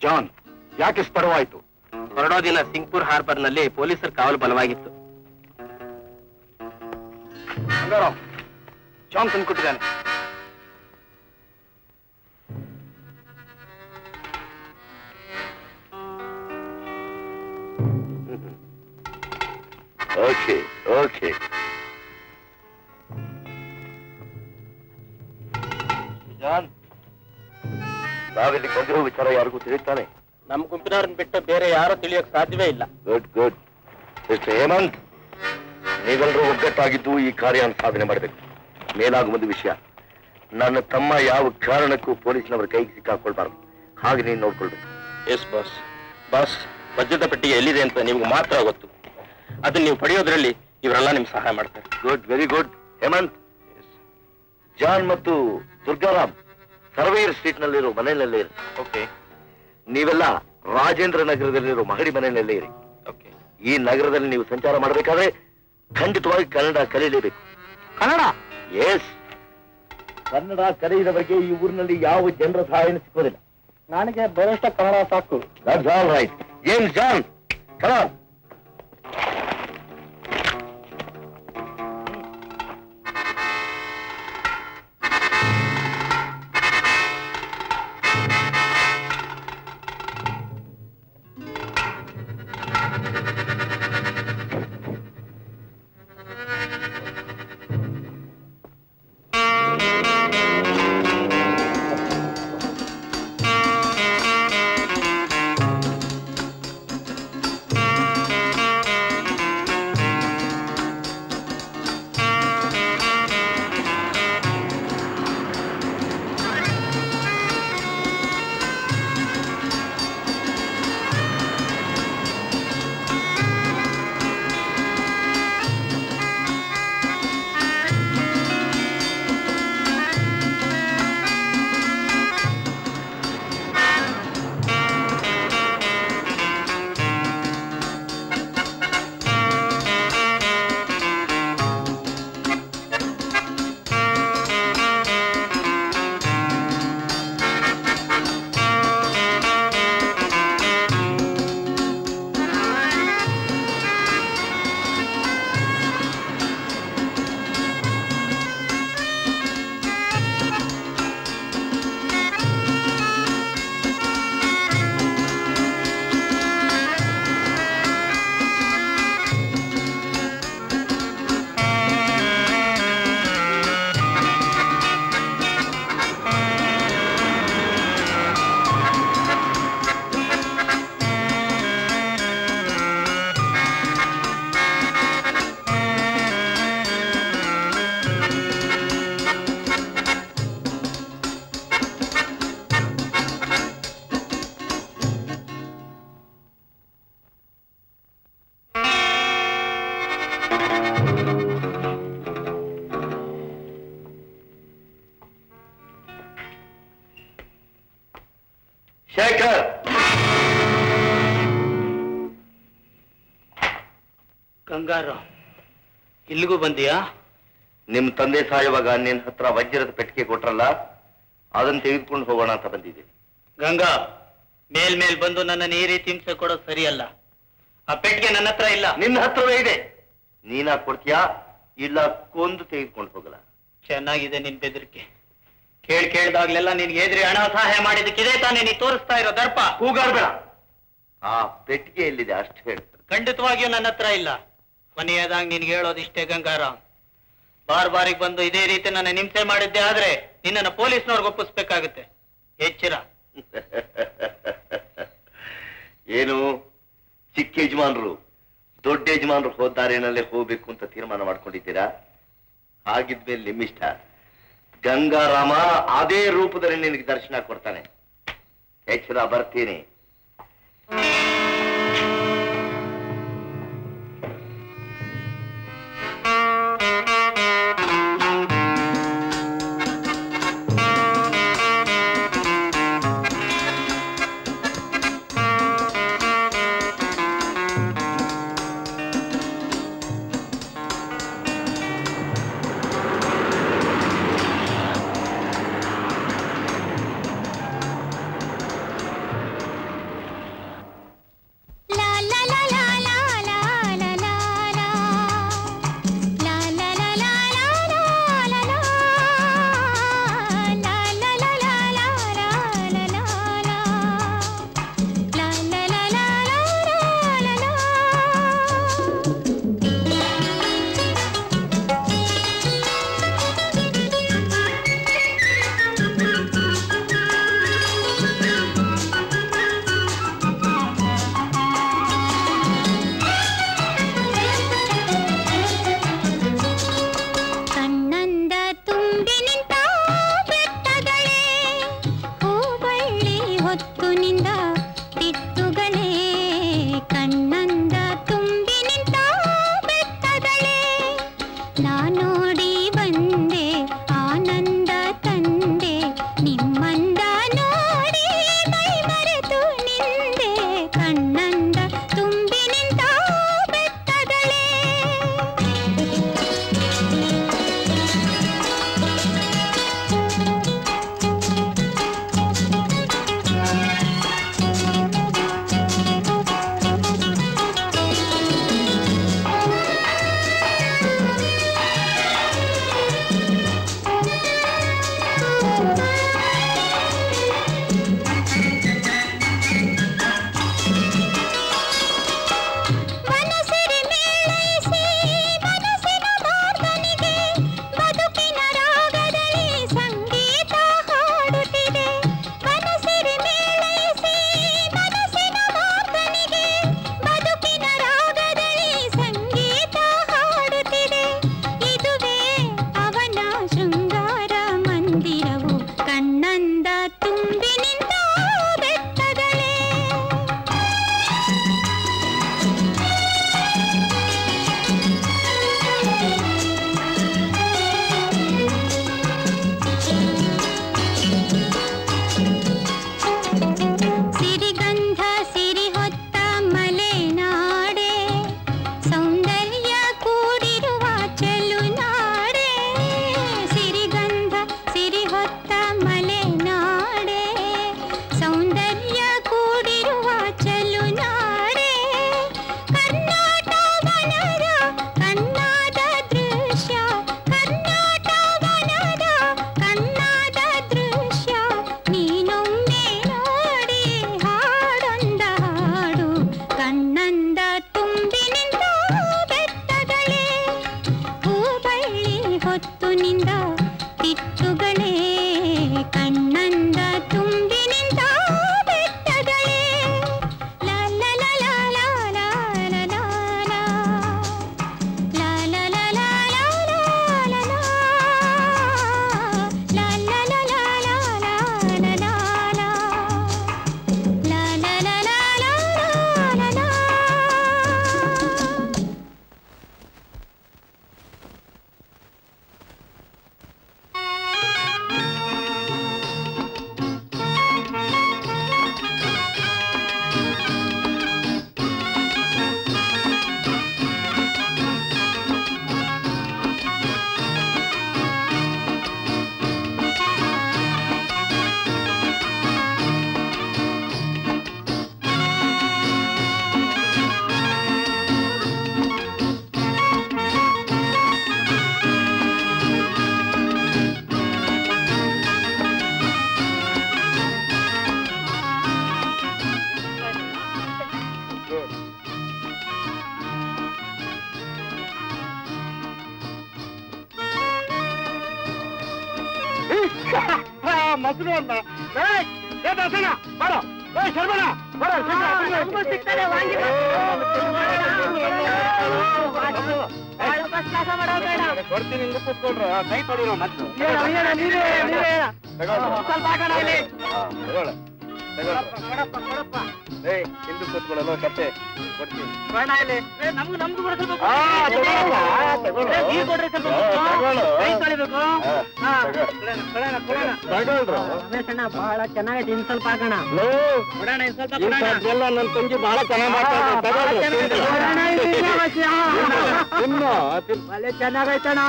John, ಯಾಕೆ ತಡವಾಯಿತು? ಹೊರಡೋ ದಿನ Singapore harbour ನಲ್ಲಿ ಪೊಲೀಸರ ಕಾವಲು ಬಲವಾಗಿತ್ತು. ಜಾನ್ ತಂದ್ಕೊಟ್ಟಿದ್ದಾನೆ. Okay okay. ಜಾನ್, ನಾವಿಲ್ಲಿ ಬಂದಿರೋ ವಿಚಾರ ಯಾರಿಗೂ ತಿಳಿತಾನೆ? ನಮ್ಮ ಗುಂಪಿನವ್ರನ್ನ ಬಿಟ್ಟು ಬೇರೆ ಯಾರು ತಿಳಿಯೋಕ್ ಸಾಧ್ಯವೇ ಇಲ್ಲ. Good good. ಮಿಸ್ಟರ್ ಹೇಮಂತ್, ನೀವೆಲ್ಲರೂ ಒಗ್ಗಟ್ಟಾಗಿದ್ದು ಈ ಕಾರ್ಯವನ್ನು ಸಾಧನೆ ಮಾಡಬೇಕು. ಮೇಲಾಗುವ ಒಂದು ವಿಷಯ, ನನ್ನ ತಮ್ಮ ಯಾವ ಕಾರಣಕ್ಕೂ ಪೊಲೀಸ್ನವರ ಕೈಗೆ ಸಿಕ್ಕಾಕೊಳ್ಬಾರ್ದು. ಹಾಗೆ ನೀನು ನೋಡ್ಕೊಳ್ಬೇಕು. Yes boss. ಬಾಸ್, ವಜ್ರದ ಪೆಟ್ಟಿಗೆ ಎಲ್ಲಿದೆ ಅಂತ ನಿಮ್ಗೆ ಮಾತ್ರ ಗೊತ್ತು. ಅದನ್ನ ನೀವು ಪಡೆಯೋದ್ರಲ್ಲಿ ಇವರೆಲ್ಲ ನಿಮ್ಗೆ ಸಹಾಯ ಮಾಡ್ತಾರೆ. Good, very good. Hemant, John ಮತ್ತು ದುರ್ಗಾರಾಮ್ ಸರ್ವೇರ್ ಸ್ಟ್ರೀಟ್ ನಲ್ಲಿರೋ ಮನೆಯಲ್ಲೇ ಇರಿ. ಓಕೆ. ನೀವೆಲ್ಲ ರಾಜೇಂದ್ರ ನಗರದಲ್ಲಿರೋ ಮಹಡಿ ಮನೆಯಲ್ಲೇ ಇರಿ. ಓಕೆ. ಈ ನಗರದಲ್ಲಿ ನೀವು ಸಂಚಾರ ಮಾಡಬೇಕಾದ್ರೆ ಖಂಡಿತವಾಗಿ ಕನ್ನಡ ಕಲಿಯಲೇಬೇಕು. ಕನ್ನಡ? ಎಸ್. ಕನ್ನಡ ಕಲಿಯದವರಿಗೆ ಈ ಊರಿನಲ್ಲಿ ಯಾವ ಜನರ ಸಹಾಯನೂ ಸಿಕ್ಕೋದಿಲ್ಲ. ನನಗೆ ಬರೋಷ್ಟ ಕನ್ನಡ ಸಾಕು. That's all right. James John, come on. Shekhar, ಗಂಗಾರ, ಇಲ್ಲಿಗೂ ಬಂದಿಯಾ? ನಿಮ್ ತಂದೆ ಸಾಯುವಾಗ ನಿನ್ ಹತ್ರ ವಜ್ರದ ಪೆಟ್ಟಿಗೆ ಕೊಟ್ರಲ್ಲ, ಅದನ್ನ ತೆಗೆದುಕೊಂಡು ಹೋಗೋಣ ಅಂತ ಬಂದಿದ್ದೀನಿ. ಗಂಗಾ, ಮೇಲ್ ಬಂದು ನನ್ನನ್ನು ಈ ರೀತಿ ಹಿಂಸೆ ಕೊಡೋದು ಸರಿಯಲ್ಲ. ಆ ಪೆಟ್ಟಿಗೆ ನನ್ನ ಹತ್ರ ಇಲ್ಲ. ನಿನ್ನ ಹತ್ರವೇ ಇದೆ. ನೀನಾ ಕೊಡ್ತೀಯಾ ಇಲ್ಲ ಕೊಂದು ತೆಗೆದುಕೊಂಡು ಹೋಗಲ್ಲ? ಚೆನ್ನಾಗಿದೆ ನಿನ್ ಬೆದರಿಕೆ. ಕೇಳ್ದಾಗ್ಲೆಲ್ಲ ನಿನ್ಗೆ ಎದುರಿ ಹಣ ಸಹಾಯ ಮಾಡಿದಕ್ಕಿದೆ ತಾನೇ ನೀ ತೋರಿಸ್ತಾ ಇರೋ ದರ್ಪ. ಕೂಗಾಡ್ಬೇಡ. ಆ ಪೆಟ್ಟಿಗೆ ಎಲ್ಲಿದೆ ಅಷ್ಟು ಹೇಳು. ಖಂಡಿತವಾಗಿಯೂ ನನ್ನ ಹತ್ರ ಇಲ್ಲ. ಕೊನೆಯದಾಗ ನಿನ್ಗೆ ಹೇಳೋದಿಷ್ಟೇ ಗಂಗಾರಾಮ್, ಬಾರಿಗೆ ಬಂದು ಇದೇ ರೀತಿ ನನ್ನ ಹಿಂಸೆ ಮಾಡಿದ್ದೆ ಆದ್ರೆ ನಿನ್ನನ್ನು ಪೊಲೀಸ್ನವ್ರಿಗೆ ಒಪ್ಪಿಸ್ಬೇಕಾಗುತ್ತೆ. ಎಚ್ಚರ. ಏನು ಚಿಕ್ಕ ಯಜಮಾನರು ದೊಡ್ಡ ಯಜಮಾನರು ಹೋದಾರೇನಲ್ಲೇ ಹೋಗ್ಬೇಕು ಅಂತ ತೀರ್ಮಾನ ಮಾಡ್ಕೊಂಡಿದ್ದೀರಾ? ಹಾಗಿದ್ಮೇಲೆ ನಿಮ್ಮಿಷ್ಟ. ಗಂಗಾರಾಮ ಅದೇ ರೂಪದಲ್ಲಿ ನಿನಗೆ ದರ್ಶನ ಕೊಡ್ತಾನೆ. ಎಚ್ಚರ, ಬರ್ತೀನಿ. ಹೊತ್ತುನಿಂದ ತಿಟ್ಟುಗಳೇ ಕಣ್ಣಂದ ತುಂಬಿ ನಿಂತ ಬೆಟ್ಟಗಳೇ ನಾನೋಡಿ ಬಂದೆ ಆನಂದ ತಂದೆ ನಿಮ್ಮಂದ ನೋಡಿ ಮೈ ಮರೆತು ನಿಂದೆ ಕಣ್ಣಂದ ತುಂಬಿ ನಿಂತ ಬೆಟ್ಟಗಳೇ ಮೊಸರು ಅಂತ ಬರೋ ಶರ್ಮಣ ಕೊಡ್ತೀನಿ ಕೂತ್ಕೊಳ್ರ ಕೈ ತೊಳಿರೋ ಮತ್ತೆ ಹಿಂದೂ ಕೂತ್ಕೊಳ್ಳಲ್ಲ ಕತ್ತೆ ಕೊಡ್ತೀನಿ ನಮ್ದು ಬಹಳ ಚೆನ್ನಾಗೈತಿ ಇನ್ ಸ್ವಲ್ಪ ಹಾಕೋಣ ಎಲ್ಲ ನನ್ನ ತಂಗಿ ಬಹಳ ಚೆನ್ನಾಗಿ ಚೆನ್ನಾಗೈತಣ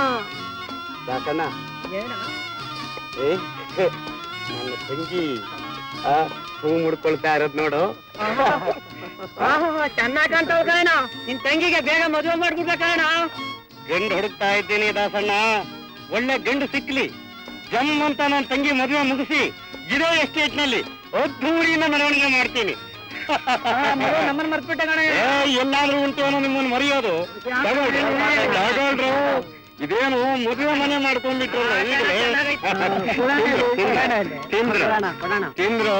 ಯಾಕಣ್ಣ ನನ್ನ ತಂಗಿ ಹೂ ಮುಡ್ಕೊಳ್ತಾ ಇರೋದ್ ನೋಡು ಚೆನ್ನಾಗ್ ಕಾಣ್ತಾವ ಕಣ ನಿನ್ ತಂಗಿಗೆ ಬೇಗ ಮದುವೆ ಮಾಡ್ಬಿಡ್ಬೇಕಣ್ಣ ಗಂಡು ಹುಡುಕ್ತಾ ಇದ್ದೀನಿ ದಾಸಣ್ಣ ಒಳ್ಳೆ ಗಂಡು ಸಿಕ್ಲಿ ಜಮ್ ಅಂತ ನನ್ನ ತಂಗಿ ಮದುವೆ ಮುಗಿಸಿ ಇರೋ ಎಸ್ಟೇಟ್ ನಲ್ಲಿ ಅದ್ದೂರಿನ ಮೆರವಣಿಗೆ ಮಾಡ್ತೀನಿ ನಮ್ಮನ್ನ ಮರ್ತ್ಬಿಟ್ಟೆ ಕಣ ಎಲ್ಲಾದ್ರೂ ಉಂಟೇನೋ ನಿಮ್ಮನ್ನು ಮರೆಯೋದು ತಗೊಳ್ರು ಇದೇನು ಮದುವೆ ಮನೆ ಮಾಡ್ಕೊಂಡ್ಬಿಟ್ರಲ್ಲ ಈಗಲೇ ತಿಂದ್ರು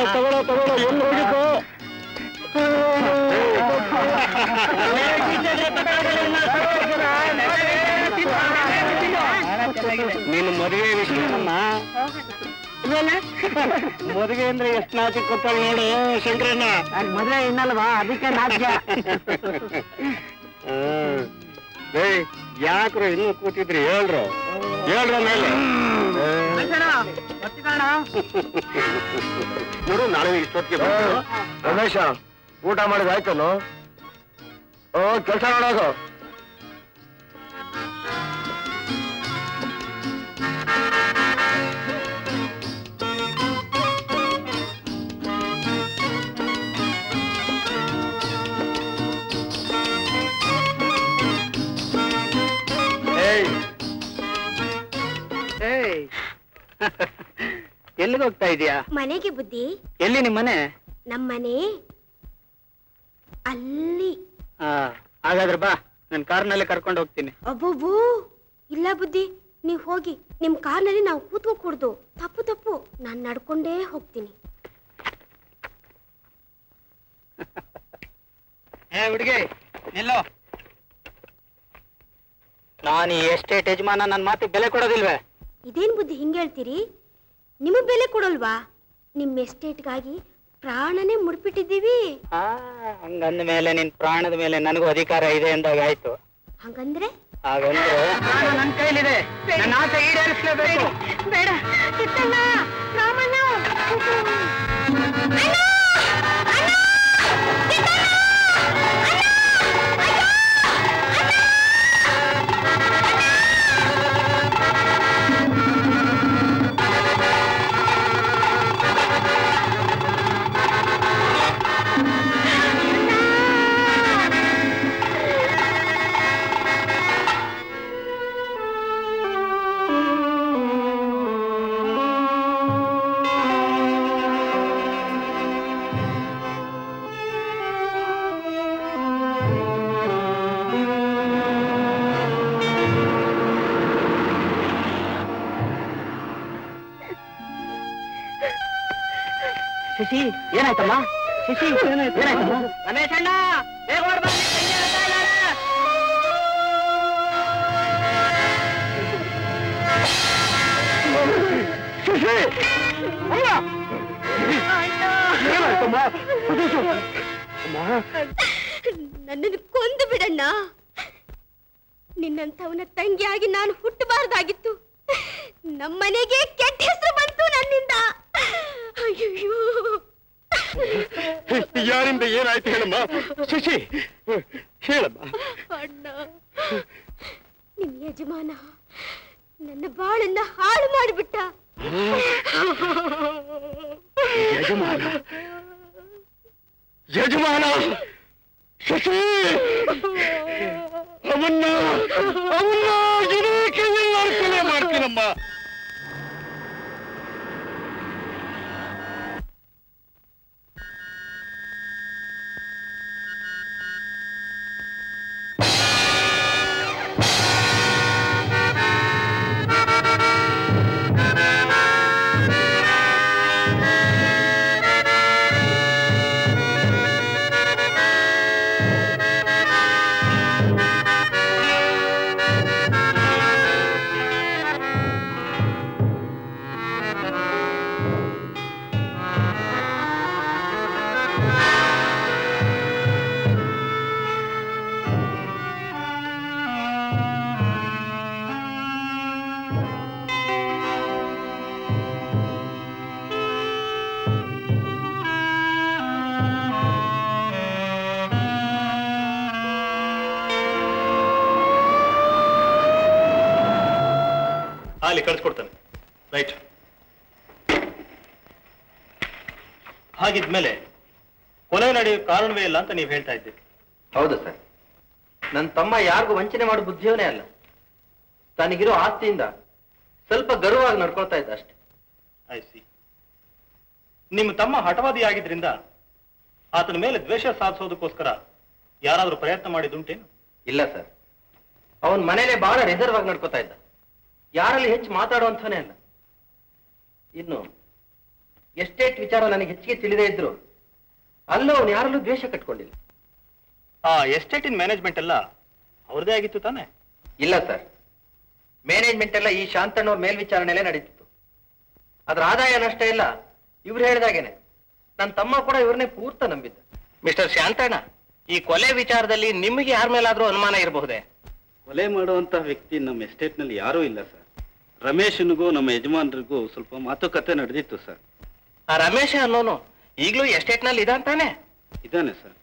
ತಗೊಳ್ಳೋ ಎಲ್ಲಿ ಹೋಗಿತ್ತು ನಿನ್ನ ಮದುವೆ ವಿಷಯವನ್ನ ಮದುವೆ ಅಂದ್ರೆ ಎಷ್ಟು ನಾಚಿಕೆ ಕೊತ್ತಾಳ ನೋಡು ಶಂಕರಣ್ಣ. ಮದುವೆ ಇನ್ನಲ್ವಾ, ಅದಕ್ಕೆ ನಾಟ್ಯ. ಯಾಕ್ರು ಇನ್ನೂ ಕೂತಿದ್ರಿ? ಹೇಳ್ರ ಮೇಲೆ ನೋಡು, ನಾಳೆ ಇಷ್ಟೊತ್ತಿಗೆ ರಮೇಶ ಊಟ ಮಾಡಿದಾಯ್ತನು? ಕೆಲಸ ಮಾಡೋದು. ಎಲ್ಲಿಗೆ ಹೋಗ್ತಾ ಇದೀಯಾ? ಮನೆಗೆ ಬುದ್ಧಿ. ಎಲ್ಲಿ ನಿಮ್ಮನೆ? ನಮ್ಮನೆ ಅಲ್ಲಿ. ಹಾಗಾದ್ರೆ ಬಾ, ನನ್ನ ಕಾರ್ನಲ್ಲಿ ಕರ್ಕೊಂಡು ಹೋಗ್ತೀನಿ. ಅಬ್ಬಬ್ಬೂ, ಇಲ್ಲ ಬುದ್ಧಿ, ನೀವ್ ಹೋಗಿ. ನಿಮ್ ಕಾರ್ನಲ್ಲಿ ನಾವು ಕೂತ್ಕೋಕೂಡ್ದು. ತಪ್ಪು, ನಾನ್ ನಡ್ಕೊಂಡೇ ಹೋಗ್ತೀನಿ. ಹುಡುಗಿ ನಿಲ್ಲೋ. ನಾನು ಈ ಎಸ್ಟೇಟ್ ಯಜಮಾನ, ನನ್ನ ಮಾತಿಗೆ ಬೆಲೆ ಕೊಡೋದಿಲ್ವೇ? ಇದೇನ್ ಬುದ್ಧಿ ಹಿಂಗ್ ಹೇಳ್ತೀರಿ? ನಿಮಗ್ ಬೆಲೆ ಕೊಡಲ್ವಾ? ನಿಮ್ ಎಸ್ಟೇಟ್ಗಾಗಿ ಪ್ರಾಣನೇ ಮುಡ್ಪಿಟ್ಟಿದ್ದೀವಿ. ಹಂಗಂದ ಮೇಲೆ ನಿನ್ ಪ್ರಾಣದ ಮೇಲೆ ನನಗೂ ಅಧಿಕಾರ ಇದೆ ಎಂದಾಗ ಆಯ್ತು. ಹಂಗಂದ್ರೆ ನನ್ನ ಕೈಲಿದೆ, ನನ್ನ ಆಸೆ ಈಡೇರಿಸಲೇಬೇಕು. ಬೇಡ ಕಿತ್ತಣ್ಣ, ರಾಮಣ್ಣ, ಶಶಿ, ಏನಾಯ್ತಮ್ಮ? ಶಶಿ, ಏನಾಯ್ತಮ್ಮ? ರಮೇಶ್ ಅಣ್ಣ, ಬೇಗ ಓಡ್ ಬನ್ನಿ, ತಂಗಿ ಹೇಳ್ತಾ ಇದ್ದಾರೆ. ನನ್ನನ್ನು ಕೊಂದು ಬಿಡಣ್ಣ. ನಿನ್ನಂಥವನ ತಂಗಿಯಾಗಿ ನಾನು ಹುಟ್ಟಬಾರ್ದಾಗಿತ್ತು. ನಮ್ಮನೆಗೆ ಕೆಟ್ಟ ಹೆಸರು ಬಂತು ನನ್ನಿಂದ. ಅಯ್ಯೋ, ಯಾರಿಂದ ಏನಾಯ್ತು ಹೇಳಮ್ಮ? ಶಶಿ ಹೇಳಮ್ಮ. ಅಣ್ಣ, ನಿಮ್ ಯಜಮಾನ ನನ್ನ ಬಾಳನ್ನ ಹಾಳು ಮಾಡಿಬಿಟ್ಟ. ಯಜಮಾನ ಶಶಿ, ಅವನ್ನ ಕೊಲೆ ಮಾಡ್ತೀನಮ್ಮ. ಅಲ್ಲಿ ಕಳಿಸ್ಕೊಡ್ತಾನೆ. ರೈಟ್. ಹಾಗಿದ್ಮೇಲೆ ಕೊಲೆ ನಡೆಯುವ ಕಾರಣವೇ ಇಲ್ಲ ಅಂತ ನೀವು ಹೇಳ್ತಾ ಇದ್ದೀರಿ? ಹೌದು ಸರ್. ನನ್ನ ತಮ್ಮ ಯಾರಿಗೂ ವಂಚನೆ ಮಾಡೋ ಬುದ್ಧಿಯವನೇ ಅಲ್ಲ. ತನಗಿರೋ ಆಸ್ತಿಯಿಂದ ಸ್ವಲ್ಪ ಗರ್ವವಾಗಿ ನಡ್ಕೊಳ್ತಾ ಇದ್ದ ಅಷ್ಟೇ. I C. ನಿಮ್ಮ ತಮ್ಮ ಹಠವಾದಿ ಆಗಿದ್ರಿಂದ ಆತನ ಮೇಲೆ ದ್ವೇಷ ಸಾಧಿಸೋದಕ್ಕೋಸ್ಕರ ಯಾರಾದ್ರೂ ಪ್ರಯತ್ನ ಮಾಡಿದುಂಟೇನು? ಇಲ್ಲ ಸರ್. ಅವನ ಮನೇಲೆ ಬಹಳ ರಿಸರ್ವ್ ಆಗಿ ನಡ್ಕೋತಾ ಇದ್ದ. ಯಾರಲ್ಲಿ ಹೆಚ್ಚು ಮಾತಾಡುವಂಥವನೇ ಅಲ್ಲ. ಇನ್ನು ಎಸ್ಟೇಟ್ ವಿಚಾರ ನನಗೆ ಹೆಚ್ಚಿಗೆ ತಿಳಿದೇ ಇದ್ರು ಅಲ್ಲೂ ಅವನು ಯಾರಲ್ಲೂ ದ್ವೇಷ ಕಟ್ಕೊಂಡಿಲ್ಲ. ಆ ಎಸ್ಟೇಟಿನ ಮ್ಯಾನೇಜ್ಮೆಂಟ್ ಎಲ್ಲ ಅವ್ರದೇ ಆಗಿತ್ತು ತಾನೆ? ಇಲ್ಲ ಸರ್. ಮ್ಯಾನೇಜ್ಮೆಂಟ್ ಎಲ್ಲ ಈ ಶಾಂತಣ್ಣವ್ರ ಮೇಲ್ವಿಚಾರಣೆಯಲ್ಲೇ ನಡೀತಿತ್ತು. ಅದ್ರ ಆದಾಯ ನಷ್ಟ ಇಲ್ಲ ಇವ್ರು ಹೇಳಿದಾಗೇನೆ. ನನ್ನ ತಮ್ಮ ಕೂಡ ಇವ್ರನ್ನೇ ಪೂರ್ತ ನಂಬಿದ್ದ. ಮಿಸ್ಟರ್ ಶಾಂತಣ್ಣ, ಈ ಕೊಲೆ ವಿಚಾರದಲ್ಲಿ ನಿಮಗೆ ಯಾರ ಮೇಲಾದ್ರೂ ಅನುಮಾನ ಇರಬಹುದೇ? ಕೊಲೆ ಮಾಡುವಂತ ವ್ಯಕ್ತಿ ನಮ್ಮ ಎಸ್ಟೇಟ್ ನಲ್ಲಿ ಯಾರೂ ಇಲ್ಲ ಸರ್. ರಮೇಶನಿಗೂ ನಮ್ಮ ಯಜಮಾನರಿಗೂ ಸ್ವಲ್ಪ ಮಾತುಕತೆ ನಡೆದಿತ್ತು ಸರ್. ಆ ರಮೇಶ ಅನ್ನೋನು ಈಗಲೂ ಎಸ್ಟೇಟ್ ನಲ್ಲಿ ಇದಾಂತಾನೆ? ಇದಾನೆ ಸರ್.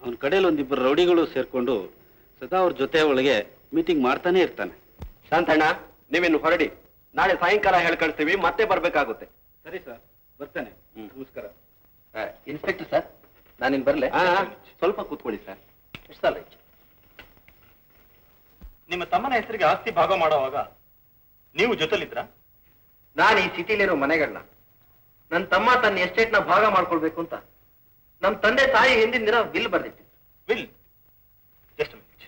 ಅವನ ಕಡೆಯಲ್ಲಿ ಒಂದಿಬ್ಬರು ರೌಡಿಗಳು ಸೇರ್ಕೊಂಡು ಸದಾ ಅವ್ರ ಜೊತೆ ಒಳಗೆ ಮೀಟಿಂಗ್ ಮಾಡ್ತಾನೆ ಇರ್ತಾನೆ. ಶಾಂತಣ್ಣ, ನೀವಿನ್ನು ಹೊರಡಿ. ನಾಳೆ ಸಾಯಂಕಾಲ ಹೇಳ್ಕಳ್ತೀವಿ, ಮತ್ತೆ ಬರ್ಬೇಕಾಗುತ್ತೆ. ಸರಿ ಸರ್, ಬರ್ತೇನೆ. ನಮಸ್ಕಾರ. ಇನ್ಸ್ಪೆಕ್ಟರ್ ಸರ್, ನಾನಿನ್ ಬರ್ಲೆ? ಸ್ವಲ್ಪ ಕೂತ್ಕೊಳ್ಳಿ ಸರ್. ಇಷ್ಟಲ್ಲ. ನಿಮ್ಮ ತಮ್ಮನ ಹೆಸರಿಗೆ ಆಸ್ತಿ ಭಾಗ ಮಾಡುವಾಗ ನೀವು ಜೊತೆಲಿದ್ರ? ನಾನು ಈ ಸಿಟಿಲಿರೋ ಮನೆಗಳನ್ನ ನನ್ನ ತಮ್ಮ ತನ್ನ ಎಸ್ಟೇಟ್ ನ ಭಾಗ ಮಾಡ್ಕೊಳ್ಬೇಕು ಅಂತ ನಮ್ ತಂದೆ ತಾಯಿ ಹಿಂದಿನ ದಿನ ಬಿಲ್ ಬರ್ದಿತ್ತು. Will just minute.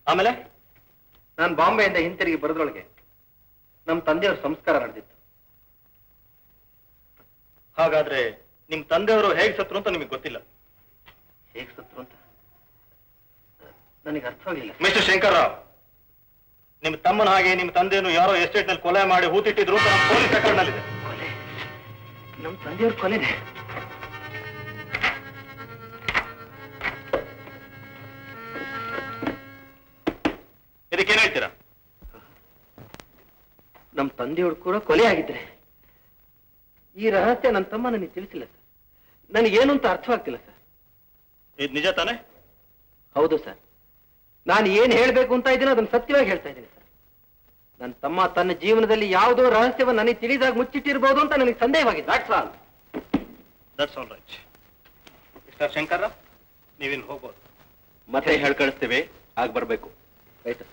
ಆಮೇಲೆ ನಾನು ಬಾಂಬೆಯಿಂದ ಹಿಂತಿರುಗಿ ಬರೋದ್ರೊಳಗೆ ನಮ್ ತಂದೆಯವ್ರ ಸಂಸ್ಕಾರ ನಡೆದಿತ್ತು. ಹಾಗಾದ್ರೆ ನಿಮ್ ತಂದೆಯವರು ಹೇಗೆ ಸತ್ರು ಅಂತ ನಿಮಗೆ ಗೊತ್ತಿಲ್ಲ? ಹೇಗ್ ಸತ್ರು ಅಂತ ನನಗೆ ಅರ್ಥವಾಗಲಿಲ್ಲ. ಮಿಸ್ಟರ್ ಶಂಕರ್ರಾವ್, ನಿಮ್ಮ ತಮ್ಮನ ಹಾಗೆ ನಿಮ್ಮ ತಂದೆಯನ್ನು ಯಾರೋ ಎಸ್ಟೇಟ್ ನಲ್ಲಿ ಕೊಲೆ ಮಾಡಿ ಹೂತಿಟ್ಟಿದ್ರು ಅಂತ ನಮ್ಮ ಪೊಲೀಸ್ ರೆಕಾರ್ಡ್ ನಲ್ಲಿದೆ. ನಮ್ ತಂದೆಯವ್ರ ಕೊಲೆನೆ? ಇದಕ್ಕೇನ್ ಹೇಳ್ತೀರಾ? ನಮ್ ತಂದೆಯವ್ರು ಕೂಡ ಕೊಲೆ ಆಗಿದ್ರೆ ಈ ರಹಸ್ಯ ನನ್ನ ತಮ್ಮ ನನಗೆ ತಿಳಿಸಿಲ್ಲ ಸರ್. ನನಗೇನು ಅಂತ ಅರ್ಥವಾಗ್ತಿಲ್ಲ ಸರ್. ಇದು ನಿಜ ತಾನೆ? ಹೌದು ಸರ್. ನಾನು ಏನ್ ಹೇಳ್ಬೇಕು ಅಂತ ಇದ್ದೀನಿ ಅದನ್ನ ಸತ್ಯವಾಗಿ ಹೇಳ್ತಾ ಇದ್ದೀನಿ ಸರ್. ನನ್ನ ತಮ್ಮ ತನ್ನ ಜೀವನದಲ್ಲಿ ಯಾವುದೋ ರಹಸ್ಯವನ್ನು ನನಗೆ ತಿಳಿದಾಗ ಮುಚ್ಚಿಟ್ಟಿರ್ಬೋದು ಅಂತ ನನಗೆ ಸಂದೇಹವಾಗಿದೆ. That's all right. Mister Shankar Rao, ನೀವಿನ್ ಹೋಗ್ಬೋದು. ಮತ್ತೆ ಹೇಳ್ಕಳಿಸ್ತೇವೆ, ಆಗ ಬರ್ಬೇಕು. ಆಯ್ತು.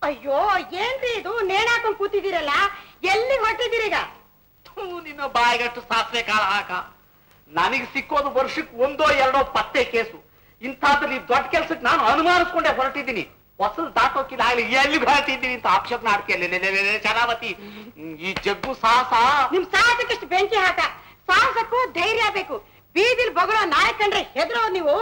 ಅಯ್ಯೋ, ಏನ್ರಿ ಇದು? ನೇಣ್ ಹಾಕೊಂಡ್ ಕೂತಿದ್ದೀರಲ್ಲ, ಎಲ್ಲಿ ಹೊರಟಿದ್ದೀರೀಗ? ನಿನ್ನ ಬಾಯಿಗಟ್ಟು ಸಾಸಿವೆ ಕಾಳ ಹಾಕ. ನನಗೆ ಸಿಕ್ಕೋದು ವರ್ಷಕ್ಕೆ 1-2 ಪತ್ತೆ ಕೇಸು. ಇಂಥದ್ರಲ್ಲಿ ದೊಡ್ಡ ಕೆಲ್ಸಕ್ಕೆ ನಾನು ಅನುಮಾನಿಸ್ಕೊಂಡೆ ಹೊರಟಿದ್ದೀನಿ. ಹೊಸದು ದಾಟೋಕಿಲ್ಲ ಆಗ್ಲಿ ಎಲ್ಲಿ ಹೊರಟಿದ್ದೀನಿ ಅಂತ ಆಕ್ಷೇಪಣೆ ಆಡ್ತಿಯಲ್ಲ ಶರಾವತಿ. ಈ ಜಗ್ಗು ಸಾಹಸ. ನಿಮ್ ಸಾಹಸಕ್ಕಿಷ್ಟು ಬೆಂಕಿ ಹಾಕ. ಸಾಹಸಕ್ಕೂ ಧೈರ್ಯ ಬೇಕು. ಬೀದಿಲ್ ಬೊಗಳೋ ನಾಯಿ ಕಂಡ್ರೆ ಹೆದರೋ ನೀವು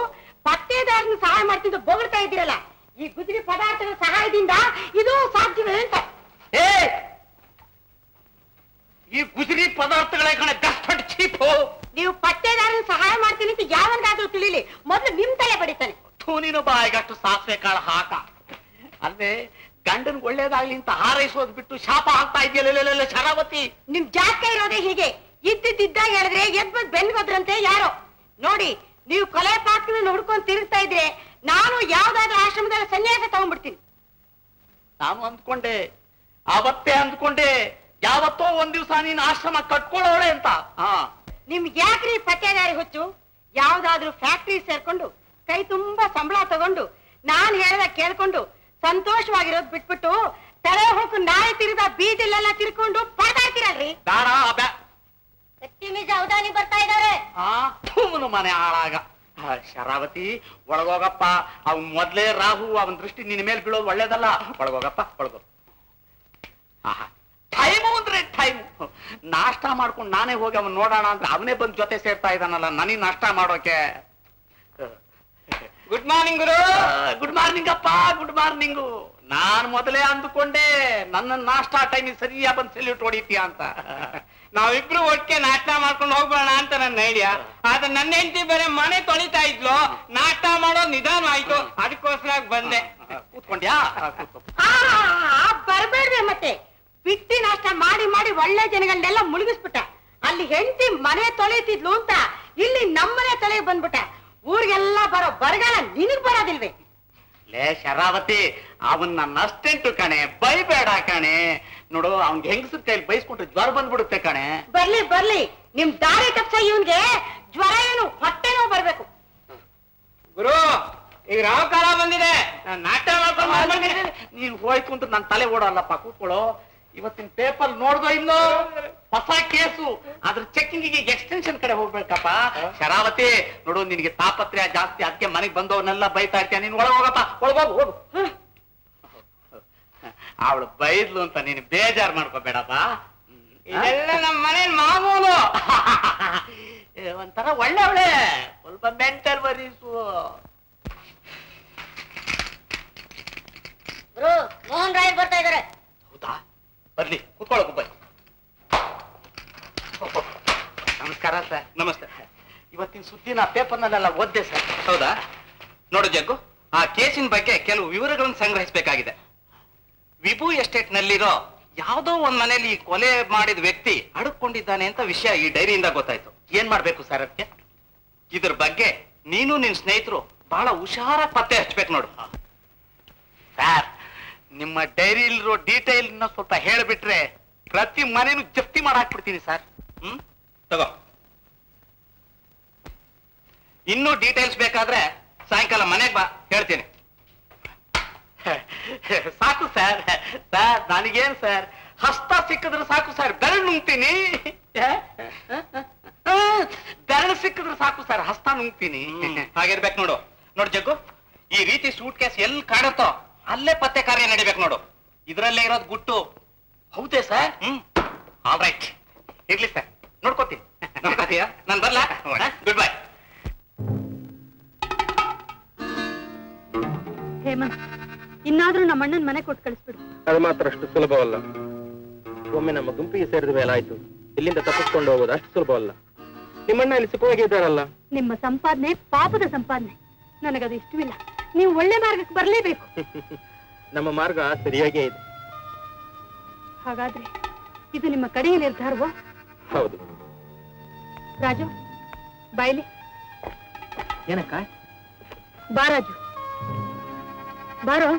ಪತ್ತೇದಾರನ ಸಹಾಯ ಮಾಡ್ತಿದ್ದು ಬೊಗಳ್ತಾ ಇದ್ದೀರಲ್ಲ. ಈ ಗುಜರಿ ಪದಾರ್ಥಗಳ ಸಹಾಯದಿಂದ ಇದು ಸಾಧ್ಯವೇ ಅಂತ. ಈ ಗುಜರಿ ಪದಾರ್ಥಗಳ ಕಡೆ ಬೆಸ್ಟ್ ಚೀಪು. ನೀವು ಪತ್ತೇದಾರನ ಸಹಾಯ ಮಾಡ್ತೀನಿ ಅಂತ ಯಾವನ್ಗಾದ್ರೂ ತಿಳಿಲಿ, ಮೊದಲು ನಿಮ್ ತಲೆ ಬಡಿತಾನೆ. ನೀನು ಬಾಯಿಗಟ್ಟು ಸಾಸಿವೆ ಕಾಳ ಹಾಕ. ಅಲ್ಲೇ ಗಂಡನ್ ಒಳ್ಳೇದಾಗ್ಲಿ ಅಂತ ಹಾರೈಸೋದ್ ಬಿಟ್ಟು ಶಾಪ ಹಾಕ್ತಾ ಇದೆಯಲ್ಲ ಶರಾವತಿ. ನಿಮ್ ಜಾತಕ ಇರೋದೇ ಹೀಗೆ. ಇದ್ದಿದ್ದಾಗ ಹೇಳಿದ್ರೆ ಎದ್ಬದ್ ಬೆನ್ಗೋದ್ರಂತೆ ಯಾರೋ. ನೋಡಿ, ನೀವು ಕೊಲೆ ಪಾತ್ರನ ಹುಡ್ಕೊಂಡ್ ತಿರುಗ್ತಾ ಇದ್ರೆ ನಾನು ಯಾವ್ದಾದ್ರೂ ಆಶ್ರಮದಲ್ಲಿ ಸನ್ಯಾಸ ತಗೊಂಡ್ಬಿಡ್ತೀನಿ. ನಾನು ಅಂದ್ಕೊಂಡೆ, ಅವತ್ತೇ ಅಂದ್ಕೊಂಡೆ, ಯಾವತ್ತೋ ಒಂದ್ ದಿವ್ಸ ನೀನ್ ಆಶ್ರಮ ಕಟ್ಕೊಳ್ಳೋಳೆ ಅಂತ. ನಿಮ್ಗೆ ಯಾಕ್ರಿ ಪತ್ತೇದಾರಿ ಹುಚ್ಚು? ಯಾವ್ದಾದ್ರೂ ಫ್ಯಾಕ್ಟ್ರಿ ಸೇರ್ಕೊಂಡು ಕೈ ತುಂಬಾ ಸಂಬಳ ತಗೊಂಡು ನಾನ್ ಹೇಳ್ದ ಕೇಳ್ಕೊಂಡು ಸಂತೋಷವಾಗಿರೋದ್ ಬಿಟ್ಬಿಟ್ಟು ತಲೆ ಹೋಗು ನಾಯಿ ತಿರುದ ಬೀದಿಲೆಲ್ಲ ತಿರ್ಕೊಂಡು ಪರದಾಡ್ತೀರಲ್ರಿ. ಸತ್ಯಮೀಜ ಅವಧಾನಿ ಬರ್ತಾ ಇದಾರೆ. ಮನೆ ಹಾಳಾಗ. ಶರಾವತಿ, ಒಳಗೋಗಪ್ಪ. ಅವನ್ ಮೊದ್ಲೇ ರಾಹು, ಅವನ್ ದೃಷ್ಟಿ ನಿನ್ನ ಮೇಲೆ ಬೀಳೋದು ಒಳ್ಳೇದಲ್ಲ. ಒಳಗೋಗಪ್ಪ, ಒಳಗೋ. ಟೈಮು ಅಂದ್ರೆ ಟೈಮು. ನಾಷ್ಟ ಮಾಡ್ಕೊಂಡು ನಾನೇ ಹೋಗಿ ಅವನ್ ನೋಡೋಣ ಅಂದ್ರೆ ಅವನೇ ಬಂದ್ ಜೊತೆ ಸೇರ್ತಾ ಇದ್ದಾನಲ್ಲ ನನಗ್ ನಾಷ್ಟ ಮಾಡೋಕೆ. ಗುಡ್ ಮಾರ್ನಿಂಗ್ ಗುರು. ಗುಡ್ ಮಾರ್ನಿಂಗ್ ಅಪ್ಪ, ಗುಡ್ ಮಾರ್ನಿಂಗು. ನಾನ್ ಮೊದಲೇ ಅಂದುಕೊಂಡೆ ನನ್ನ ನಾಷ್ಟಾ ಟೈಮಿಗೆ ಸರಿಯಾಗಿ ಬಂದು ಸೆಲ್ಯೂಟ್ ಹೊಡಿತೀಯ ಅಂತ. ನಾವಿಬ್ರು ಒಟ್ಟಿಗೆ ನಾಷ್ಟ ಮಾಡ್ಕೊಂಡು ಹೋಗ್ಬೇಡ ಅಂತ ನನ್ನ ಐಡಿಯಾ. ಆದ್ರೆ ನನ್ನ ಹೆಂಡತಿ ಬೇರೆ ಮನೆ ತೊಳಿತಾ ಇದ್ಲು. ನಾಷ್ಟ ಮಾಡೋ ನಿಧಾನ ಆಯ್ತು, ಅದಕ್ಕೋಸ್ಕರ ಬಂದೆ. ಕೂತ್ಕೊಂಡ್ಯಾ? ಬರ್ಬೇಡ್ರಿ. ಮತ್ತೆ ಬಿಟ್ಟಿ ನಾಷ್ಟ ಮಾಡಿ ಮಾಡಿ ಒಳ್ಳೆ ಜನಗಳನ್ನೆಲ್ಲ ಮುಳುಗಿಸ್ಬಿಟ್ಟ. ಅಲ್ಲಿ ಹೆಂಡತಿ ಮನೆ ತೊಳಿತಿದ್ಲು ಅಂತ ಇಲ್ಲಿ ನಮ್ಮನೆ ತೊಳೆಗೆ ಬಂದ್ಬಿಟ್ಟ. ಊರಿಗೆಲ್ಲ ಬರೋ ಬರಗಾಲ ನಿನಗ್ ಬರೋದಿಲ್ವೇ? ಲೇ ಶರಾವತಿ, ಅವನ್ ನನ್ನ ಅಷ್ಟೆಂಟು ಕಣೆ, ಬೈಬೇಡ ಕಣೆ. ನೋಡು, ಅವ್ನ್ ಹೆಂಗಸ ಕೈಲಿ ಬೈಸ್ಕೊಂಡ್ರೆ ಜ್ವರ ಬಂದ್ಬಿಡುತ್ತೆ ಕಣೆ. ಬರ್ಲಿ ಬರ್ಲಿ, ನಿಮ್ ದಾರಿ ತಪ್ಸ ಇವನ್ಗೆ ಜ್ವರ ಏನು ಹೊಟ್ಟೆನೋ ಬರ್ಬೇಕು. ಗುರು, ಈಗ ರಾವ್ ಕಾಲ ಬಂದಿದೆ, ನಾಷ್ಟ ಮಾಡ್ಕೊಂಡು ನೀನ್ ಹೋಯ್ತು ಅಂತ ನನ್ ತಲೆ ಓಡಲ್ಲಪ್ಪ. ಕೂತ್ಕೊಳ್ಳೋ. ಇವತ್ತಿನ ಪೇಪರ್ ನೋಡ್ದೋ ಇಲ್ಲೋ? ಹೊಸ ಕೇಸು, ಅದ್ರ ಚೆಕಿಂಗಿಗೆ ಎಕ್ಸ್ಟೆನ್ಷನ್ ಕಡೆ ಹೋಗ್ಬೇಕಪ್ಪ. ಶರಾವತಿ ನೋಡು, ನಿನಗೆ ತಾಪತ್ರೆಯ ಜಾಸ್ತಿ, ಅದಕ್ಕೆ ಮನೆಗೆ ಬಂದವನ್ನೆಲ್ಲ ಬೈತಾ ಇರ್ತೀಯ. ನೀನ್ ಒಳಗೆ ಹೋಗಪ್ಪ, ಒಳಗೋಗು, ಹೋಗು. ಅವಳು ಬೈದ್ಲು ಅಂತ ನೀನು ಬೇಜಾರು ಮಾಡ್ಕೋಬೇಡಪ್ಪ. ಇದೆಲ್ಲ ನಮ್ಮ ಮನೇಲಿ ಮಾಮೂಲು. ಒಂಥರ ಒಳ್ಳೆ ಸ್ವಲ್ಪ ಮೆಂಟಲ್ ವರೀಸು. ಮೋಹನ್ ರಾಯ್ ಬರ್ತಾ ಇದಾರೆ. ಹೌದಾ? ಬರ್ಲಿ, ಕೂತ್ಕೊಳ್ಳೋಕು ಬೈ. ನಮಸ್ಕಾರ ಸರ್. ನಮಸ್ತೆ. ಇವತ್ತಿನ ಸುದ್ದಿನ ಪೇಪರ್ನಲ್ಲೆಲ್ಲ ಓದ್ದೆ ಸರ್. ಹೌದಾ? ನೋಡು ಜಗ್ಗು, ಆ ಕೇಸಿನ ಬಗ್ಗೆ ಕೆಲವು ವಿವರಗಳನ್ನು ಸಂಗ್ರಹಿಸಬೇಕಾಗಿದೆ. ವಿಭು ಎಸ್ಟೇಟ್ ನಲ್ಲಿರೋ ಯಾವುದೋ ಒಂದ್ ಮನೆಯಲ್ಲಿ ಈ ಕೊಲೆ ಮಾಡಿದ ವ್ಯಕ್ತಿ ಅಡಕೊಂಡಿದ್ದಾನೆ ಅಂತ ವಿಷಯ ಈ ಡೈರಿಯಿಂದ ಗೊತ್ತಾಯ್ತು. ಏನ್ ಮಾಡ್ಬೇಕು ಸರ್ ಅದಕ್ಕೆ? ಇದ್ರ ಬಗ್ಗೆ ನೀನು ನಿನ್ ಸ್ನೇಹಿತರು ಬಹಳ ಹುಷಾರಾಗಿ ಪತ್ತೆ ಹಚ್ಬೇಕು ನೋಡು. ಸರ್, ನಿಮ್ಮ ಡೈರಿಲಿರೋ ಡೀಟೇಲ್ ಸ್ವಲ್ಪ ಹೇಳ್ಬಿಟ್ರೆ ಪ್ರತಿ ಮನೇನು ಜಪ್ತಿ ಮಾಡಾಕ್ಬಿಡ್ತೀನಿ ಸರ್. ತಗೋ. ಇನ್ನೂ ಡೀಟೇಲ್ಸ್ ಬೇಕಾದ್ರೆ ಸಾಯಂಕಾಲ ಮನೆಗೆ ಬಾ, ಹೇಳ್ತೀನಿ. ಸಾಕು ಸರ್. ಸರ್ ನನಗೇನ್ ಸರ್, ಹಸ್ತ ಸಿಕ್ಕಿದ್ರೆ ಸಾಕು ಸರ್, ಬೆರಳು ನುಂಗ್ತೀನಿ. ಬೆರಳು ಸಿಕ್ಕಿದ್ರೆ ಸಾಕು ಸರ್, ಹಸ್ತ ನುಂಗ್ತೀನಿ. ಹಾಗಿರ್ಬೇಕು ನೋಡು. ನೋಡು ಜಗ್ಗು, ಈ ರೀತಿ ಸೂಟ್ ಕೇಸ್ ಎಲ್ಲಿ ಕಾಡುತ್ತೋ ಅಲ್ಲೇ ಪತ್ತೆ ಕಾರ್ಯ ನಡಿಬೇಕು ನೋಡು. ಇದ್ರಲ್ಲೇ ಇರೋದು ಗುಟ್ಟು. ಹೌದೇ ಸರ್? ಆಲ್ ರೈಟ್, ಇರ್ಲಿ ಸರ್, ನೋಡ್ಕೋತೀನಿ. ನೋಡ್ಕೋತೀಯ? ನಾನು ಬರ್ಲಾ? Good bye. ಹೇಮಂತ್, ಇನ್ನಾದ್ರೂ ನಮ್ಮ ಅಣ್ಣನ ಮನೆ ಕೊಟ್ಟು ಕಳಿಸ್ಬಿಡು. ಅದು ಮಾತ್ರ ಅಷ್ಟು ಸುಲಭವಲ್ಲ. ಒಮ್ಮೆ ನಮ್ಮ ಗುಂಪಿಗೆ ಸೇರಿದ ಮೇಲೆ ಆಯ್ತು, ಇಲ್ಲಿಂದ ತಪ್ಪಿಸ್ಕೊಂಡು ಹೋಗೋದು ಅಷ್ಟು ಸುಲಭವಲ್ಲ. ನಿಮ್ಮಣ್ಣ ಇಲ್ಲಿ ಸುಖವಾಗಿದ್ದಾರಲ್ಲ. ನಿಮ್ಮ ಸಂಪಾದನೆ ಪಾಪದ ಸಂಪಾದನೆ, ನನಗದು ಇಷ್ಟವಿಲ್ಲ. ನೀವು ಒಳ್ಳೆ ಮಾರ್ಗಕ್ಕೆ ಬರಲೇಬೇಕು. ನಮ್ಮ ಮಾರ್ಗ ಸರಿಯಾಗೇ ಇದೆ. ಹಾಗಾದ್ರೆ ಇದು ನಿಮ್ಮ ಕಡೆಯ ನಿರ್ಧಾರವೋ? ಹೌದು. ರಾಜು, ಬಾಯ್ಲಿ. ಏನಕ್ಕ? ಬಾ ರಾಜು, ಬಾರೋ.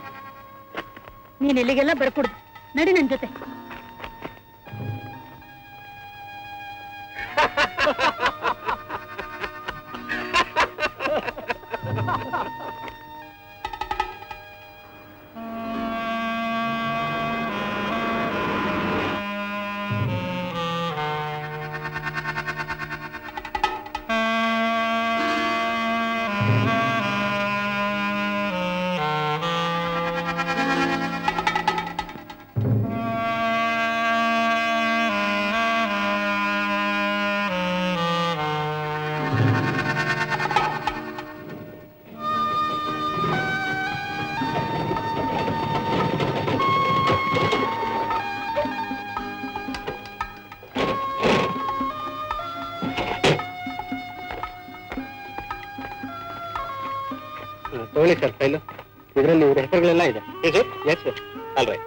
ನೀನ್ ಎಲ್ಲಿಗೆಲ್ಲ ಬರ್ಕೊಡ್ದು, ನಡಿ ನನ್ ಜೊತೆ. ತಗೊಳ್ಳಿ ಸರ್ ಫೈಲು. ಇದರಲ್ಲಿ ಇವ್ರ ಹೆಸರುಗಳೆಲ್ಲ ಇದೆ. Yes sir. All right.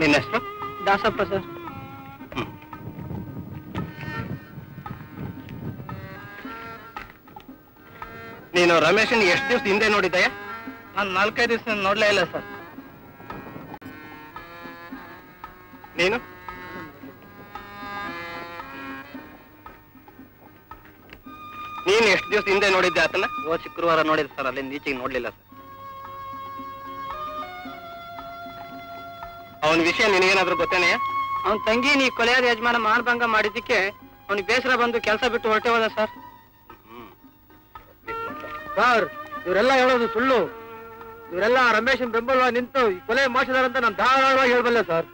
ನಿನ್ನ ಹೆಸರು? ದಾಸಪ್ಪ ಸರ್. ನೀನು ರಮೇಶನ್ ಎಷ್ಟು ದಿವಸ ಹಿಂದೆ ನೋಡಿದ್ದೆಯ? ನಾನು 4-5 ದಿವಸ ನೋಡ್ಲೇ ಇಲ್ಲ ಸರ್. ನೀನು? ನೀನು ಎಷ್ಟು ದಿವಸ ಹಿಂದೆ ನೋಡಿದ್ದೆ ಆತನ? ಶುಕ್ರವಾರ ನೋಡಿದೆ ಸರ್, ಅಲ್ಲಿಂದ ಈಚೆಗೆ ನೋಡ್ಲಿಲ್ಲ ಸರ್. ಅವನ ವಿಷಯ ನಿನಗೇನಾದ್ರೂ ಗೊತ್ತೇನೆಯ? ಅವನ ತಂಗಿ ನೀ ಕೊಲೆಯಾದ ಯಜಮಾನ ಮಾನಭಂಗ ಮಾಡಿದ್ದಕ್ಕೆ ಅವನಿಗೆ ಬೇಸರ ಬಂದು ಕೆಲಸ ಬಿಟ್ಟು ಹೊರಟೆ ಹೋದ ಸರ್. ಸರ್, ಇವರೆಲ್ಲ ಹೇಳೋದು ಸುಳ್ಳು. ಇವರೆಲ್ಲ ರಮೇಶನ್ ಬೆಂಬಲವಾಗಿ ನಿಂತು ಈ ಕೊಲೆ ಮಾಡಿಸಿದಾರಂತ ನಾನು ಧಾರಾಳವಾಗಿ ಹೇಳ್ಬಲ್ಲೆ ಸರ್.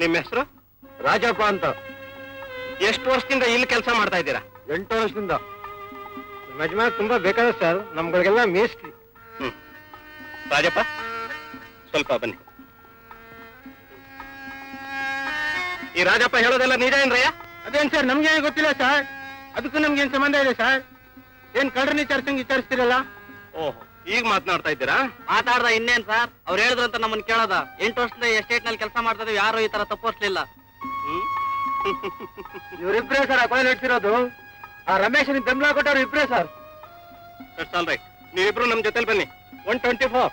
ನಿಮ್ಮ ಹೆಸರು? ರಾಜಪ್ಪ ಅಂತ. ಎಷ್ಟು ವರ್ಷದಿಂದ ಇಲ್ಲಿ ಕೆಲಸ ಮಾಡ್ತಾ ಇದ್ದೀರಾ? 8 ವರ್ಷದಿಂದ. ನಿಮ್ಮ ಯಜಮಾನ ತುಂಬಾ ಬೇಕಾದ ಸರ್, ನಮ್ಗಳಿಗೆಲ್ಲ ಮೇಸ್ತ್ರಿ. ರಾಜಪ್ಪ, ಸ್ವಲ್ಪ ಬನ್ನಿ. ಈ ರಾಜಪ್ಪ ಹೇಳೋದೆಲ್ಲ ನಿಜ ಏನ್ರಯ್ಯ? ಅದೇನ್ ಸರ್, ನಮ್ಗೆ ಗೊತ್ತಿಲ್ಲ ಸರ್. ಅದಕ್ಕೂ ನಮ್ಗೇನ್ ಸಂಬಂಧ ಇದೆ ಸರ್? ಏನ್ ಕಳ್ರನ್ನ ವಿಚಾರಿಸ್ತೀರಲ್ಲ? ಓಹ್, ಈಗ ಮಾತನಾಡ್ತಾ ಇದ್ದೀರಾ? ಮಾತಾಡ್ದ ಇನ್ನೇನ್ ಸರ್, ಅವ್ರು ಹೇಳಿದ್ರು ಅಂತ ನಮ್ಮನ್ನ ಕೇಳೋದ. 8 ವರ್ಷದ ಎಸ್ಟೇಟ್ ನಲ್ಲಿ ಕೆಲಸ ಮಾಡ್ತಾ ಇದ್ದೀವಿ, ಯಾರು ಈ ತರ ತಪ್ಪೋಸ್ಲಿಲ್ಲ. ಇವರಿಬ್ರೇ ಸರ್ ಆ ಕೊಲೆ ನಡೆಸಿರೋದು. ಆ ರಮೇಶನ್ ಬೆಂಬಲ ಕೊಟ್ಟವ್ರು ಇಬ್ರೇ ಸರ್. That's all right. ನೀವಿಬ್ರು ನಮ್ ಜೊತೆಲಿ ಬನ್ನಿ. 124.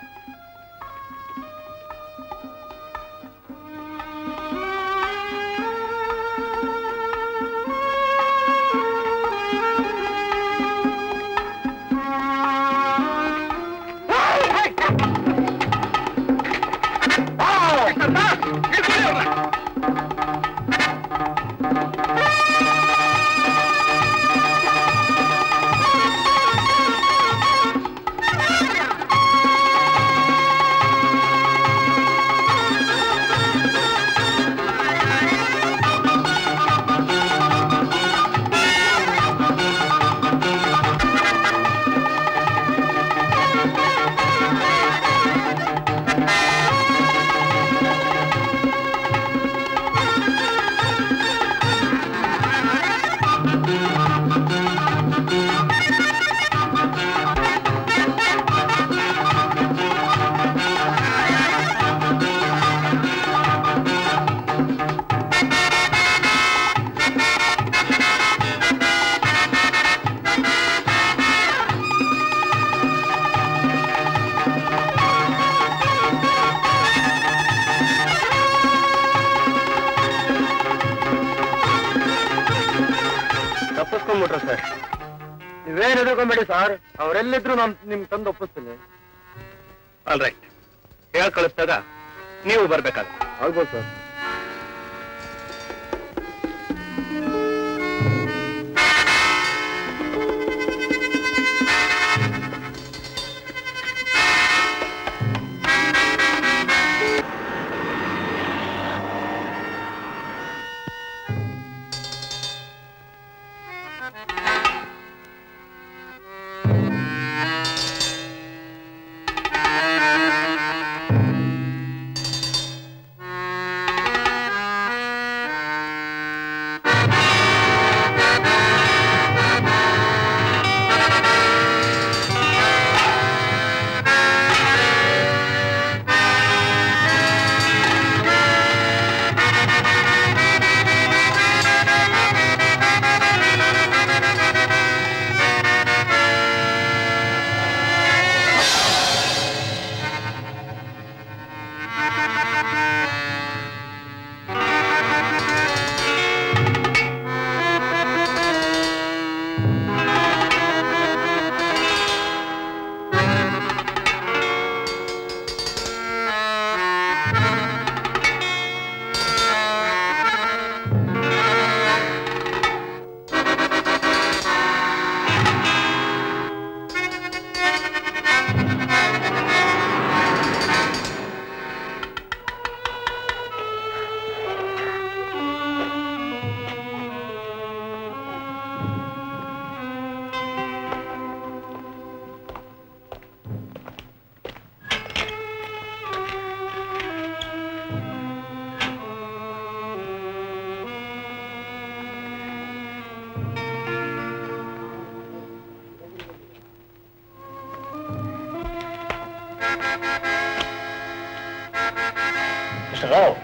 ಬಂದ್ಬಿಟ್ರು ಸರ್. ನೀವೇನು ಎದುರ್ಕೊಂಬೇಡಿ ಸರ್, ಅವರೆಲ್ಲಿದ್ರು ನಾನು ನಿಮ್ಗೆ ತಂದು ಒಪ್ಪಿಸ್ತೀನಿ. ಆಲ್ ರೈಟ್, ಹೇಳಿ ಕಳಿಸಿದಾಗ ನೀವು ಬರ್ಬೇಕಾಗುತ್ತೆ. ಆಗ್ಬೋದು ಸರ್. ರಾವ್,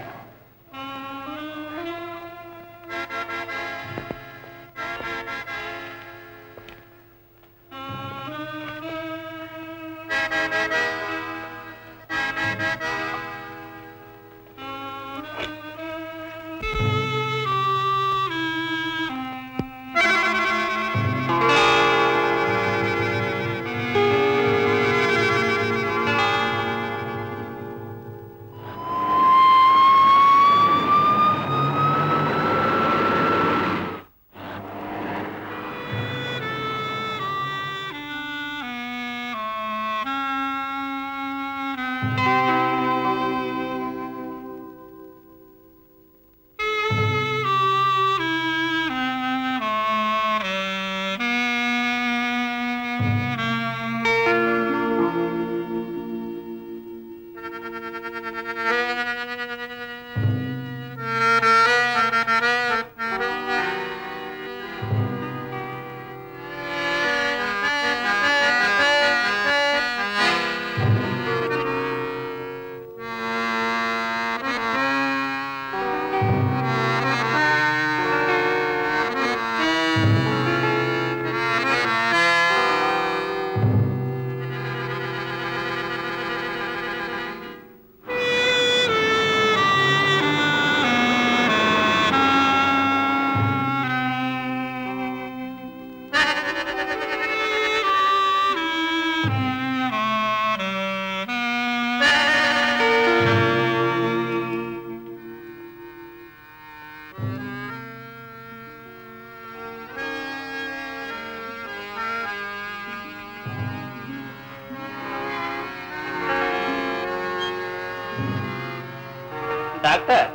ಡಾಕ್ಟರ್,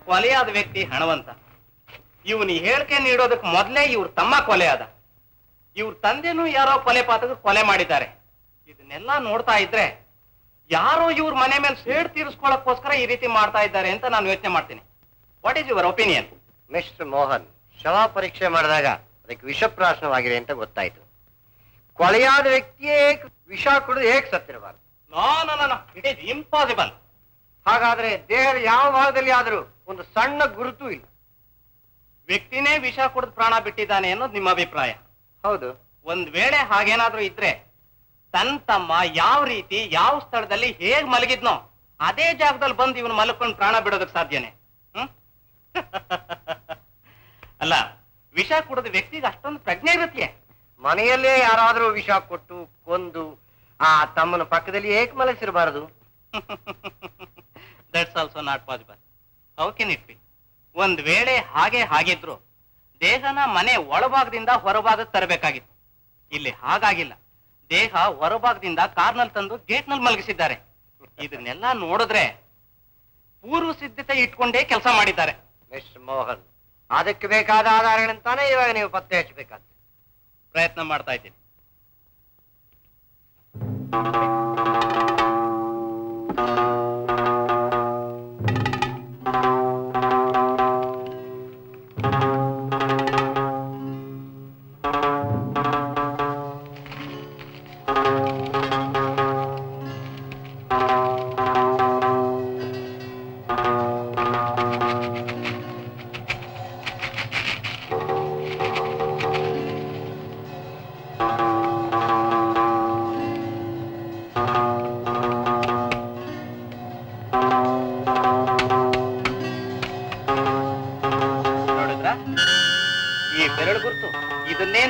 ಕೊಲೆಯಾದ ವ್ಯಕ್ತಿ ಹಣವಂತ. ಇವನು ಹೇಳಿಕೆ ನೀಡೋದಕ್ಕೆ ಮೊದಲೇ ಇವ್ರ ತಮ್ಮ ಕೊಲೆಯಾದ. ಇವ್ರ ತಂದೆನೂ ಯಾರೋ ಕೊಲೆ ಪಾತಕ ಕೊಲೆ ಮಾಡಿದ್ದಾರೆ. ಇದನ್ನೆಲ್ಲ ನೋಡ್ತಾ ಇದ್ರೆ ಯಾರೋ ಇವ್ರ ಮನೆ ಮೇಲೆ ಸೇಡ್ ತೀರಿಸ್ಕೊಳ್ಳೋಕ್ಕೋಸ್ಕರ ಈ ರೀತಿ ಮಾಡ್ತಾ ಇದ್ದಾರೆ ಅಂತ ನಾನು ಯೋಚನೆ ಮಾಡ್ತೀನಿ. What is your opinion? Mister Mohan, ಶವ ಪರೀಕ್ಷೆ ಮಾಡಿದಾಗ ಅದಕ್ಕೆ ವಿಷಪ್ರಾಶನವಾಗಿದೆ ಅಂತ ಗೊತ್ತಾಯ್ತು. ಕೊಲೆಯಾದ ವ್ಯಕ್ತಿಯೇ ವಿಷ ಕುಡಿದು ಹೇಗೆ ಸತ್ತಿರಬಾರ್ದು? No, it is impossible. ಹಾಗಾದ್ರೆ ದೇಹದ ಯಾವ ಭಾಗದಲ್ಲಿ ಆದರೂ ಒಂದು ಸಣ್ಣ ಗುರುತು ಇಲ್ಲ. ವ್ಯಕ್ತಿನೇ ವಿಷ ಕುಡಿದು ಪ್ರಾಣ ಬಿಟ್ಟಿದ್ದಾನೆ ಅನ್ನೋದು ನಿಮ್ಮ ಅಭಿಪ್ರಾಯ? ಹೌದು. ಒಂದ್ ವೇಳೆ ಹಾಗೇನಾದ್ರೂ ಇದ್ರೆ ತನ್ನ ತಮ್ಮ ಯಾವ ರೀತಿ ಯಾವ ಸ್ಥಳದಲ್ಲಿ ಹೇಗ್ ಮಲಗಿದ್ನೋ ಅದೇ ಜಾಗದಲ್ಲಿ ಬಂದು ಇವನು ಮಲ್ಕೊಂಡು ಪ್ರಾಣ ಬಿಡೋದಕ್ಕೆ ಸಾಧ್ಯನೇ? ಅಲ್ಲ, ವಿಷ ಕುಡಿದ ವ್ಯಕ್ತಿಗೆ ಅಷ್ಟೊಂದು ಪ್ರಜ್ಞೆ ಇರುತ್ತೆ. ಮನೆಯಲ್ಲೇ ಯಾರಾದ್ರೂ ವಿಷ ಕೊಟ್ಟು ಕೊಂದು ಆ ತಮ್ಮನ ಪಕ್ಕದಲ್ಲಿ ಏಕೆ ಮಲಗಿಸಿರಬಾರದು? That's also not possible. How can it be? ಒಂದ್ ವೇಳೆ ಹಾಗಿದ್ರು ದೇಹನ ಮನೆ ಒಳಭಾಗದಿಂದ ಹೊರಭಾಗಕ್ಕೆ ತರಬೇಕಾಗಿತ್ತು. ಇಲ್ಲಿ ಹಾಗಾಗಿಲ್ಲ. ದೇಹ ಹೊರಭಾಗದಿಂದ ಕಾರ್ನಲ್ಲಿ ತಂದು ಗೇಟ್ನಲ್ಲಿ ಮಲಗಿಸಿದ್ದಾರೆ. ಇದನ್ನೆಲ್ಲ ನೋಡಿದ್ರೆ ಪೂರ್ವ ಸಿದ್ಧತೆ ಇಟ್ಕೊಂಡೇ ಕೆಲಸ ಮಾಡಿದ್ದಾರೆ. ಮಿಸ್ಟರ್ ಮೋಹನ್, ಅದಕ್ಕೆ ಬೇಕಾದ ಆಧಾರಗಳಂತಾನೆ ಇವಾಗ ನೀವು ಪತ್ತೆ ಹಚ್ಚಬೇಕಾಗ್ತದೆ. ಪ್ರಯತ್ನ ಮಾಡ್ತಾ ಇದ್ದೀನಿ.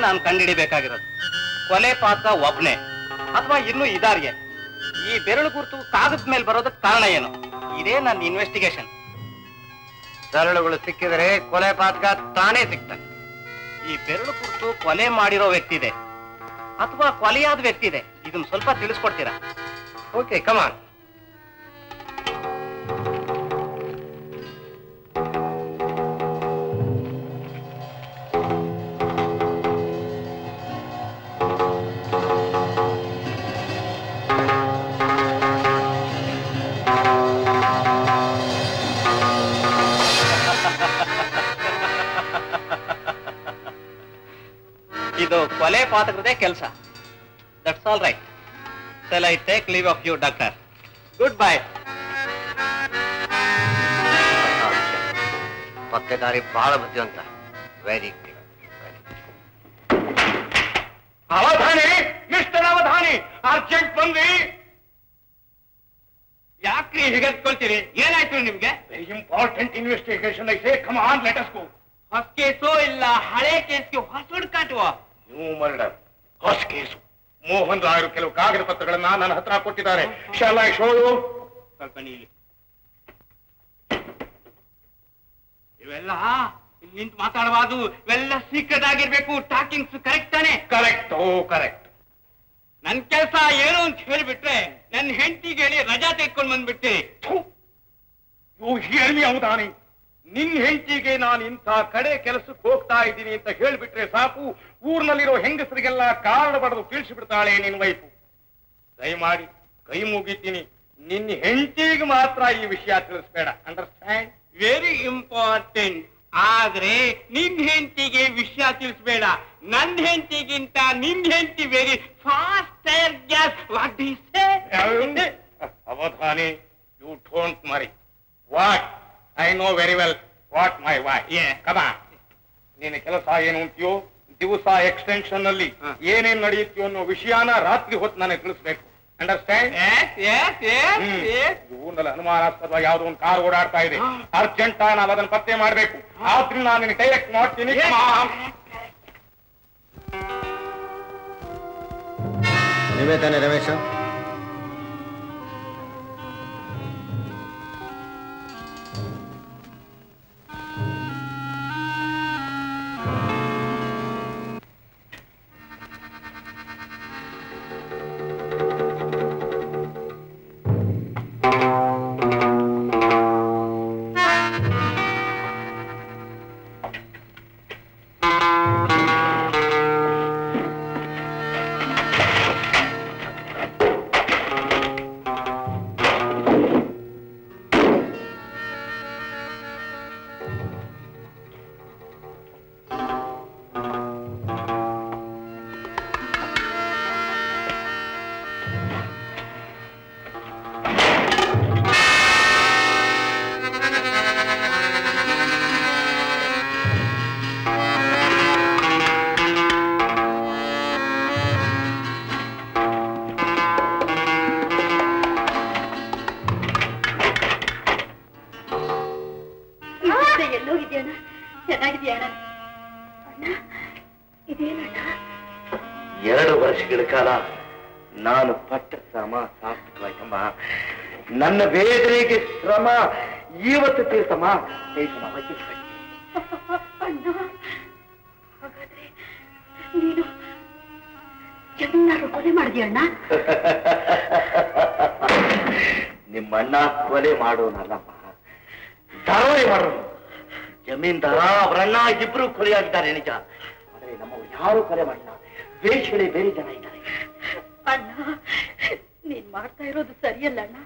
ನಾನು ಕಂಡುಹಿಡಿಬೇಕಾಗಿರೋದು ಕೊಲೆ ಪಾತ್ರ ಒಬ್ನೇ ಅಥವಾ ಇನ್ನೂ ಇದಾರಿಗೆ. ಈ ಬೆರಳು ಗುರುತು ಕಾಗದ ಮೇಲೆ ಬರೋದಕ್ಕೆ ಕಾರಣ ಏನು? ಇದೇ ನನ್ನ ಇನ್ವೆಸ್ಟಿಗೇಷನ್. ಬೆರಳುಗಳು ಸಿಕ್ಕಿದರೆ ಕೊಲೆ ಪಾತಕ ತಾನೇ ಸಿಗ್ತಾನೆ. ಈ ಬೆರಳು ಗುರುತು ಕೊಲೆ ಮಾಡಿರೋ ವ್ಯಕ್ತಿ ಇದೆ ಅಥವಾ ಕೊಲೆಯಾದ ವ್ಯಕ್ತಿ ಇದೆ, ಇದನ್ನ ಸ್ವಲ್ಪ ತಿಳಿಸ್ಕೊಡ್ತೀರಾ? ಓಕೆ, ಕಮಾನ್. ಇದು ಕೊಲೆ ಪಾತಕರದೇ ಕೆಲಸ. That's all right. Shall I take leave of you doctor? Goodbye. ಪತ್ತೆದಾರಿ ಬಹಳ ಬುದ್ಧಿವಂತ. Very good. Avadhani, mister Avadhani, urgent ಬಂದ್ರಿ. ಯಾಕ್ರಿ ಹಿಗತ್ಕೊಳ್ತೀರಿ? ಏನಾಯ್ತು ನಿಮ್ಗೆ? ವೆರಿ ಇಂಪಾರ್ಟೆಂಟ್ ಇನ್ವೆಸ್ಟಿಗೇಷನ್ ಐತೆ. Come on, let us go. ಹೊಸ ಕೇಸು ಇಲ್ಲ ಹಳೆ ಕೇಸ್ಗೆ ಹೊಸ ಹುಡುಕಾಟುವ? ನ್ಯೂ ಮರ್ಡರ್, ಹೊಸ ಕೇಸು. ಮೋಹನ್ ರಾಯರು ಕೆಲವು ಕಾಗದ ಪತ್ರಗಳನ್ನ ನನ್ನ ಹತ್ರ ಕೊಟ್ಟಿದ್ದಾರೆ. Shall I show you? ಸ್ವಲ್ಪ ನೀಲಿ. ಇವೆಲ್ಲ ನಿಂತು ಮಾತಾಡಬಾರ್ದು, ಇವೆಲ್ಲ ಸೀಕ್ರೆಟ್ ಆಗಿರ್ಬೇಕು. ಟಾಕಿಂಗ್ಸ್ ಕರೆಕ್ಟ್ ತಾನೆ? ಕರೆಕ್ಟ್. ಓ ಕರೆಕ್ಟ್. ನನ್ ಕೆಲಸ ಏನು ಅಂತ ಹೇಳಿಬಿಟ್ರೆ ನನ್ನ ಹೆಂಡತಿಗೆ ಹೇಳಿ ರಜಾ ತೆಗೆದುಕೊಂಡು ಬಂದ್ಬಿಟ್ಟೆ. You hear me Avadhani. ನಿನ್ ಹೆಂಡತಿಗೆ ನಾನು ಇಂಥ ಕಡೆ ಕೆಲಸಕ್ಕೆ ಹೋಗ್ತಾ ಇದ್ದೀನಿ ಅಂತ ಹೇಳ್ಬಿಟ್ರೆ ಸಾಕು, ಊರ್ನಲ್ಲಿರೋ ಹೆಂಗಸರಿಗೆಲ್ಲ ಕಾರಣ ಬಡದು ತಿಳಿಸಿಬಿಡ್ತಾಳೆ ನಿನ್ ವೈಫು. ದಯಮಾಡಿ ಕೈ ಮುಗಿತೀನಿ, ನಿನ್ನ ಹೆಂಡತಿಗೆ ಮಾತ್ರ ಈ ವಿಷಯ ತಿಳಿಸ್ಬೇಡ. ಅಂಡರ್ಸ್ಟ್ಯಾಂಡ್? Very important. ಆದ್ರೆ ನಿನ್ ಹೆಂಡತಿಗೆ ವಿಷಯ ತಿಳಿಸ್ಬೇಡ. ನನ್ನ ಹೆಂಡತಿಗಿಂತ ನಿನ್ ಹೆಂಡತಿ very fast gas. What do you say? Avadhani, you don't marry. What? I know very well what my wife. Come on. ನಿನ್ನ ಕೆಲಸ ಏನು ಅಂತೀಯೋ, ದಿವಸ ಎಕ್ಸ್ಟೆನ್ಷನ್ ನಲ್ಲಿ ಏನೇನ್ ನಡೆಯುತ್ತೀಯೋ ಅನ್ನೋ ವಿಷಯನ ರಾತ್ರಿ ಹೊತ್ತು ನನಗೆ ತಿಳಿಸ್ಬೇಕು. ಅಂಡರ್ಸ್ಟ್ಯಾಂಡ್? ಊರಿನಲ್ಲಿ ಅನುಮಾನಾಸ್ಪದವಾಗಿ ಯಾವುದೋ ಒಂದು ಕಾರ್ ಓಡಾಡ್ತಾ ಇದೆ. ಅರ್ಜೆಂಟ್ ನಾವು ಅದನ್ನು ಪತ್ತೆ ಮಾಡಬೇಕು. ಆದ್ರಿಂದ ನಾನು ನಿನಗೆ ಡೈರೆಕ್ಟ್ ಮಾಡ್ತೀನಿ. ನೀವೇ ತಾನೆ ರಮೇಶ? ನಾನು ಪಟ್ಟ ಶ್ರಮ ಸಾರ್ಥಕವಾಯ್ತಮ್ಮ. ನನ್ನ ವೇದನೆಗೆ ಶ್ರಮ ಇವತ್ತು ತೀರ್ಥಮ್ಮ. ಹಾಗಾದ್ರೆ ನೀನು ಜಮೀನಾರು ಕೊಲೆ ಮಾಡಿದ್ಯ ಅಣ್ಣ? ನಿಮ್ಮಣ್ಣ ಕೊಲೆ ಮಾಡೋನಲ್ಲಮ್ಮ, ಧಾರಾವಾಹಿ ಮಾಡೋನು. ಜಮೀನ್ದಾರ ಅವರಣ್ಣ ಇಬ್ರು ಕೊಲೆಯಾಗಿದ್ದಾರೆ ನಿಜ, ಆದರೆ ನಮ್ಮವ್ರು ಯಾರು ಕೊಲೆ ಮಾಡಿಲ್ಲ. ವೇಷಗಳೇ ಬೇರೆ ಜನ ಇದ್ದಾರೆ. ಅಣ್ಣ ನೀನ್ ಮಾಡ್ತಾ ಇರೋದು ಸರಿಯಲ್ಲ ಅಣ್ಣ.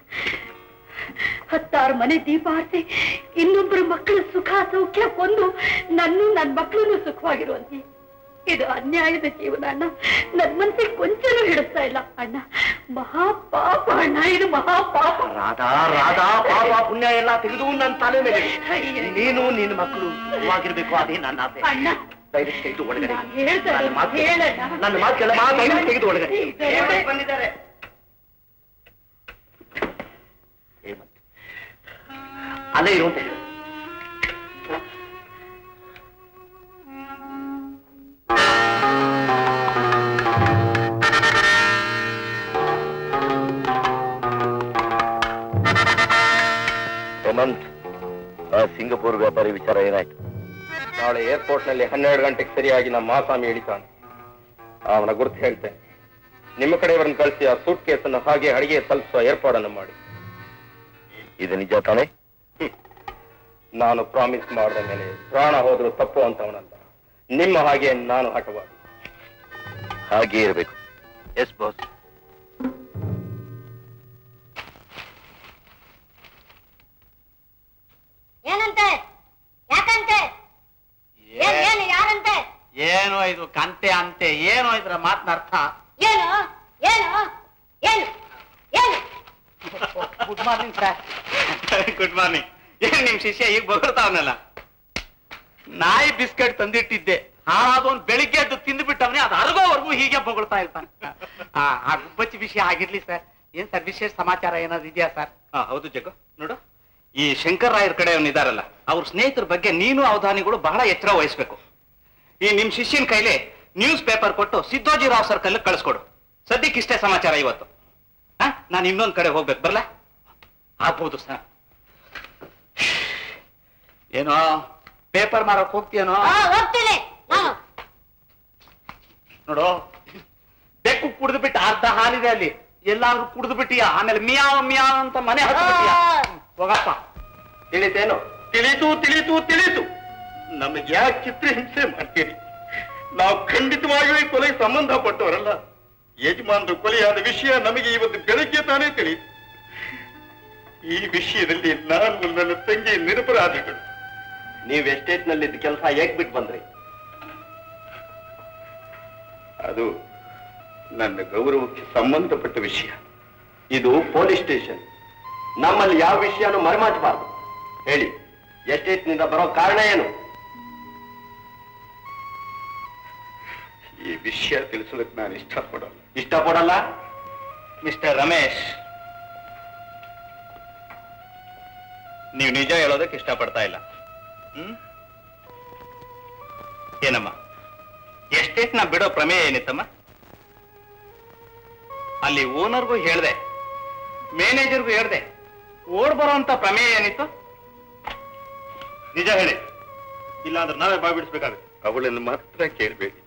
10 ಮನೆ ದೀಪ ಆರಿಸಿ ಇನ್ನೊಬ್ಬರ ಮಕ್ಕಳು ಸುಖ ಸೌಖ್ಯ ಕೊಂದು ನನ್ನ ಮಕ್ಕಳನ್ನು ಸುಖವಾಗಿರುವಂತೆ ಇದು ಅನ್ಯಾಯದ ಜೀವನ ಅಣ್ಣ. ನನ್ ಮನಸ್ಸಿಗೆ ಕೊಂಚನೂ ಹಿಡಿಸ್ತಾ ಇಲ್ಲ ಅಣ್ಣ. ಮಹಾಪಾಪ ಅಣ್ಣ, ಇದು ಮಹಾಪಾಪ. ರಾಧಾ ರಾಧಾ, ಪಾಪ ಪುಣ್ಯ ಎಲ್ಲ ತೆಗೆದು ನನ್ನ ತಲೆ ಮೇಲೆ ನೀನು ನಿನ್ನ ಮಕ್ಕಳು ಸುಖವಾಗಿರ್ಬೇಕು, ಅದೇ ನನ್ನ ಆಸೆ. ಅಣ್ಣ ದಯವಿಟ್ಟು ತೆಗೆದು ಒಳಗಡೆ ಹೇಳಣ್ಣ. ನನ್ನ ಮಾತು ಕೆಲ ದಯವಿಟ್ಟು ತೆಗೆದು ಒಳಗಡೆ ಬಂದಿದ್ದಾರೆ. ಅಲ್ಲೇ ಇರುವಂತ ಹೇಳಿ. ಹೇಮಂತ್, ಆ ಸಿಂಗಪೂರ್ ವ್ಯಾಪಾರಿ ವಿಚಾರ ಏನಾಯ್ತು? ನಾಳೆ ಏರ್ಪೋರ್ಟ್ ನಲ್ಲಿ 12 ಗಂಟೆಗೆ ಸರಿಯಾಗಿ ನಮ್ಮ ಆಸಾಮಿ ಇಳಿತಾನೆ. ಅವನ ಗುರುತು ಹೇಳ್ತೇನೆ. ನಿಮ್ಮ ಕಡೆಯವರನ್ನು ಕಳಿಸಿ ಆ ಸೂಟ್ ಕೇಸನ್ನು ಹಾಗೆ ಅಡಿಗೆ ತಲುಪಿಸುವ ಏರ್ಪಾಡನ್ನು ಮಾಡಿ. ಇದು ನಿಜ ತಾನೆ? ನಾನು ಪ್ರಾಮಿಸ್ ಮಾಡಿದ ಮೇಲೆ ಪ್ರಾಣ ಹೋದ್ರು ತಪ್ಪು ಅಂತವನಲ್ಲ. ನಿಮ್ಮ ಹಾಗೆ ನಾನು ಹಠವಾದಿ. ಹಾಗೆ ಇರಬೇಕು. Yes boss. ಏನಂತೆ? ಯಾಕಂತೆ? ಏನು ಯಾರಂತೆ? ಏನೋ ಇದು ಕಂತೆ ಅಂತೆ, ಏನೋ ಇದ್ರ ಮಾತನ್ನ ಅರ್ಥ? ಏನು ಏನು ಏನು ಏನು? Good morning sir. Good morning. ಏನ್ ನಿಮ್ ಶಿಷ್ಯ ಈಗ ಬಗಳ್ತಾವನಲ್ಲ? ನಾಯಿ ಬಿಸ್ಕೆಟ್ ತಂದಿಟ್ಟಿದ್ದೆ, ಹಾಳಾದವನ್ ಬೆಳಿಗ್ಗೆ ಎದ್ದು ತಿಂದ್ಬಿಟ್ಟವನೇ, ಅದು ಅರ್ಗೋವರೆಗೂ ಹೀಗೆ ಬೊಗಳ್ತಾ ಇರ್ತಾನೆ. ಆ ಗುಬ್ಬಚ್ಚಿ ವಿಷಯ ಆಗಿರ್ಲಿ ಸರ್. ಏನ್ ಸರ್ ವಿಶೇಷ ಸಮಾಚಾರ ಏನಾದ್ರು ಇದೆಯಾ ಸರ್? ಹೌದು ಜಗ್ಗು, ನೋಡು, ಈ ಶಂಕರ್ ರಾಯರ್ ಕಡೆಯವನಿದಾರಲ್ಲ, ಅವ್ರ ಸ್ನೇಹಿತರ ಬಗ್ಗೆ ನೀನು ಅವಧಾನಿಗಳು ಬಹಳ ಎಚ್ಚರ ವಹಿಸ್ಬೇಕು. ಈ ನಿಮ್ ಶಿಷ್ಯನ ಕೈಲಿ ನ್ಯೂಸ್ ಪೇಪರ್ ಕೊಟ್ಟು ಸಿದ್ದೋಜಿ ರಾವ್ ಸರ್ಕಲ್ ಕಳಿಸ್ಕೊಡು. ಸದ್ಯಕ್ಕೆ ಇಷ್ಟೇ ಸಮಾಚಾರ ಇವತ್ತು. ನಾನು ಇನ್ನೊಂದ್ ಕಡೆ ಹೋಗ್ಬೇಕು, ಬರ್ಲಾ? ಆಗ್ಬೋದು ಸರ್. ಏನೋ ಪೇಪರ್ ಮಾರಕ್ ಹೋಗ್ತೀಯನೋ? ಹೋಗ್ತೀನಿ ನಾನು. ನೋಡು, ಬೆಕ್ಕು ಕುಡಿದು ಬಿಟ್ಟು ಅರ್ಧ ಹಾಲಿದೆ ಅಲ್ಲಿ, ಎಲ್ಲಾದ್ರೂ ಕುಡಿದು ಬಿಟ್ಟಿಯ, ಆಮೇಲೆ ಮಿಯಾವ್ ಮಿಯಾವ್ ಅಂತ ಮನೆ ಹತ್ತಿಯ. ಹೋಗಪ್ಪ. ತಿಳಿತೇನು? ತಿಳಿತು ತಿಳಿತು ತಿಳಿತು. ನಮಗೆ ಯಾಕೆ ಚಿತ್ರಹಿಂಸೆ ಮಾಡ್ತೀರಿ? ನಾವು ಖಂಡಿತವಾಗಿಯೂ ಈ ಕೊಲೆಗೆ ಸಂಬಂಧಪಟ್ಟವರಲ್ಲ. ಯಜಮಾನರು ಕೊಲೆಯಾದ ವಿಷಯ ನಮಗೆ ಇವತ್ತು ಬೆಳಗ್ಗೆ ತಾನೇ ತಿಳಿಯಿತು. ಈ ವಿಷಯದಲ್ಲಿ ನಾನು ನನ್ನ ತಂಗಿ ನಿರಪರಾಧಿಗಳು. ನೀವು ಎಸ್ಟೇಟ್ ನಲ್ಲಿದ್ದ ಕೆಲಸ ಹೇಗ್ ಬಿಟ್ಟು ಬಂದ್ರಿ? ಅದು ನನ್ನ ಗೌರವಕ್ಕೆ ಸಂಬಂಧಪಟ್ಟ ವಿಷಯ. ಇದು ಪೊಲೀಸ್ ಸ್ಟೇಷನ್. ನಮ್ಮಲ್ಲಿ ಯಾವ ವಿಷಯನೂ ಮರೆಮಾಚಬಾರದು. ಹೇಳಿ, ಎಸ್ಟೇಟ್ನಿಂದ ಬರೋ ಕಾರಣ ಏನು? ಈ ವಿಷಯ ತಿಳಿಸೋದಕ್ಕೆ ನಾನು ಇಷ್ಟಪಡಲ್ಲ. ಮಿಸ್ಟರ್ ರಮೇಶ್, ನೀವು ನಿಜ ಹೇಳೋದಕ್ಕೆ ಇಷ್ಟಪಡ್ತಾ ಇಲ್ಲ. ಏನಮ್ಮ, ಎಸ್ಟೇಟ್ ನ ಬಿಡೋ ಪ್ರಮೇಯ ಏನಿತ್ತಮ್ಮ? ಅಲ್ಲಿ ಓನರ್ಗೂ ಹೇಳ್ದೆ, ಮ್ಯಾನೇಜರ್ಗೂ ಹೇಳ್ದೆ, ಓಡ್ ಬರೋಂತ ಪ್ರಮೇಯ ಏನಿತ್ತು? ನಿಜ ಹೇಳಿ, ಇಲ್ಲಾಂದ್ರೆ ನಾವೇ ಬಾಯ್ಬಿಡಿಸ್ಬೇಕಾಗುತ್ತೆ. ಅವಳನ್ನು ಮಾತ್ರ ಕೇಳಬೇಡಿ,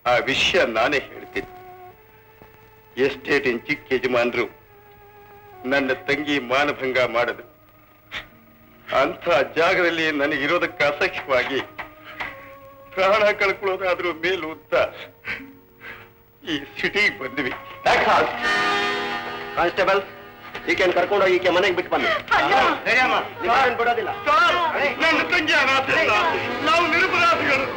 ಆ ವಿಷಯ ನಾನೇ ಹೇಳ್ತೀನಿ. ಎಸ್ಟೇಟಿನ ಚಿಕ್ಕ ಯಜಮಾನರು ನನ್ನ ತಂಗಿ ಮಾನಭಂಗ ಮಾಡಿದ್ರು. ಅಂಥ ಜಾಗದಲ್ಲಿ ನನಗಿರೋದಕ್ಕೆ ಅಸಹ್ಯವಾಗಿ ಪ್ರಾಣ ಕಳ್ಕೊಳ್ಳೋದಾದ್ರೂ ಮೇಲೂ ಅಂತ ಈ ಸಿಟಿಗೆ ಬಂದ್ವಿ. ಕಾನ್ಸ್ಟೇಬಲ್, ಈಕೆಯನ್ನು ಕರ್ಕೊಂಡೋಗಿ ಈಕೆ ಮನೆಗೆ ಬಿಟ್ಟು ಬನ್ನಿ. ಬಿಡೋದಿಲ್ಲ. ನನ್ನ ತಂಗಿ ಅನಾಥಲ್ಲ, ನಾವು ನಿರಪರಾಧಿಗಳು.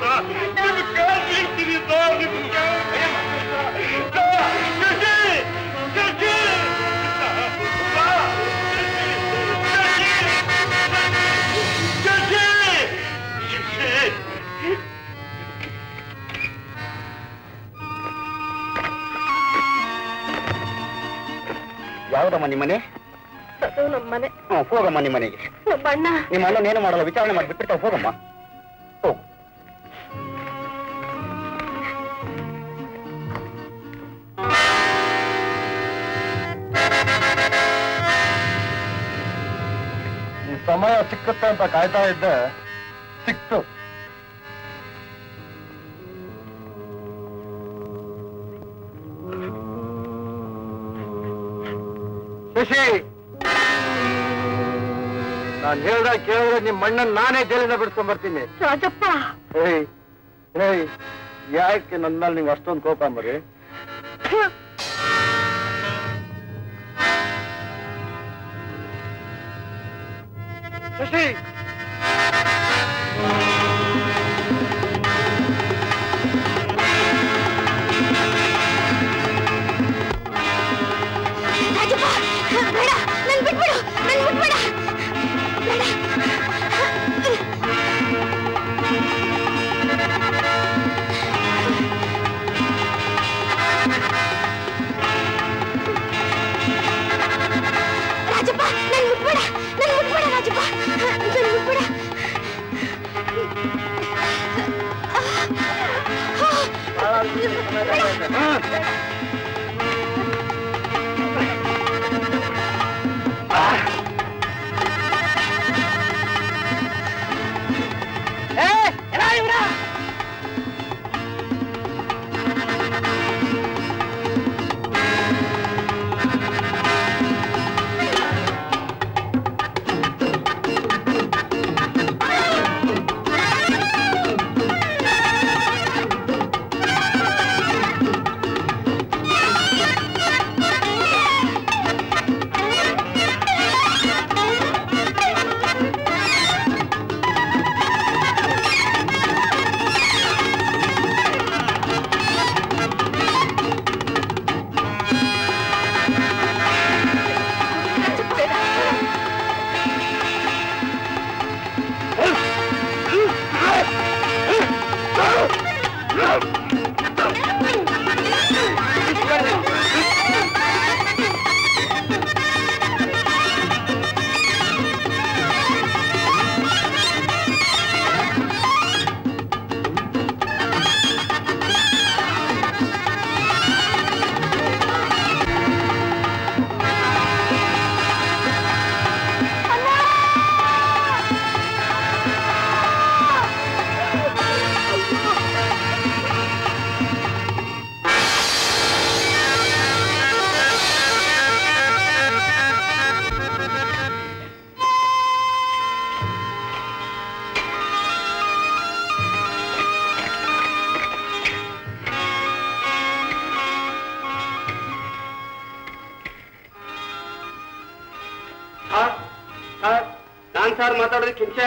ಯಾವ್ದಮ್ಮ ನಿಮ್ಮನೆ? ನಮ್ಮ ಮನೆ. ಹೋಗಮ್ಮ ನಿಮ್ಮನೆಗೆ. ನಮ್ಮ ಅಣ್ಣ. ನಿಮ್ಮ ಅಣ್ಣ ಏನು ಮಾಡಲ್ಲ, ವಿಚಾರಣೆ ಮಾಡಿ ಬಿಟ್ಬಿಡ್ತಾವ. ಹೋಗಮ್ಮ, ಹೋಗು. ಸಮಯ ಸಿಕ್ಕತ್ತೆ ಅಂತ ಕಾಯ್ತಾ ಇದ್ದೆ, ಸಿಕ್ತು. ಶಶಿ, ನಾನು ಹೇಳ್ದಾಗ ಕೇಳಿದ್ರೆ ನಿಮ್ ಮಣ್ಣನ್ ನಾನೇ ಜೈಲಿಂದ ಬಿಡ್ಕೊಂಡ್ ಬರ್ತೀನಿ. ರಾಜಪ್ಪ, ಯಾಕೆ ನನ್ನ ಮೇಲೆ ನಿಂಗೆ ಅಷ್ಟೊಂದು ಕೋಪ ಮರಿ? ಶಶಿ, ಬೇಡ, ನನ್ ಬಿಟ್ಬಿಡು, ನನ್ ಬಿಟ್ಬೇಡ. ರಾಜಪ್ಪ, ನನ್ ಬಿಟ್ಬೇಡ, ನನ್ ಬಿಟ್ಬೇಡ ರಾಜಪ್ಪ, ನನ್ ಬಿಟ್ಬೇಡ. ನಾನ್ ಸರ್ ಮಾತಾಡೋದಕ್ಕೆ ಹಿಂಸೆ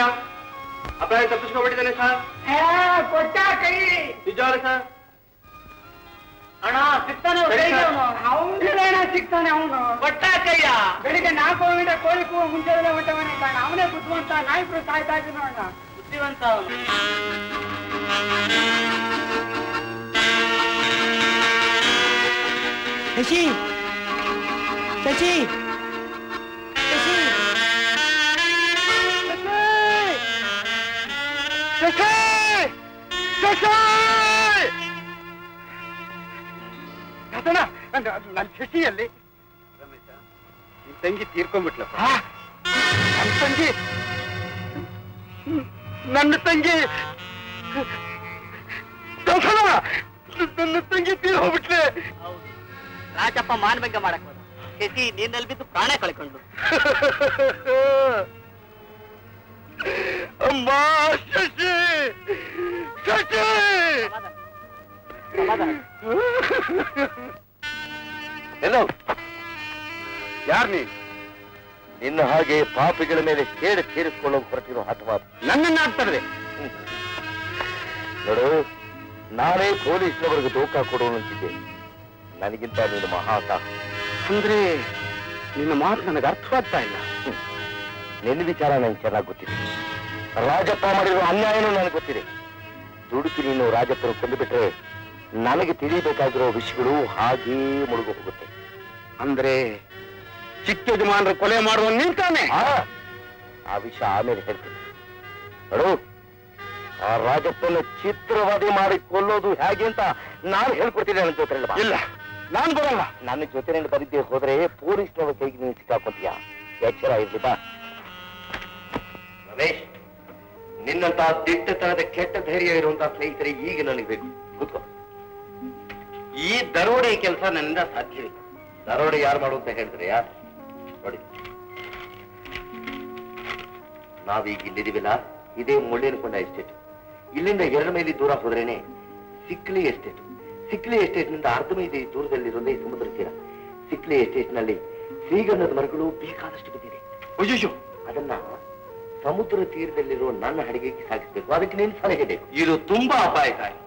ಅಪಾಯ ತಪ್ಪಿಸ್ಕೊಂಡ್ಬಿಟ್ಟಿದ್ದಾನೆ ಸರ್. ಕೊಟ್ಟ ಕೈ ನಿಜವಾಗ್ಲ ಸರ್? ಅಣ್ಣ ಸಿಗ್ತಾನೆ, ಅವನ ಸಿಗ್ತಾನೆ. ಅವನು ಕೊಟ್ಟ ಕೈಯ ಬೆಳಿಗ್ಗೆ 4 ಗಂಟೆ ಕೋಳಿ ಕೂಗು ಮುಂಚೆಲ್ಲ ಹೊಟ್ಟವನೇ ಕಾಣ. ಅವನೇ ಬುದ್ಧಿವಂತ, ನಾಯಿಬ್ರು ಸಾಯ್ತಾ ಇದ್ದೀನಿ ನೋಡೋಣ. ಬುದ್ಧಿವಂತ ಅವನು. ಶಶಿ, ಶಶಿ, ಶಶಿ, ಶಶಿ, ಶಶಿ, ನನ್ನ ಶಶಿಯಲ್ಲಿ ರಮೇಶ, ನಿನ್ ತಂಗಿ ತೀರ್ಕೊಂಡ್ಬಿಟ್ಲಪ್ಪ. ನನ್ನ ತಂಗಿ, ನನ್ನ ತಂಗಿ, ನನ್ನ ತಂಗಿ ತೀರ್ ಹೋಗ್ಬಿಟ್ಲೆ. ರಾಜಪ್ಪ ಮಾನಭಂಗ ಮಾಡಕ್ ಹೋದ. ಶಶಿ ನೀನಲ್ಲಿ ಬಿದ್ದು ಪ್ರಾಣ ಕಳ್ಕೊಂಡು. ಅಮ್ಮ, ಶಶಿ, ಶಶಿ. ಎಲ್ಲೋ ಯಾರ್ ನೀ? ನಿನ್ನ ಹಾಗೆ ಪಾಪಿಗಳ ಮೇಲೆ ಸೇಡು ಸೇರಿಸಿಕೊಳ್ಳೋ ಹೊರಟಿರೋ ಹಠವಾದ ನನ್ನನ್ನ ಆಗ್ತದೆ. ನೋಡು, ನಾನೇ ಪೊಲೀಸ್ನವರೆಗೂ ದೋಖಾ ಕೊಡೋಣಂತಿದ್ದೆ. ನನಗಿಂತ ನೀನು ಮಹಾಸಾಹ. ಅಂದ್ರೆ ನಿನ್ನ ಮಾತು ನನಗೆ ಅರ್ಥವಾಗ್ತಾ ಇಲ್ಲ. ನಿನ್ನ ವಿಚಾರ ನನಗೆ ಚೆನ್ನಾಗಿ ಗೊತ್ತಿದೆ. ರಾಜಪ್ಪ ಮಾಡಿರೋ ಅನ್ಯಾಯನೂ ನನಗೆ ಗೊತ್ತಿದೆ. ದುಡುಕಿ ನೀನು ರಾಜಪ್ಪನ ಕೊಂದುಬಿಟ್ರೆ ನನಗೆ ತಿಳಿಯಬೇಕಾಗಿರೋ ವಿಷಯಗಳು ಹಾಗೇ ಮುಳುಗು ಹೋಗುತ್ತೆ. ಅಂದ್ರೆ ಚಿಕ್ಕ ಯಜಮಾನರ ಕೊಲೆ ಮಾಡುವ ನಿಂತಾನೆ. ಆ ವಿಷಯ ಆಮೇಲೆ ಹೇಳ್ತೀನಿ. ನೋಡು, ಆ ರಾಜಪ್ಪನ ಚಿತ್ರವಾದಿ ಮಾಡಿ ಕೊಲ್ಲೋದು ಹೇಗೆ ಅಂತ ನಾನು ಹೇಳ್ಕೊಡ್ತೀನಿ. ನನ್ನ ಜೊತೆ ಇಲ್ಲ, ನಾನು ಬರಲ್ಲ. ನನ್ನ ಜೊತೆನಲ್ಲಿ ಬರಿದ್ದೆ ಹೋದ್ರೆ ಪೊಲೀಸ್ನವರ ಕೈಗೆ ನೀನು ಸಿಕ್ಕಾಕೊಂತೀಯ. ಎಚ್ಚರ ಇರ್ಲಿ ಬಾ. ರಮೇಶ್, ನಿನ್ನಂತಹ ದಿಟ್ಟತನದ ಕೆಟ್ಟ ಧೈರ್ಯ ಇರುವಂತಹ ಸ್ನೇಹಿತರೆ ಈಗ ನನಗೆ ಬೇಕು. ಕೂತ್ಕೋ. ಈ ದರೋಡೆ ಕೆಲಸ ನನ್ನಿಂದ ಸಾಧ್ಯವಿಲ್ಲ. ದರೋಡೆ ಯಾರು ಮಾಡುವಂತ ಹೇಳಿದ್ರೆ ಯಾರು ನೋಡಿ, ನಾವೀಗ ಇಲ್ಲಿದ್ದೀವಿಲ್ಲ, ಇದೇ ಮುಳ್ಳೇನಕೊಂಡ ಎಸ್ಟೇಟ್. ಇಲ್ಲಿಂದ 2 ಮೈಲಿ ದೂರ ಹೋದ್ರೇನೆ ಸಿಕ್ಲಿ ಎಸ್ಟೇಟ್. ಸಿಕ್ಲಿ ಎಸ್ಟೇಟ್ ನಿಂದ 1/2 ಮೈಲಿ ದೂರದಲ್ಲಿರೋದೇ ಸಮುದ್ರ ತೀರ. ಸಿಕ್ಲಿ ಎಸ್ಟೇಟ್ ನಲ್ಲಿ ಶ್ರೀಗಂಧದ ಮರಗಳು ಬೇಕಾದಷ್ಟು ಬಿದ್ದಿದೆ. ಅಯ್ಯೋ, ಅದನ್ನ ಸಮುದ್ರ ತೀರದಲ್ಲಿರೋ ನನ್ನ ಹಡಗಿಗೆ ಸಾಗಿಸ್ಬೇಕು. ಅದಕ್ಕೆ ನೀನು ಸಲಹೆ ಬೇಕು. ಇದು ತುಂಬಾ ಅಪಾಯಕಾರಿ.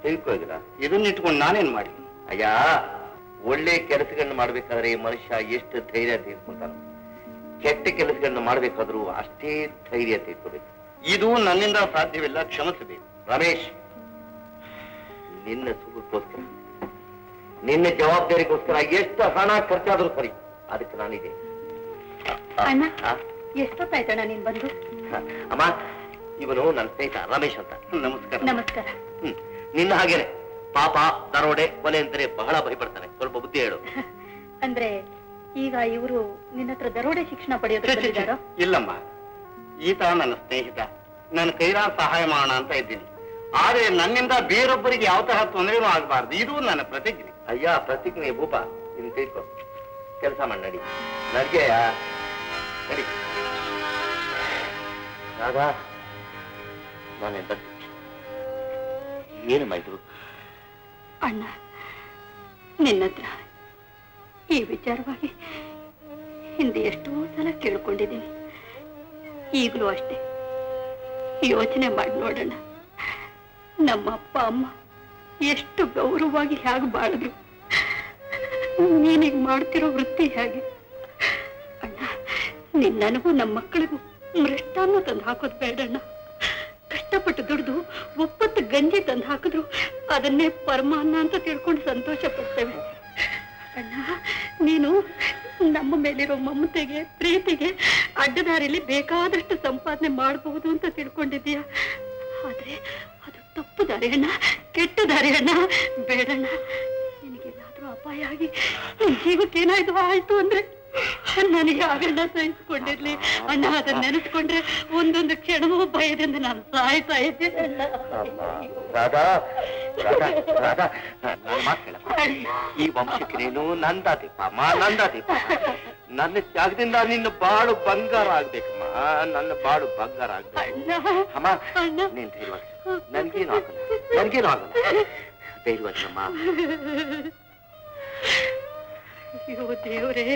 ತಿಳ್ಕೋದಿಲ್ಲ. ಇದನ್ನಿಟ್ಕೊಂಡು ನಾನೇನ್ ಮಾಡಿ? ಅಯ್ಯ, ಒಳ್ಳೆ ಕೆಲಸಗಳನ್ನ ಮಾಡ್ಬೇಕಾದ್ರೆ ಮನುಷ್ಯ ಎಷ್ಟು ಧೈರ್ಯ ತೆಗೆದುಕೊಂತಾನ, ಕೆಟ್ಟ ಕೆಲಸಗಳನ್ನ ಮಾಡ್ಬೇಕಾದ್ರೂ ಅಷ್ಟೇ ಧೈರ್ಯ ತೆಗೆದುಕೋಬೇಕು. ಇದು ನನ್ನಿಂದ ಸಾಧ್ಯವಿಲ್ಲ, ಕ್ಷಮಿಸಬೇಕು. ರಮೇಶ್, ನಿನ್ನ ಸುಖಕ್ಕೋಸ್ಕರ, ನಿನ್ನ ಜವಾಬ್ದಾರಿಗೋಸ್ಕರ ಎಷ್ಟು ಹಣ ಖರ್ಚಾದ್ರೂ ಸರಿ, ಅದಕ್ಕೆ ನಾನಿದೆ. ಅಣ್ಣ, ಎಷ್ಟೊತ್ತಾಯ್ತಣ್ಣ ನೀನ್ ಬಂದು? ಅಮ್ಮ, ಇವನು ನನ್ನ ಸ್ನೇಹಿತ ರಮೇಶ್ ಅಂತ. ನಮಸ್ಕಾರ. ನಮಸ್ಕಾರ. ನಿನ್ನ ಹಾಗೇನೆ ಪಾಪ, ದರೋಡೆ, ಕೊಲೆ ಅಂತಾರೆ ಬಹಳ ಭಯಪಡ್ತಾನೆ. ಸ್ವಲ್ಪ ಬುದ್ಧಿ ಹೇಳು. ಅಂದ್ರೆ ಈಗ ಇವರು ನಿನ್ನ ಹತ್ರ ದರೋಡೆ ಶಿಕ್ಷಣ ಪಡೆಯೋದು? ಇಲ್ಲಮ್ಮ, ಈತ ನನ್ನ ಸ್ನೇಹಿತ. ನನ್ನ ಕೈಲಾದ ಸಹಾಯ ಮಾಡೋಣ ಅಂತ ಇದ್ದೀನಿ. ಆದ್ರೆ ನನ್ನಿಂದ ಬೇರೊಬ್ಬರಿಗೆ ಯಾವ ತರಹ ತೊಂದರೆನೂ ಆಗಬಾರ್ದು. ಇದು ನನ್ನ ಪ್ರತಿಜ್ಞೆ. ಅಯ್ಯ, ಪ್ರತಿಜ್ಞೆ ಭೂಪ, ಇನ್ ತಿಳ್ಕೊ. ಕೆಲಸ ಮಾಡಿ ನಡಿ. ನಡ್ಗೆಯ ನಡಿ. ರಾಧಾ, ನಾನೇ ಬರ್ತೀನಿ. ಏನು ಮಾಡಿದ್ರು? ಅಣ್ಣ, ನಿನ್ನತ್ರ ಈ ವಿಚಾರವಾಗಿ ಹಿಂದೆ ಎಷ್ಟೋ ಸಲ ಕೇಳ್ಕೊಂಡಿದ್ದೀನಿ. ಈಗಲೂ ಅಷ್ಟೇ. ಯೋಚನೆ ಮಾಡಿ ನೋಡೋಣ. ನಮ್ಮ ಅಪ್ಪ ಅಮ್ಮ ಎಷ್ಟು ಗೌರವವಾಗಿ ಹೇಗೆ ಬಾಳಿದ್ರು, ನೀನೀಗ ಮಾಡ್ತಿರೋ ವೃತ್ತಿ ಹೇಗೆ? ಅಣ್ಣ, ನನಗೂ ನಮ್ಮ ಮಕ್ಕಳಿಗೂ ಮೃಷ್ಟಾನ್ನ ತಂದು ಹಾಕೋದು ಬೇಡಣ್ಣ. ಕಷ್ಟಪಟ್ಟು ದುಡ್ದು ಒಪ್ಪತ್ತು ಗಂಜಿ ತಂದು ಹಾಕಿದ್ರು ಅದನ್ನೇ ಪರಮಾನ್ನ ಅಂತ ತಿಳ್ಕೊಂಡು ಸಂತೋಷ ಪಡ್ತೇವೆ. ಅಣ್ಣ, ನೀನು ನಮ್ಮ ಮೇಲಿರೋ ಮಮತೆಗೆ, ಪ್ರೀತಿಗೆ ಅಡ್ಡದಾರಿಲಿ ಬೇಕಾದಷ್ಟು ಸಂಪಾದನೆ ಮಾಡಬಹುದು ಅಂತ ತಿಳ್ಕೊಂಡಿದ್ದೀಯ. ಆದ್ರೆ ಅದು ತಪ್ಪು ದಾರಿ ಅಣ್ಣ, ಕೆಟ್ಟ ದಾರಿ ಅಣ್ಣ. ಬೇಡಣ್ಣ, ನಿನಗೆಲ್ಲಾದ್ರೂ ಅಪಾಯ ಆಗಿ ನಿನ್ ಜೀವಕ್ಕೇನಾಯ್ತು ಆಯ್ತು ಅಂದ್ರೆ ನನಗೆ ಆಗಣ್ಣ ಸಹಿಸ್ಕೊಂಡಿರ್ಲಿ ಅಣ್ಣ. ಅದನ್ನ ನೆನೆಸ್ಕೊಂಡ್ರೆ ಒಂದೊಂದು ಕ್ಷಣವೂ ಭಯದಿಂದ ನಾನು ಸಾಯ್ತಾ ಇದ್ದೇನೆ ಅಣ್ಣ. ರಾಧಾ, ರಾಧಾ, ರಾಧಾ, ನನ್ನ ಮಾತು ಕೇಳಪ್ಪ. ಈ ವಂಶಕ್ಕೆ ನೀನು ನಂದಾದೀಪ ಅಮ್ಮ, ನಂದಾದೀಪ. ನನ್ನ ತ್ಯಾಗದಿಂದ ನಿನ್ನ ಬಾಳು ಬಂಗಾರ ಆಗ್ಬೇಕಮ್ಮ. ನನ್ನ ಬಾಳು ಬಂಗಾರ ಆಗ್ಬೇಕು ಅಮ್ಮ. ನೀನ್ ಧೈರ್ಯವಾಗಿ, ನನ್ಗೇನು ಆಗಲ್ಲ, ನನ್ಗೇನು ಆಗಲ್ಲ. ಧೈರ್ಯವಾಗಿರಮ್ಮ. ಅಯ್ಯೋ ದೇವ್ರೇ,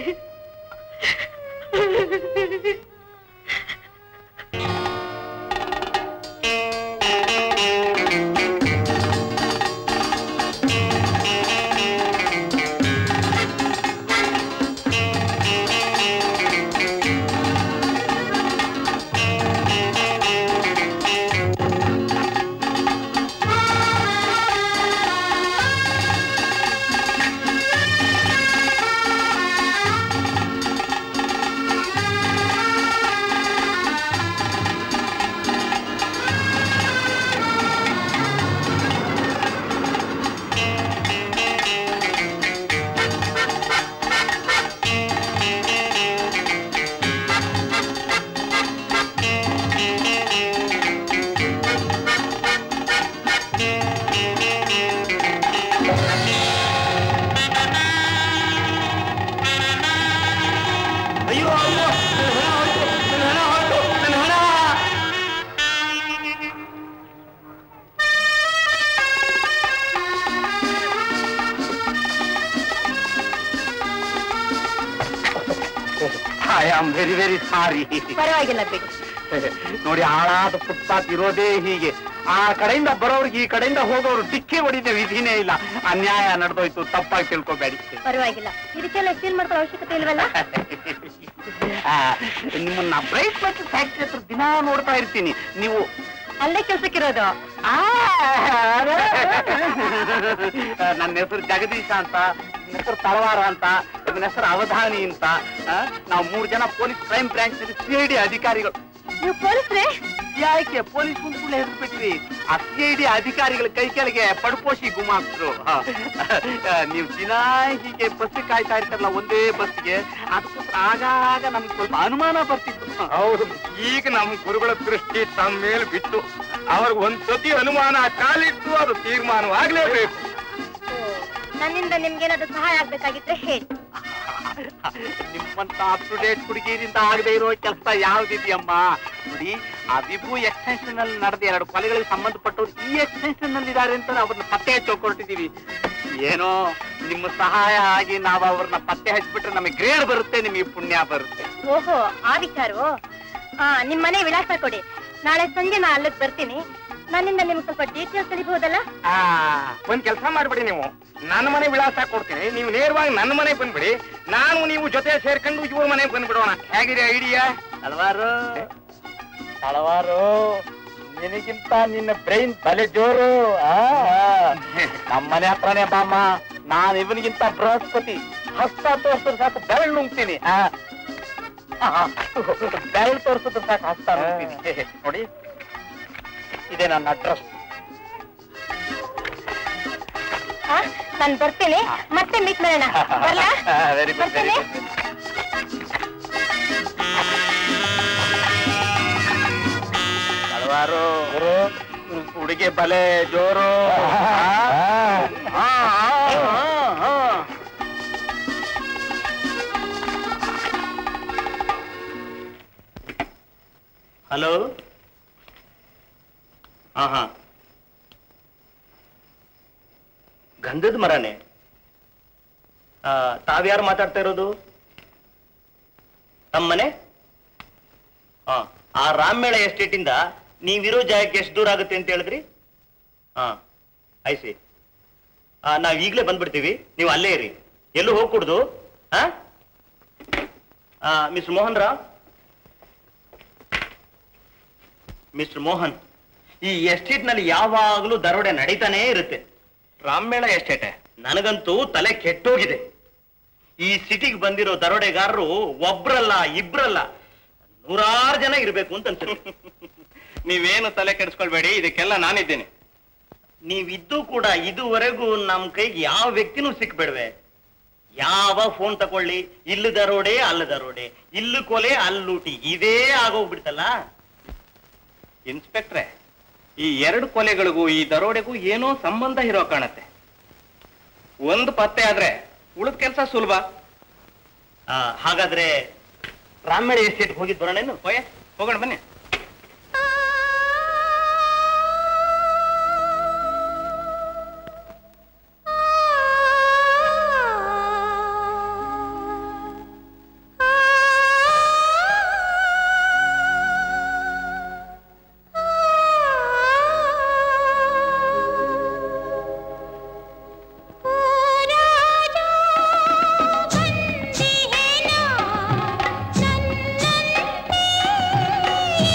ವೆರಿ ವೆರಿ ಸಾರಿ. ಪರವಾಗಿಲ್ಲ ಬಿಡಿ. ನೋಡಿ, ಹಾಳಾದ ಫುಟ್ಪಾತ್ ಇರೋದೇ ಹೀಗೆ. ಆ ಕಡೆಯಿಂದ ಬರೋರ್ಗೆ ಈ ಕಡೆಯಿಂದ ಹೋಗೋರು ಡಿಕ್ಕಿ ಹೊಡಿದ ವಿಧಿನೇ ಇಲ್ಲ. ಅನ್ಯಾಯ ನಡೆದೋಯ್ತು, ತಪ್ಪಾಗಿ ತಿಳ್ಕೊಬೇಡಿ. ಪರವಾಗಿಲ್ಲ, ಇದಕ್ಕೆಲ್ಲ ಸ್ಟೀಲ್ ಮಾಡ್ಕೊಳ್ಳೋ ಅವಶ್ಯಕತೆ ಇಲ್ವಲ್ಲ. ನಿಮ್ಮನ್ನ ಬ್ರೈಟ್ ಬಟ್ ಫ್ಯಾಕ್ಟ್ರಿ ಹತ್ರ ದಿನ ನೋಡ್ತಾ ಇರ್ತೀನಿ. ನೀವು ಅಲ್ಲೇ ಕೆಲ್ಸಕ್ಕಿರೋದು? ನನ್ನ ಹೆಸರು ಜಗದೀಶ ಅಂತ, ನನ್ನ ಹೆಸರು ತಳವಾರ ಅಂತ, ನನ್ನ ಹೆಸರು ಅವಧಾನಿ ಅಂತ. ನಾವು 3 ಜನ ಪೊಲೀಸ್ ಕ್ರೈಮ್ ಬ್ರಾಂಚ್ CID ಅಧಿಕಾರಿಗಳು. ನೀವು ಪೊಲೀಸ್ರೇ? ಯಾಕೆ ಪೊಲೀಸ್ ಮುಂದ್ ಕೂಡ ಹೆದರ್ಬಿಟ್ರಿ? ಆ CID ಅಧಿಕಾರಿಗಳ ಕೈ ಕೆಳಗೆ ಪಡ್ಪೋಷಿ ಗುಮಾಸ್ತರು. ನೀವು ದಿನ ಹೀಗೆ ಬಸ್ ಕಾಯ್ತಾ ಇರ್ತಾರಲ್ಲ, ಒಂದೇ ಬಸ್ಗೆ, ಅದಕ್ಕೋಸ್ಕರ ಆಗಾಗ ನಮ್ಗೆ ಸ್ವಲ್ಪ ಅನುಮಾನ ಬರ್ತಿತ್ತು. ಹೌದು, ಈಗ ನಮ್ಮ ಗುರುಗಳ ದೃಷ್ಟಿ ತಮ್ಮ ಮೇಲೆ ಬಿಟ್ಟು ಅವ್ರಿಗೆ ಒಂದ್ ಸತಿ ಅನುಮಾನ ಕಾಲಿಟ್ಟು ಅದು ತೀರ್ಮಾನವಾಗ್ಲೇಬೇಕು. ನನ್ನಿಂದ ನಿಮ್ಗೇನಾದ್ರೂ ಸಹಾಯ ಆಗ್ಬೇಕಾಗಿದ್ರೆ ಹೇಳಿ. ನಿಮ್ಮಂತ ಅಪ್ ಟು ಡೇಟ್ ಹುಡುಗಿರಿಂದ ಆಗದೆ ಇರೋ ಕೆಲಸ ಯಾವ್ದಿದೆಯಮ್ಮ? ನೋಡಿ, ಆ ವಿಭು ಎಕ್ಸ್ಟೆನ್ಷನ್ ಅಲ್ಲಿ ನಡೆದ 2 ಕೊಲೆಗಳಿಗೆ ಸಂಬಂಧಪಟ್ಟವ್ರು ಈ ಎಕ್ಸ್ಟೆನ್ಷನ್ ನಲ್ಲಿ ಇದ್ದಾರೆ ಅಂತ ಅವ್ರನ್ನ ಪತ್ತೆ ಹಚ್ಚೋಕೊಟ್ಟಿದೀವಿ. ಏನೋ ನಿಮ್ಮ ಸಹಾಯ ಆಗಿ ನಾವು ಅವ್ರನ್ನ ಪತ್ತೆ ಹಚ್ಚಿಬಿಟ್ರೆ ನಮಗೆ ಗ್ರೇಡ್ ಬರುತ್ತೆ, ನಿಮಗೆ ಪುಣ್ಯ ಬರುತ್ತೆ. ಓಹೋ, ಆ ವಿಚಾರವೋ? ನಿಮ್ ಮನೆ ವಿಳಾಸ ಕೊಡಿ, ನಾಳೆ ಸಂಜೆ ನಾ ಅಲ್ಲಿಗೆ ಬರ್ತೀನಿ. ನನ್ನಿಂದ ನಿಮ್ಗೆ ಸ್ವಲ್ಪ ಡೀಟೇಲ್ಸ್ ತಿಳಿಬಹುದಲ್ಲ? ಒಂದ್ ಕೆಲಸ ಮಾಡ್ಬಿಡಿ, ನೀವು ನನ್ನ ಮನೆ ವಿಳಾಸ ಕೊಡ್ತೀನಿ, ನೀವು ನೇರವಾಗಿ ನನ್ನ ಮನೆಗೆ ಬಂದ್ಬಿಡಿ. ನಾನು ನೀವು ಜೊತೆ ಸೇರ್ಕೊಂಡು ಇವ್ರ ಮನೆಗೆ ಬಂದ್ಬಿಡೋಣ. ಹೇಗಿದೆ ಐಡಿಯಾ? ಹಲವಾರು ನಿನಗಿಂತ ನಿನ್ನ ಬ್ರೈನ್ ತಲೆ ಜೋರು. ನಮ್ಮನೆ ಹತ್ರನೇ ಬಾಮ್ಮ. ನಾನು ಇವನಿಗಿಂತ ಬೃಹಸ್ಪತಿ. ಹಸ್ತ ತೋರಿಸಿದ್ರೆ ಸಾಕು ಬೆರಳು ನುಂಗ್ತೀನಿ. ಬೆರಳು ತೋರಿಸಿದ್ರೆ ಸಾಕು ಹಸ್ತ ನುಂಗ್ತೀನಿ. ನೋಡಿ, ಇದೇ ನನ್ನ ಅಡ್ರೆಸ್. ನಾನು ಬರ್ತೀನಿ, ಮತ್ತೆ ಮೀಟ್ ಮಾಡೋಣ. ಬರ್ಲಾ? Very good, very good. ಹಲವಾರು ಹುಡುಗಿ ಬಲೆ ಜೋರು. ಹಲೋ. ಹಾ, ಗಂಧದ ಮರನೇ. ತಾವ್ಯಾರು ಮಾತಾಡ್ತಾ ಇರೋದು? ತಮ್ಮನೆ? ಆ ರಾಮಮೇಳ ಎಸ್ಟೇಟಿಂದ ನೀವಿರೋ ಜಾಗಕ್ಕೆ ಎಷ್ಟು ದೂರ ಆಗುತ್ತೆ ಅಂತ ಹೇಳಿದ್ರಿ? ಐಸಿ. ನಾವ್ ಈಗಲೇ ಬಂದ್ಬಿಡ್ತೀವಿ, ನೀವು ಅಲ್ಲೇ ಇರಿ, ಎಲ್ಲೂ ಹೋಗ್ಕೊಡ್ದು. ಮಿಸ್ಟರ್ ಮೋಹನ್ ರಾವ್, ಮಿಸ್ಟರ್ ಮೋಹನ್, ಈ ಎಸ್ಟೇಟ್ ನಲ್ಲಿ ಯಾವಾಗಲೂ ದರೋಡೆ ನಡೀತಾನೇ ಇರುತ್ತೆ. ರಾಮಮೇಳ ಎಸ್ಟೇಟೆ ನನಗಂತೂ ತಲೆ ಕೆಟ್ಟೋಗಿದೆ. ಈ ಸಿಟಿಗೆ ಬಂದಿರೋ ದರೋಡೆಗಾರರು ಒಬ್ರಲ್ಲ, ಇಬ್ರಲ್ಲ, 100 ಜನ ಇರಬೇಕು ಅಂತ ಅನ್ಸುತ್ತೆ. ನೀವೇನು ತಲೆ ಕೆಡಿಸ್ಕೊಳ್ಬೇಡಿ, ಇದಕ್ಕೆಲ್ಲ ನಾನಿದ್ದೇನೆ. ನೀವಿದ್ದು ಕೂಡ ಇದುವರೆಗೂ ನಮ್ ಕೈಗೆ ಯಾವ ವ್ಯಕ್ತಿನೂ ಸಿಕ್ಬೇಡ್ವೆ. ಯಾವ ಫೋನ್ ತಕೊಳ್ಳಿ, ಇಲ್ಲಿ ದರೋಡೆ, ಅಲ್ಲಿ ದರೋಡೆ, ಇಲ್ಲಿ ಕೊಲೆ, ಅಲ್ಲಿ ಲೂಟಿ, ಇದೇ ಆಗೋಗ್ಬಿಡ್ತಲ್ಲ. ಇನ್ಸ್ಪೆಕ್ಟ್ರೆ, ಈ 2 ಕೊಲೆಗಳಿಗೂ ಈ ದರೋಡೆಗೂ ಏನೋ ಸಂಬಂಧ ಇರೋ ಕಾಣತ್ತೆ. ಒಂದು ಪತ್ತೆ ಆದ್ರೆ ಉಳಿದ ಕೆಲಸ ಸುಲಭ. ಹಾಗಾದ್ರೆ ರಾಮಮೇಳ ಎಸ್ಟೇಟ್ ಹೋಗಿದ್ ಬರೋಣೇನು? ಹೋಗೋಣ ಬನ್ನಿ. ಈ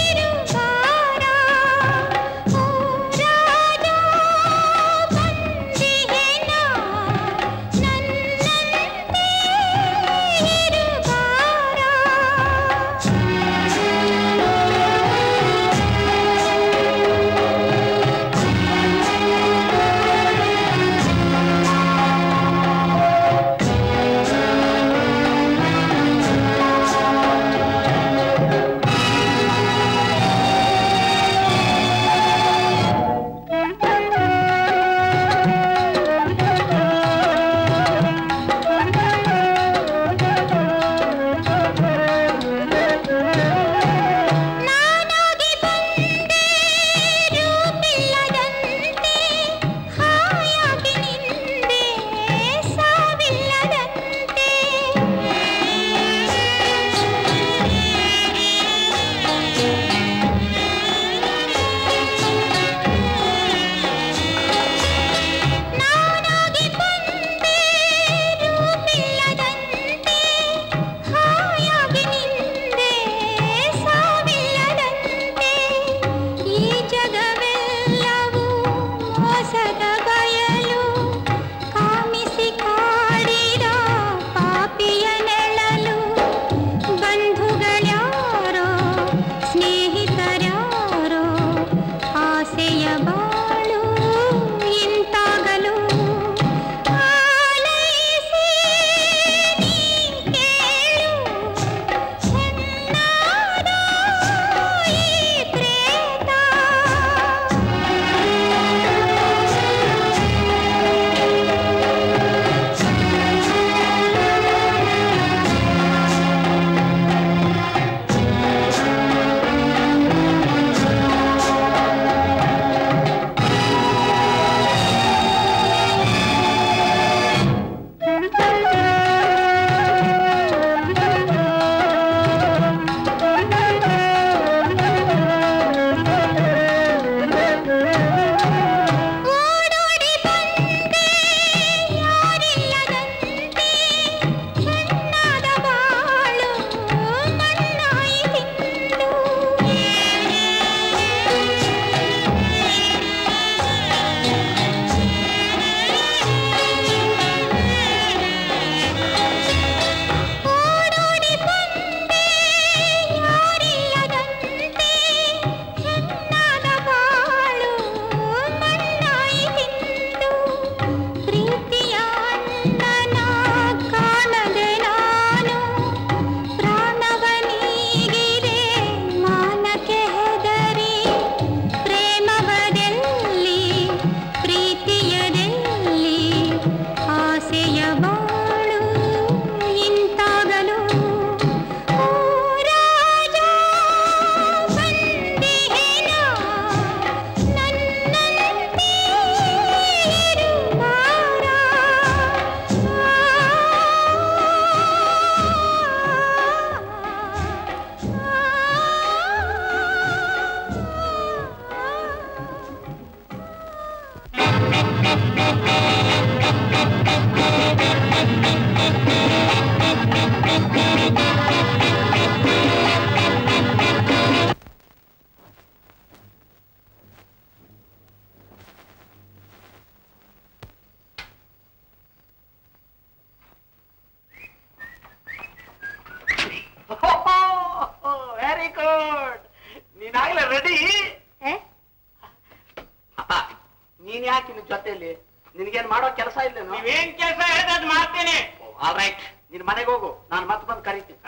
ಇಲ್ಲ. ನೀವೇನ್ ಕೆಲಸ ಹೇಳಿದ್ರೆ ಅದು ಮಾಡ್ತೇನೆ. ಆಲ್ ರೈಟ್, ನಿನ್ ಮನೆಗೆ ಹೋಗು, ನಾನು ಮತ್ತೆ ಬಂದು ಕರಿತೀನಿ.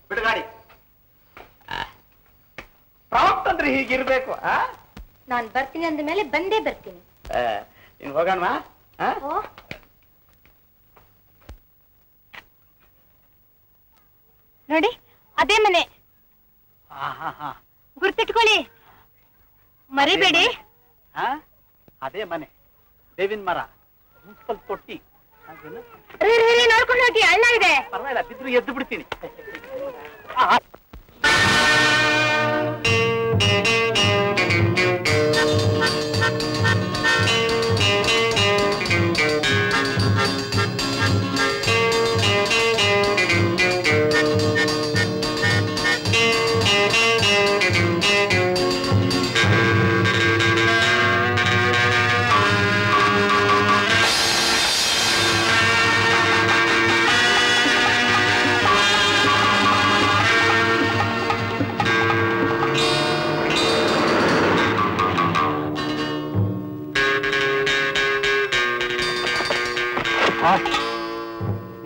ಬಿಡುಗಾಡಿ. ಪ್ರಾಪ್ಟ್ ಅಂದ್ರೆ ಹೀಗಿರ್ಬೇಕು. ನಾನ್ ಬರ್ತೀನಿ ಅಂದ ಮೇಲೆ ಬಂದೇ ಬರ್ತೀನಿ. ಇನ್ ಹೋಗೋಣ. ನೋಡಿ, ಅದೇ ಮನೆ. ಗುರ್ತಿಟ್ಕೊಳ್ಳಿ, ಮರಿಬೇಡಿ. ಅದೇ ಮನೆ, ಬೇವಿನ ಮರ, ಮುನ್ಸಿಪಲ್ ತೊಟ್ಟಿ. ನೋಡ್ಕೊಂಡು ಹೋಗಿ, ಅಣ್ಣ ಇದೆ. ಪರವಾಗಿಲ್ಲ, ಬಿದ್ರು ಎದ್ದು ಬಿಡ್ತೀನಿ.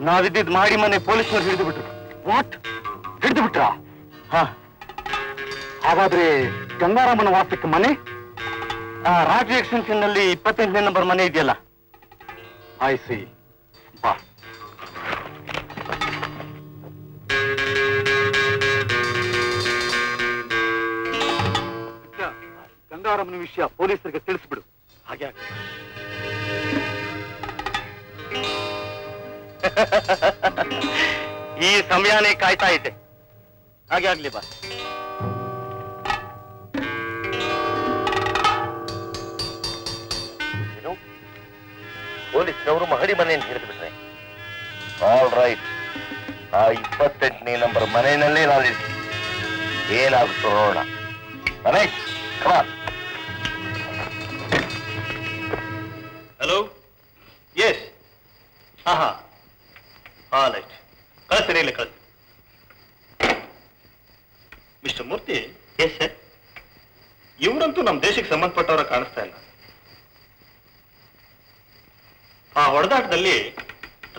ನಾವಿದ್ದಿದ್ದು ಮಾಡಿ ಮನೆ ಪೊಲೀಸ್ನವ್ರು ಹಿಡಿದು ಬಿಟ್ರು. ವಾಟ್? ಹಿಡಿದು ಬಿಟ್ರಾ? ಹಾಗಾದ್ರೆ ಗಂಗಾರಾಮನ ವಾಸಕ್ಕೆ ಮನೆ ರಾಜ್ ಎಕ್ಸ್ಟೆನ್ಷನ್ ನಲ್ಲಿ 28ನೇ ನಂಬರ್ ಮನೆ ಇದೆಯಲ್ಲ? I C. ಬಾ. ಗಂಗಾರಾಮನ ವಿಷಯ ಪೊಲೀಸರಿಗೆ ತಿಳಿಸ್ಬಿಡು. ಹಾಗೆ ಈ ಸಮಯನೇ ಕಾಯ್ತಾ ಇದ್ದೆ. ಹಾಗೆ ಆಗ್ಲಿ ಬಾ. ಪೊಲೀಸ್ನವರು ಮಹಡಿ ಮನೆಯನ್ನು ಹಿಡಿದು ಬಿಟ್ರೆ ಆಲ್ ರೈಟ್. ಆ 28ನೇ ನಂಬರ್ ಮನೆಯಲ್ಲೇ ನಾವಿರ್ತೀವಿ. ಏನಾಗುತ್ತೋ ನೋಡೋಣ. ರಮೇಶ್, ಹಲೋ. ಎಸ್. ಹಾ, ರೈಟ್. ಕಳಿಸ್ತೀನಿ, ಇಲ್ಲ ಕಳಿಸಿ. ಮಿಸ್ಟರ್ ಮೂರ್ತಿ. Yes sir. ಇವರಂತೂ ನಮ್ಮ ದೇಶಕ್ಕೆ ಸಂಬಂಧಪಟ್ಟವರ ಕಾಣಿಸ್ತಾ ಇಲ್ಲ. ಆ ಹೊಡೆದಾಟದಲ್ಲಿ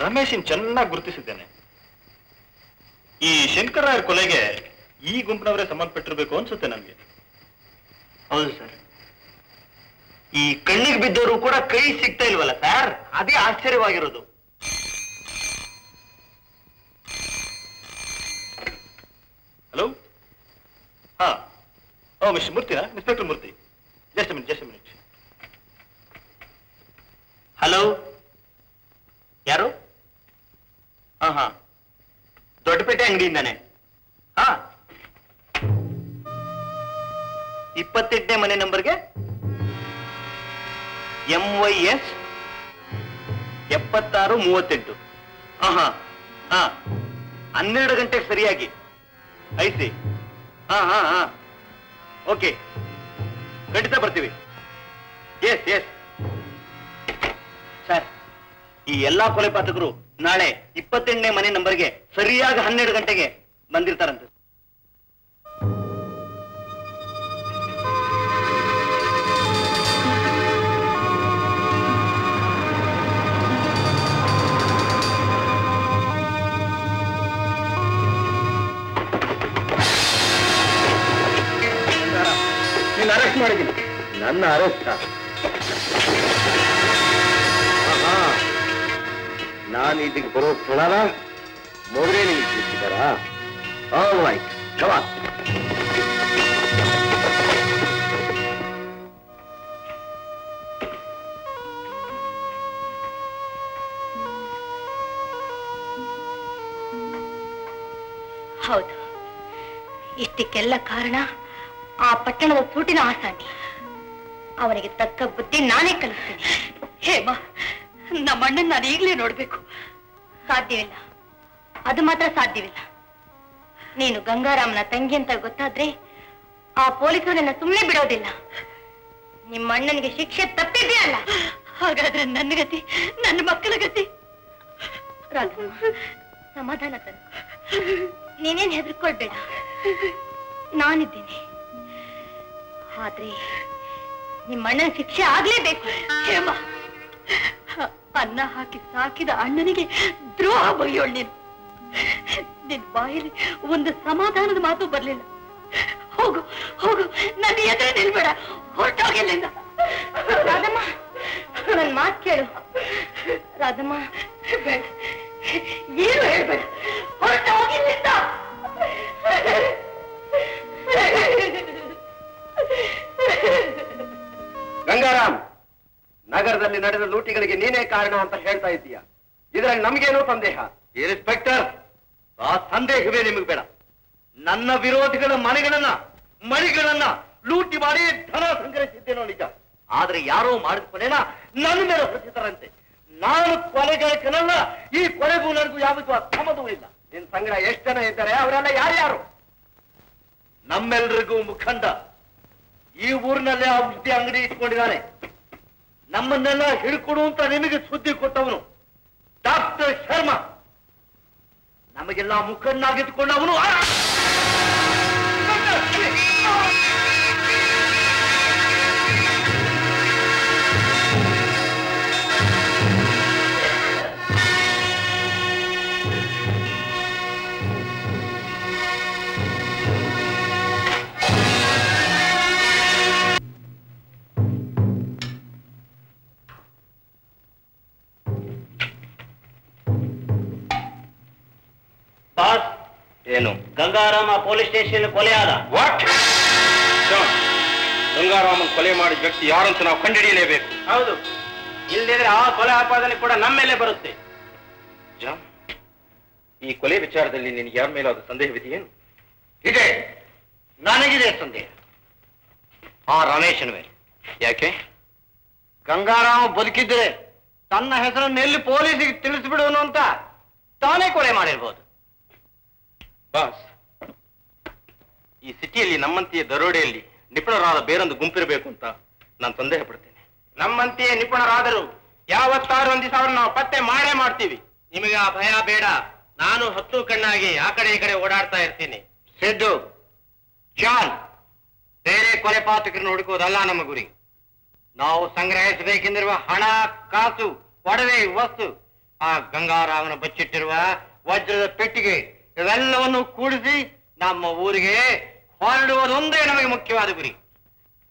ರಮೇಶನ್ ಚೆನ್ನಾಗಿ ಗುರುತಿಸಿದ್ದೇನೆ. ಈ ಶಂಕರರಾಯರ್ ಕೊಲೆಗೆ ಈ ಗುಂಪಿನವರೇ ಸಂಬಂಧಪಟ್ಟಿರ್ಬೇಕು ಅನ್ಸುತ್ತೆ ನನಗೆ. ಹೌದು ಸರ್. ಈ ಕಣ್ಣಿಗೆ ಬಿದ್ದವರು ಕೂಡ ಕೈ ಸಿಗ್ತಾ ಇಲ್ವಲ್ಲ ಸರ್, ಅದೇ ಆಶ್ಚರ್ಯವಾಗಿರೋದು. ಹಲೋ. ಹಾ, ಮಿಸ್ಟರ್ ಮೂರ್ತಿನಾ? Inspector Murthy. Just minute. Hello, ಯಾರು? ಹಾ, ದೊಡ್ಡಪೇಟೆ ಅಂಗಡಿಯಿಂದಾನೆ. ಹಾ, 28ನೇ ಮನೆ ನಂಬರ್ಗೆ MYS 7638. ಹಾ, 12 ಗಂಟೆಗೆ ಸರಿಯಾಗಿ. ಐಸಿ. ಹಾ, ಓಕೆ, ಖಂಡಿತ ಬರ್ತೀವಿ. Yes sir. ಈ ಎಲ್ಲಾ ಕೊಲೆ ಪಾತಕರು ನಾಳೆ 28ನೇ ಮನೆ ನಂಬರ್ಗೆ ಸರಿಯಾಗಿ 12 ಗಂಟೆಗೆ ಬಂದಿರ್ತಾರಂತೆ. ಅರೆಸ್ಟ್ ಮಾಡಿದ್ದೀನಿ. ನನ್ನ ಅರೆಸ್ಟ್? ನಾನು ಇದಕ್ಕೆ ಬರೋ ಸ್ಥಳನ ಮೊದಲೇ ನಿಮಗೆ ತಿಳಿಸಿದ್ದಾರಾ? ಆಲ್ ರೈಟ್, ಕಮಾನ್. ಹೌದು, ಇಷ್ಟಕ್ಕೆಲ್ಲ ಕಾರಣ ಆ ಪಟ್ಟಣದ ಸೂಟಿನ ಆಸಾಮಿ. ಅವನಿಗೆ ತಕ್ಕ ಬುದ್ಧಿ ನಾನೇ ಕಲಿಸ್ತೀನಿ. ಹೇಮಾ, ನಮ್ಮ ಅಣ್ಣನ್ ನಾನು ಈಗಲೇ ನೋಡ್ಬೇಕು. ಸಾಧ್ಯವಿಲ್ಲ, ಅದು ಮಾತ್ರ ಸಾಧ್ಯವಿಲ್ಲ. ನೀನು ಗಂಗಾರಾಮನ ತಂಗಿ ಅಂತ ಗೊತ್ತಾದ್ರೆ ಆ ಪೊಲೀಸರು ನನ್ನ ಸುಮ್ಮನೆ ಬಿಡೋದಿಲ್ಲ. ನಿಮ್ಮ ಅಣ್ಣನಿಗೆ ಶಿಕ್ಷೆ ತಪ್ಪಿದೆಯಲ್ಲ, ಹಾಗಾದ್ರೆ ನನ್ನ ಗತಿ, ನನ್ನ ಮಕ್ಕಳ ಗತಿ. ರಾಧಮ್ಮ, ಸಮಾಧಾನ ತನ. ನೀನೇನ್ ಹೆದರ್ಕೊಳ್ಬೇಡ, ನಾನಿದ್ದೇನೆ. ಆದ್ರೆ ನಿಮ್ಮ ಅಣ್ಣನ ಶಿಕ್ಷೆ ಆಗ್ಲೇಬೇಕು. ಹೇಮ, ಅನ್ನ ಹಾಕಿ ಸಾಕಿದ ಅಣ್ಣನಿಗೆ ದ್ರೋಹ ಬಗೆಯೋಳು ನೀನು. ನಿನ್ ಬಾಯಲ್ಲಿ ಒಂದು ಸಮಾಧಾನದ ಮಾತು ಬರ್ಲಿಲ್ಲ. ಹೋಗು ಹೋಗು, ನನ್ನ ಎದುರು ನಿಲ್ಬೇಡ, ಹೊರಟೋಗಿಲ್ಲಿಂದ. ರಾಧಮ್ಮ, ನನ್ ಮಾತು ಕೇಳು. ರಾಧಮ್ಮ, ಬೇಡ, ಏನು ಹೇಳ್ಬೇಡ, ಹೊರಟೋಗಿಲ್ಲಿಂದ. ಗಂಗಾರಾಮ್, ನಗರದಲ್ಲಿ ನಡೆದ ಲೂಟಿಗಳಿಗೆ ನೀನೇ ಕಾರಣ ಅಂತ ಹೇಳ್ತಾ ಇದ್ದೀಯ. ಇದರಲ್ಲಿ ನಮಗೇನೋ ಸಂದೇಹ. ಇನ್ಸ್ಪೆಕ್ಟರ್, ಆ ಸಂದೇಹವೇ ನಿಮಗೆ ಬೇಡ. ನನ್ನ ವಿರೋಧಿಗಳ ಮನೆಗಳನ್ನ ಲೂಟಿ ಮಾಡಿ ಧನ ಸಂಗ್ರಹಿಸಿದ್ದೇನೋ ನಿಜ. ಆದ್ರೆ ಯಾರೋ ಮಾಡಿದ ಕೊನೆನ ನನ್ನ ಮೇಲೆ ಹೊರಟಿದ್ದಾರಂತೆ. ನಾನು ಕೊಲೆಗಾರಕನಲ್ಲ, ಈ ಕೊಲೆಗೂ ನನಗೂ ಯಾವತ್ತೂ ಅಸಮದವೂ ಇಲ್ಲ. ನಿನ್ ಸಂಗ್ರಹ ಎಷ್ಟು ಜನ ಇದ್ದಾರೆ, ಅವರೆಲ್ಲ ಯಾರ್ಯಾರು? ನಮ್ಮೆಲ್ರಿಗೂ ಮುಖಂಡ ಈ ಊರಿನಲ್ಲೇ ಔಷಧಿ ಅಂಗಡಿ ಇಟ್ಕೊಂಡಿದ್ದಾನೆ. ನಮ್ಮನ್ನೆಲ್ಲ ಹಿಡ್ಕೊಡು ಅಂತ ನಿಮಗೆ ಸುದ್ದಿ ಕೊಟ್ಟವನು ಡಾಕ್ಟರ್ ಶರ್ಮಾ. ನಮಗೆಲ್ಲ ಮುಖಂಡನಾಗಿಟ್ಕೊಂಡವನು ಏನು? ಗಂಗಾರಾಮ ಪೊಲೀಸ್ ಸ್ಟೇಷನ್ ಕೊಲೆ ಆದ. ವಾಟ್? ಗಂಗಾರಾಮನ್ ಕೊಲೆ ಮಾಡಿದ ವ್ಯಕ್ತಿ ಯಾರಂತ ನಾವು ಕಂಡುಹಿಡಿಯಲೇಬೇಕು. ಹೌದು, ಇಲ್ಲದಿದ್ರೆ ಆ ಕೊಲೆ ಆಪಾದನೆ ಕೂಡ ನಮ್ಮ ಮೇಲೆ ಬರುತ್ತೆ. ಜಾನ್, ಈ ಕೊಲೆ ವಿಚಾರದಲ್ಲಿ ನಿನಗೆ ಯಾರ ಮೇಲಾದ ಸಂದೇಹವಿದೆಯೇನು? ಇದೆ, ನನಗಿದೆ ಸಂದೇಹ. ಆ ರಮೇಶನ ಮೇಲೆ. ಯಾಕೆ? ಗಂಗಾರಾಮ ಬದುಕಿದ್ರೆ ತನ್ನ ಹೆಸರನ್ನು ಎಲ್ಲಿ ಪೊಲೀಸಿಗೆ ತಿಳಿಸ್ಬಿಡೋನು ಅಂತ ತಾನೇ ಕೊಲೆ ಮಾಡಿರ್ಬೋದು. ಬಾಸ್, ಈ ಸಿಟಿಯಲ್ಲಿ ನಮ್ಮಂತೆಯ ದರೋಡೆಯಲ್ಲಿ ನಿಪುಣರಾದ ಬೇರೊಂದು ಗುಂಪಿರಬೇಕು ಅಂತ ನಾನು ಸಂದೇಹ ಪಡ್ತೇನೆ. ನಮ್ಮಂತೆಯೇ ನಿಪುಣರಾದರೂ ಯಾವತ್ತಾರು ಒಂದು ದಿವಸ ಅವ್ರನ್ನ ನಾವು ಪತ್ತೆ ಮಾಡೇ ಮಾಡ್ತೀವಿ. ನಿಮಗೆ ಆ ಭಯ ಬೇಡ. ನಾನು ಹತ್ತು ಕಣ್ಣಾಗಿ ಆ ಕಡೆ ಈ ಕಡೆ ಓಡಾಡ್ತಾ ಇರ್ತೀನಿ. ಸಿದ್ದು, ಜಾನ್, ಬೇರೆ ಕೊಲೆ ಪಾತಕರನ್ನು ಹುಡುಕುವುದಲ್ಲ ನಮ್ಮ ಗುರಿ. ನಾವು ಸಂಗ್ರಹಿಸಬೇಕೆಂದಿರುವ ಹಣ, ಕಾಸು, ಒಡವೆ, ವಸ್ತು, ಆ ಗಂಗಾರಾಮನ ಬಚ್ಚಿಟ್ಟಿರುವ ವಜ್ರದ ಪೆಟ್ಟಿಗೆ, ಇವೆಲ್ಲವನ್ನು ಕೂಡಿಸಿ ನಮ್ಮ ಊರಿಗೆ ಹೊರಡುವುದೊಂದೇ ನಮಗೆ ಮುಖ್ಯವಾದ ಗುರಿ.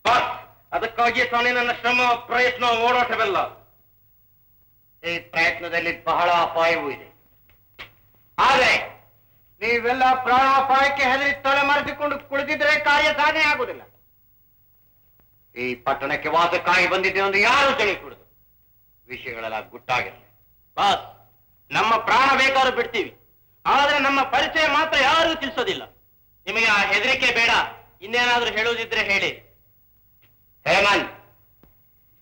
ಬಾಸ್, ಅದಕ್ಕಾಗಿ ತಾನೇ ನನ್ನ ಶ್ರಮ, ಪ್ರಯತ್ನ, ಓಡಾಟವೆಲ್ಲ. ಈ ಪ್ರಯತ್ನದಲ್ಲಿ ಬಹಳ ಅಪಾಯವೂ ಇದೆ. ಆದರೆ ನೀವೆಲ್ಲ ಪ್ರಾಣಾಪಾಯಕ್ಕೆ ಹೆದರಿ ತಲೆ ಮರೆಸಿಕೊಂಡು ಕುಳಿತಿದ್ರೆ ಕಾರ್ಯ ಸಾಧನೆ ಆಗುವುದಿಲ್ಲ. ಈ ಪಟ್ಟಣಕ್ಕೆ ವಾಸಕ್ಕಾಗಿ ಬಂದಿದ್ದೇವೆ ಎಂದು ಯಾರೂ ತಿಳಿದುಕೊಡುದು. ವಿಷಯಗಳೆಲ್ಲ ಗುಟ್ಟಾಗಿರಲಿ. ಬಾಸ್, ನಮ್ಮ ಪ್ರಾಣ ಬೇಕಾದ್ರೂ ಬಿಡ್ತೀವಿ, ಆದ್ರೆ ನಮ್ಮ ಪರಿಚಯ ಮಾತ್ರ ಯಾರಿಗೂ ತಿಳಿಸೋದಿಲ್ಲ. ನಿಮಗೆ ಆ ಹೆದರಿಕೆ ಬೇಡ. ಇನ್ನೇನಾದ್ರೂ ಹೇಳುವುದಿದ್ರೆ ಹೇಳಿ. ಹೇಮಂತ್,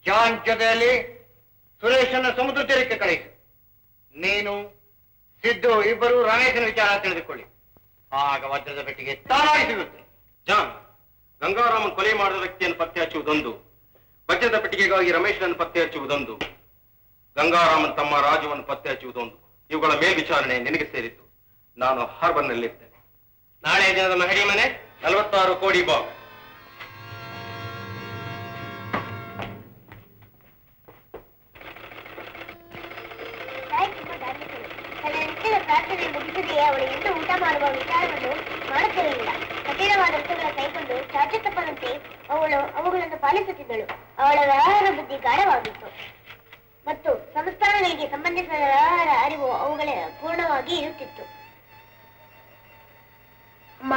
ಜಾನ್ ಜೊತೆಯಲ್ಲಿ ಸುರೇಶನ ಸಮುದ್ರ ತೀರಕ್ಕೆ ಕಳಿಸು. ನೀನು, ಸಿದ್ದು ಇಬ್ಬರು ರಮೇಶನ ವಿಚಾರ ತಿಳಿದುಕೊಳ್ಳಿ. ಆಗ ವಜ್ರದ ಪೆಟ್ಟಿಗೆ ತಾನಾಗಿ ಸಿಗುತ್ತೆ. ಜಾನ್, ಗಂಗಾರಾಮನ್ ಕೊಲೆ ಮಾಡಿದ ವ್ಯಕ್ತಿಯನ್ನು ಪತ್ತೆ ಹಚ್ಚುವುದೊಂದು, ವಜ್ರದ ಪೆಟ್ಟಿಗೆಗಾಗಿ ರಮೇಶನನ್ನು ಪತ್ತೆ ಹಚ್ಚುವುದೊಂದು, ಗಂಗಾರಾಮನ್ ತಮ್ಮ ರಾಜುವನ್ನು ಪತ್ತೆ ಹಚ್ಚುವುದೊಂದು, ಇವುಗಳ ಮೇಲ್ವಿಚಾರಣೆ ನಿನಗೆ ಸೇರಿದ್ದು. ನಾನು ಹಾರ್ಬರ್ನಲ್ಲಿರ್ತೇನೆ. ನಾಳೆ ದಿನದ ಮಹಡಿ ಮನೆ 46 ಕೋಡಿ ಬಾಕ್ಸ್. ಪ್ರಾರ್ಥನೆ ಮುಗಿಸದೆಯೇ ಅವಳು ಎಂದು ಊಟ ಮಾಡುವ ವಿಚಾರವನ್ನು ಮಾಡುತ್ತಿರಲಿಲ್ಲ. ಕಠಿಣವಾದ ಋತುಗಳ ಕೈಕೊಂಡು ಚಾಚುತಪ್ಪನಂತೆ ಅವುಗಳನ್ನು ಪಾಲಿಸುತ್ತಿದ್ದಳು. ಅವಳ ವ್ಯವಹಾರ ಬುದ್ಧಿ ಗಾಢವಾಗಿತ್ತು ಮತ್ತು ಸಂಸ್ಥಾನಗಳಿಗೆ ಸಂಬಂಧಿಸಿದ ವ್ಯವಹಾರ ಅರಿವು ಅವುಗಳ ಪೂರ್ಣವಾಗಿ ಇರುತ್ತಿತ್ತು. ಅಮ್ಮ,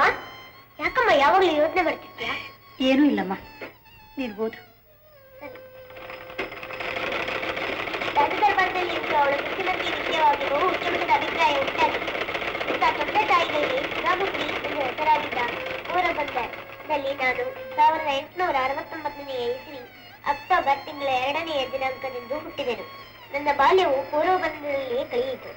ಯಾಕಮ್ಮ ಯಾವಾಗಲೂ ಯೋಚನೆ ಬರ್ತಿದ್ಯಾ? ಏನೂ ಇಲ್ಲಮ್ಮ, ನೀನು ಓದು. ರಾಜದರ್ಬಾರದಲ್ಲಿ ಅವಳ ಬುದ್ಧಿಮತಿ ವಿಷಯವಾಗಿ ಬಹು ಉಚ್ಚಮಟ್ಟದ ಅಭಿಪ್ರಾಯ ಉಂಟಾಗಿತ್ತು. ಇಂಥ ತಂದೆ ತಾಯಿಗಳಿಗೆ ಸುಧಾಮೂರ್ತಿ ಎಂದು ಹೆಸರಾಗಿದ್ದ ಪೋರಬಂದರ್ನಲ್ಲಿ ನಾನು 1869ನೇ ಇಸ್ವಿ ಅಕ್ಟೋಬರ್ ತಿಂಗಳ 2ನೇ ದಿನಾಂಕದಂದು ಹುಟ್ಟಿದೆನು. ನನ್ನ ಬಾಲ್ಯವು ಪೋರಬಂದರಲ್ಲಿಯೇ ಕಳೆಯಿತು.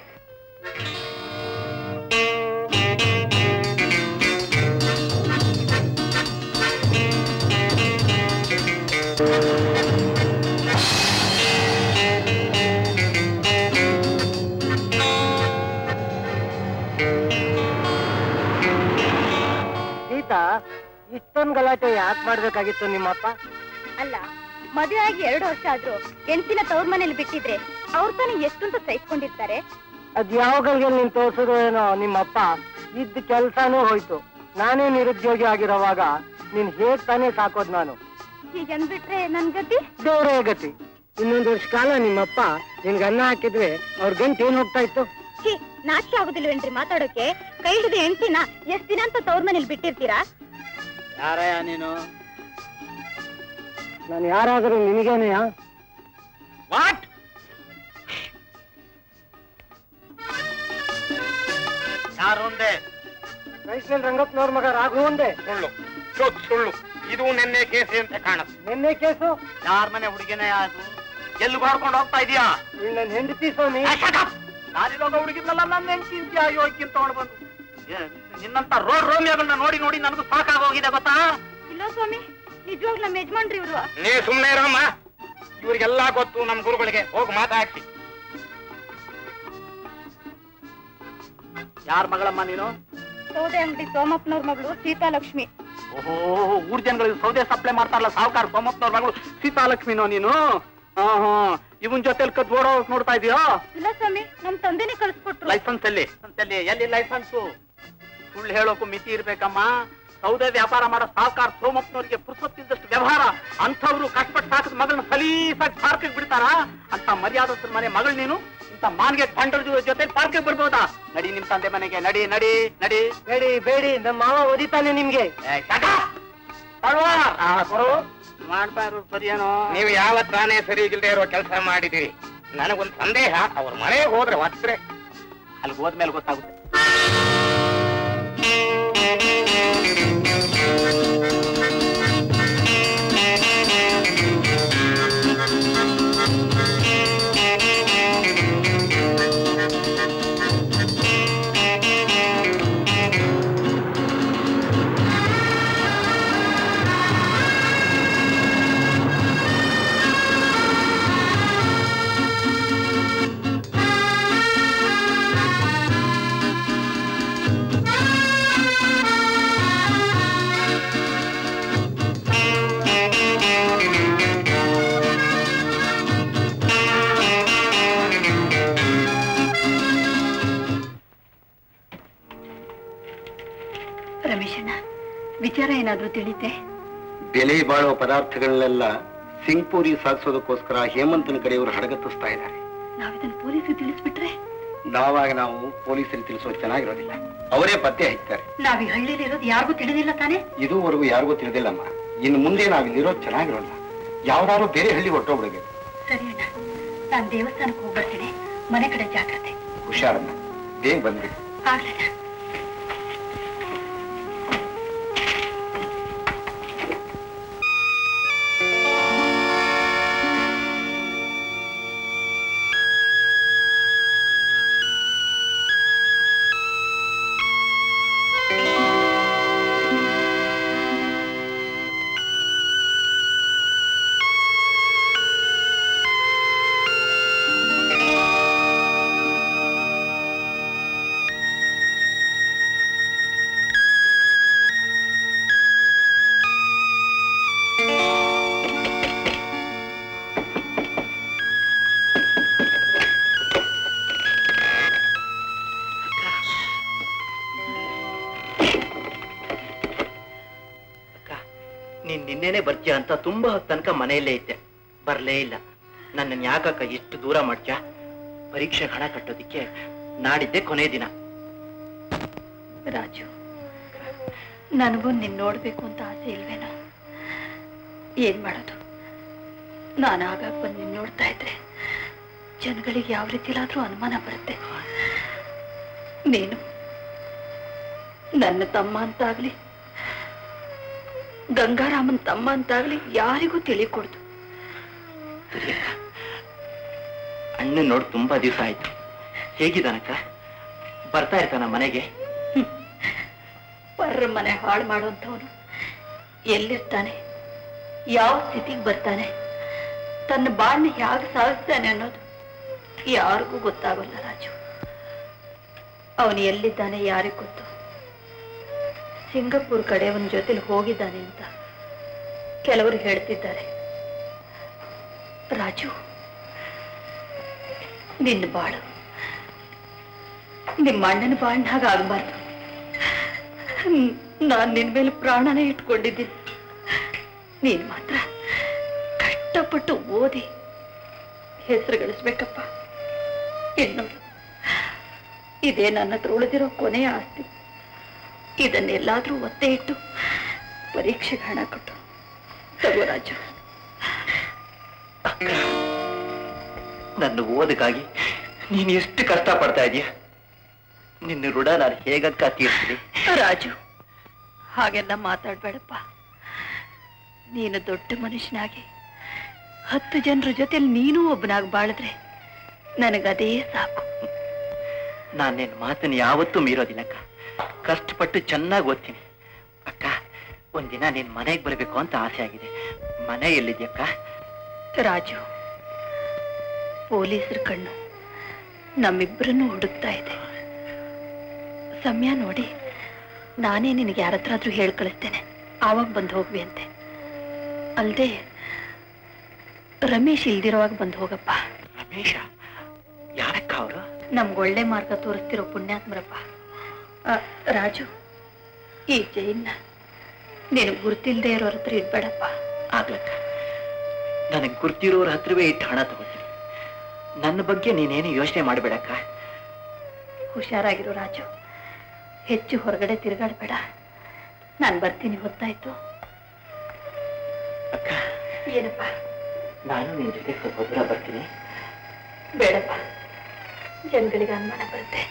ಸೀತಾ, ಇಷ್ಟೊಂದು ಗಲಾಟೆ ಯಾಕೆ ಮಾಡ್ಬೇಕಾಗಿತ್ತು ನಿಮ್ಮಪ್ಪ? ಅಲ್ಲ, ಮದುವೆ ಆಗಿ 2 ವರ್ಷ ಆದ್ರೂ ಹೆಂಡತಿನ ತವ್ರ ಮನೇಲಿ ಬಿಟ್ಟಿದ್ರೆ ಅವ್ರ ತಾನೇ ಎಷ್ಟಂತ ಸಹಿಸ್ಕೊಂಡಿರ್ತಾರೆ. ಅದ್ ಯಾವಾಗಲ್ಗೆ ನೀನ್ ತೋರ್ಸೋದು ಏನೋ ನಿಮ್ಮಪ್ಪ ಇದ್ದ ಕೆಲ್ಸಾನೂ ಹೋಯ್ತು. ನಾನೇ ನಿರುದ್ಯೋಗಿ ಆಗಿರೋವಾಗ ನೀನ್ ಹೇಗ್ ತಾನೇ ಸಾಕೋದ್ ನಾನು. ಈಗ ಅಂದ್ಬಿಟ್ರೆ ನನ್ ಗತಿ ದೇವ್ರೇ ಗತಿ. ಇನ್ನೊಂದು ವರ್ಷ ಕಾಲ ನಿಮ್ಮಪ್ಪ ನಿನ್ಗೆ ಅನ್ನ ಹಾಕಿದ್ರೆ ಅವ್ರ ಗಂಟು ಏನ್ ಹೋಗ್ತಾ ಇತ್ತು? ನಾಚಿಕೆ ಆಗುದಿಲ್ವೇನ್ರಿ ಮಾತಾಡೋಕೆ? ಕೈ ಹಿಡಿದು ಹೆಂಡ್ತಿನ ಎಷ್ಟ್ ದಿನ ಅಂತ ತವ್ರ ಮನೇಲಿ ಬಿಟ್ಟಿರ್ತೀರಾ? ಯಾರಯ್ಯ ನೀನು? ನಾನು ಯಾರಾದ್ರೂ ನಿನಗೇನೆಯಾ? ವಾಟ್? ಯಾರು ಒಂದೇ? ವೈಷ್ಣವ್ ರಂಗಪ್ಪನವ್ರ ಮಗ ರಾಘು ಒಂದೇ. ಸುಳ್ಳು ಸುಳ್ಳು. ಇದು ನಿನ್ನೆ ಕೇಸು ಅಂತ ಕಾಣುತ್ತೆ. ನಿನ್ನೆ ಕೇಸು? ಯಾರ ಮನೆ ಹುಡುಗಿನೇ ಅದು? ಎಲ್ಲಿ ಮಾಡ್ಕೊಂಡು ಹೋಗ್ತಾ ಇದೀಯಾ? ನನ್ನ ಹೆಂಡತಿ ಸ್ವಾಮಿ. ನಾನಿರೋಗ ಹುಡುಗಿದ್ನಲ್ಲ, ನನ್ನ ಹೆಂಡತಿ ಯೋಗ್ಯ ತಗೊಂಡು ಬಂದು ನಿನ್ನಂತ ರೋಮಿಯೋಗಳನ್ನ ನೋಡಿ ನೋಡಿ ನನಗೂ ಸಾಕಾಗೋಗಿದೆ ಗೊತ್ತಾ? ಇಲ್ಲ ಸ್ವಾಮಿ, ನಿಜವಾಗ್ಲೂ ನಮ್ಮ ಯಜಮಾನ್ರಿ ಇವ್ರು. ನೀ ಸುಮ್ನೆ ಇರಮ್ಮ. ಇವ್ರಿಗೆಲ್ಲ ಗೊತ್ತು ನಮ್ ಗುರುಗಳಿಗೆ. ಹೋಗಿ ಮಾತಾಡ್ಸಿ. ಯಾರ ಮಗಳಮ್ಮ ನೀನು? ಸೌದೆ ಅಂಗಡಿ ಸೋಮಪ್ಪನವ್ರ ಮಗಳು ಸೀತಾಲಕ್ಷ್ಮಿ. ಓಹೋ, ಊರ್ ಜನಗಳಿಗೆ ಸೌದೆ ಸಪ್ಲೈ ಮಾಡ್ತಾರಲ್ಲ ಸಾವುಕಾರ ಸೋಮಪ್ಪನವ್ರ ಮಗಳು ಸೀತಾಲಕ್ಷ್ಮಿನೋ ನೀನು? ಇವನ್ ಜೊತೆಲಿ ಕದ್ ಓಡೋ ನೋಡ್ತಾ ಇದೀಯೋ? ಇಲ್ಲ ಸ್ವಾಮಿ, ನಮ್ ತಂದೆನೇ ಕಳ್ಸ್ಕೊಟ್ರು. ಲೈಸೆನ್ಸ್ ಎಲ್ಲಿ ಲೈಸೆನ್ಸು? ಸುಳ್ಳು ಹೇಳೋಕು ಮಿತಿ ಇರ್ಬೇಕಮ್ಮ. ಸೌದೆ ವ್ಯಾಪಾರ ಮಾಡೋ ಸಾವುಕಾರ ಸೋಮಪ್ಪನವ್ರಿಗೆ ಪುರುಸೊತ್ತಿದ್ದಷ್ಟು ವ್ಯವಹಾರ. ಅಂಥವ್ರು ಕಷ್ಟಪಟ್ಟು ಸಾಕದ ಮಗಳನ್ನ ಸಲೀಸಾಗಿ ಪಾರ್ಕಿಗೆ ಬಿಡ್ತಾರ? ಅಂತ ಮರ್ಯಾದಸ್ತ್ರ ಮನೆ ಮಗಳು ನೀನು ಇಂತ ಮಾನ್ಗೆ ಕಂಡ್ರ ಜೊತೆ ಪಾರ್ಕಿಗೆ ಬರ್ಬೋದಾ? ನಡಿ ನಿಮ್ ತಂದೆ ಮನೆಗೆ, ನಡಿ ನಡಿ ನಡಿ. ಬೇಡಿ ಬೇಡಿ, ನಮ್ಮ ಮಾವ ಓದಿತಾನೆ ನಿಮ್ಗೆ. ಮಾಡ್ಬಾರು ಸರಿಯೇನೋ? ನೀವು ಯಾವತ್ ತಾನೇ ಸರಿ ಇಲ್ದೇ ಇರೋ ಕೆಲಸ ಮಾಡಿದಿರಿ. ನನಗೊಂದು ಸಂದೇಹ, ಅವ್ರ ಮನೆಗೆ ಹೋದ್ರೆ ಒತ್ತರೆ ಅಲ್ಲಿ ಹೋದ್ಮೇಲೆ ಗೊತ್ತಾಗುತ್ತೆ. ರಮೇಶಣ್ಣ, ವಿಚಾರ ಏನಾದ್ರೂ ತಿಳಿತೆ? ಬೆಲೆ ಬಾಳುವ ಪದಾರ್ಥಗಳನ್ನೆಲ್ಲ ಸಿಂಗ್ಪೂರಿ ಸಾಗಿಸೋದಕ್ಕೋಸ್ಕರ ಹೇಮಂತನ ಕಡೆಯವರು ಹಡಗತ್ತಿಸ್ತಾ ಇದ್ದಾರೆ. ನಾವಿದನ್ನ ಪೊಲೀಸರಿಗೆ ತಿಳಿಸ್ಬಿಟ್ರೆ? ನಾವು ಪೊಲೀಸರಿಗೆ ತಿಳಿಸೋದು ಚೆನ್ನಾಗಿರೋದಿಲ್ಲ. ಅವರೇ ಪತ್ತೆ ಹಚ್ತಾರೆ. ನಾವ್ ಈ ಹಳ್ಳಿಲಿ ಇರೋದು ಯಾರಿಗೂ ತಿಳಿದಿಲ್ಲ ತಾನೆ? ಇದುವರೆಗೂ ಯಾರಿಗೂ ತಿಳಿದಿಲ್ಲಮ್ಮ. ಇನ್ನು ಮುಂದೆ ನಾವಿಲ್ಲಿರೋದು ಚೆನ್ನಾಗಿರೋಲ್ಲ. ಯಾವ್ದಾದ್ರು ಬೇರೆ ಹಳ್ಳಿ ಹೊರಟೋಗ್ಬಿಡ್ಬೇಕು. ಸರಿ ಅಣ್ಣ, ನಾನ್ ದೇವಸ್ಥಾನಕ್ಕೆ ಹೋಗ್ಬರ್ತೀನಿ. ಮನೆ ಕಡೆ ಜಾಗ್ರತೆ. ಹುಷಾರನ್ನ, ಬೇಗ ಬಂದ್ಬಿಡಿ. ಆಗ್ಲಣ್ಣ. ನಿನ್ನೆನೆ ಬರ್ತೀಯ ಅಂತ ತುಂಬಾ ಹೊತ್ತು ತನಕ ಮನೆಯಲ್ಲೇ ಇದ್ದೆ, ಬರ್ಲೇ ಇಲ್ಲ. ನನ್ನನ್ನು ಯಾಕಕ್ಕ ಇಷ್ಟು ದೂರ ಮಾಡ್ತೀಯ? ಪರೀಕ್ಷೆ ಹಣ ಕಟ್ಟೋದಿಕ್ಕೆ ನಾಡಿದ್ದೆ ಕೊನೆ ದಿನ. ರಾಜು, ನನಗೂ ನಿನ್ ನೋಡ್ಬೇಕು ಅಂತ ಆಸೆ ಇಲ್ವೇನೋ? ಏನ್ ಮಾಡೋದು? ನಾನು ಆಗಾಗ ಬಂದು ನಿನ್ ನೋಡ್ತಾ ಇದ್ರೆ ಜನಗಳಿಗೆ ಯಾವ ರೀತಿಲಾದ್ರೂ ಅನುಮಾನ ಬರುತ್ತೆ. ನೀನು ನನ್ನ ತಮ್ಮ ಅಂತಾಗ್ಲಿ, ಗಂಗಾರಾಮನ್ ತಮ್ಮ ಅಂತಾಗ್ಲಿ ಯಾರಿಗೂ ತಿಳಿಕೊಡ್ದು. ಅಣ್ಣ ನೋಡಿ ತುಂಬಾ ದಿವಸ ಆಯ್ತು. ಹೇಗಿದ್ದಾನಕ್ಕ? ಬರ್ತಾ ಇರ್ತಾನ ಮನೆಗೆ? ಪರ್ರ ಮನೆ ಹಾಳು ಮಾಡುವಂಥವನು ಎಲ್ಲಿರ್ತಾನೆ, ಯಾವ ಸ್ಥಿತಿಗೆ ಬರ್ತಾನೆ, ತನ್ನ ಬಾಳ್ನ ಹೇಗೆ ಸಾಗಿಸ್ತಾನೆ ಅನ್ನೋದು ಯಾರಿಗೂ ಗೊತ್ತಾಗಲ್ಲ ರಾಜು. ಅವನು ಎಲ್ಲಿದ್ದಾನೆ ಯಾರಿಗೂ ಗೊತ್ತು. ಸಿಂಗಾಪುರ್ ಕಡೆ ಅವನ ಜೊತೆಲಿ ಹೋಗಿದ್ದಾನೆ ಅಂತ ಕೆಲವರು ಹೇಳ್ತಿದ್ದಾರೆ. ರಾಜು, ನಿನ್ನ ಬಾಳು ನಿಮ್ಮ ಅಣ್ಣನ ಬಾಳಿನ ಹಾಗೆ ಆಗಬಾರ್ದು. ನಾನು ನಿನ್ನ ಮೇಲೆ ಪ್ರಾಣನೇ ಇಟ್ಕೊಂಡಿದ್ದೀನಿ. ನೀನು ಮಾತ್ರ ಕಷ್ಟಪಟ್ಟು ಓದಿ ಹೆಸರು ಗಳಿಸ್ಬೇಕಪ್ಪ. ಇನ್ನು ಇದೇ ನನ್ನ ಹತ್ರ ಉಳಿದಿರೋ ಕೊನೆಯ ಆಸ್ತಿ. ಇದನ್ನೆಲ್ಲಾದ್ರೂ ಒತ್ತೆ ಇಟ್ಟು ಪರೀಕ್ಷೆಗೆ ಹಣ ಕೊಟ್ಟು ತಗೋ ರಾಜು. ನನ್ನ ಓದಕ್ಕಾಗಿ ನೀನು ಎಷ್ಟು ಕಷ್ಟ ಪಡ್ತಾ ಇದೀಯ. ನಿನ್ನ ಋಣ ನಾನು ಹೇಗಕ್ಕ ತೀರ್ತೀನಿ? ರಾಜು, ಹಾಗೆಲ್ಲ ಮಾತಾಡ್ಬೇಡಪ್ಪ. ನೀನು ದೊಡ್ಡ ಮನುಷ್ಯನಾಗಿ 10 ಜನರ ಜೊತೆಲಿ ನೀನೂ ಒಬ್ಬನಾಗಿ ಬಾಳಿದ್ರೆ ನನಗದೇ ಸಾಕು. ನಾನು ನಿನ್ನ ಮಾತನ್ನು ಯಾವತ್ತೂ ಮೀರೋದಿಲ್ಲಕ್ಕ. ಕಷ್ಟಪಟ್ಟು ಚೆನ್ನಾಗಿ ಓದ್ತೀನಿ ಅಕ್ಕ. ಒಂದಿನ ನೀನ್ ಮನೆಗೆ ಬರಬೇಕು ಅಂತ ಆಸೆ ಆಗಿದೆ. ಮನೆ ಎಲ್ಲಿದ್ಯಕ್ಕ? ರಾಜು, ಪೊಲೀಸರ ಕಣ್ಣು ನಮ್ಮಿಬ್ಬರನ್ನು ಹುಡುಕ್ತಾ ಇದೆ. ಸಮಯ ನೋಡಿ ನಾನೇ ನಿನಗೆ ಯಾರ ಹತ್ರ ಹೇಳಿ ಕಳಿಸ್ತೇನೆ. ಆವಾಗ ಬಂದು ಹೋಗ್ವಿ ಅಂತೆ. ಅಲ್ದೆ ರಮೇಶ್ ಇಲ್ದಿರೋವಾಗ ಬಂದು ಹೋಗಪ್ಪ. ರಮೇಶ? ಯಾರಕ್ಕ ಅವರು? ನಮ್ಗೊಳ್ಳೆ ಮಾರ್ಗ ತೋರಿಸ್ತಿರೋ ಪುಣ್ಯಾತ್ಮರಪ್ಪ. ರಾಜು, ಈ ಜೈನ್ನ ನೀನು ಗುರ್ತಿಲ್ದೇ ಇರೋರ ಹತ್ರ ಇಡ್ಬೇಡಪ್ಪ. ಆಗ್ಲಕ್ಕ, ನನಗೆ ಗುರ್ತಿರೋರ ಹತ್ರವೇ ಇಟ್ಟು ಹಣ ತಗೋತೀನಿ. ನನ್ನ ಬಗ್ಗೆ ನೀನೇನು ಯೋಚನೆ ಮಾಡಬೇಡಕ್ಕ. ಹುಷಾರಾಗಿರೋ ರಾಜು, ಹೆಚ್ಚು ಹೊರಗಡೆ ತಿರುಗಾಡಬೇಡ. ನಾನು ಬರ್ತೀನಿ, ಹೊತ್ತಾಯ್ತು. ಅಕ್ಕ, ಏನಪ್ಪ? ನಾನು ನಿನ್ ಜೊತೆ ಸ್ವಲ್ಪ ದೂರ ಬರ್ತೀನಿ. ಬೇಡಪ್ಪ, ಜನಗಳಿಗೆ ಅನುಮಾನ ಬರುತ್ತೆ.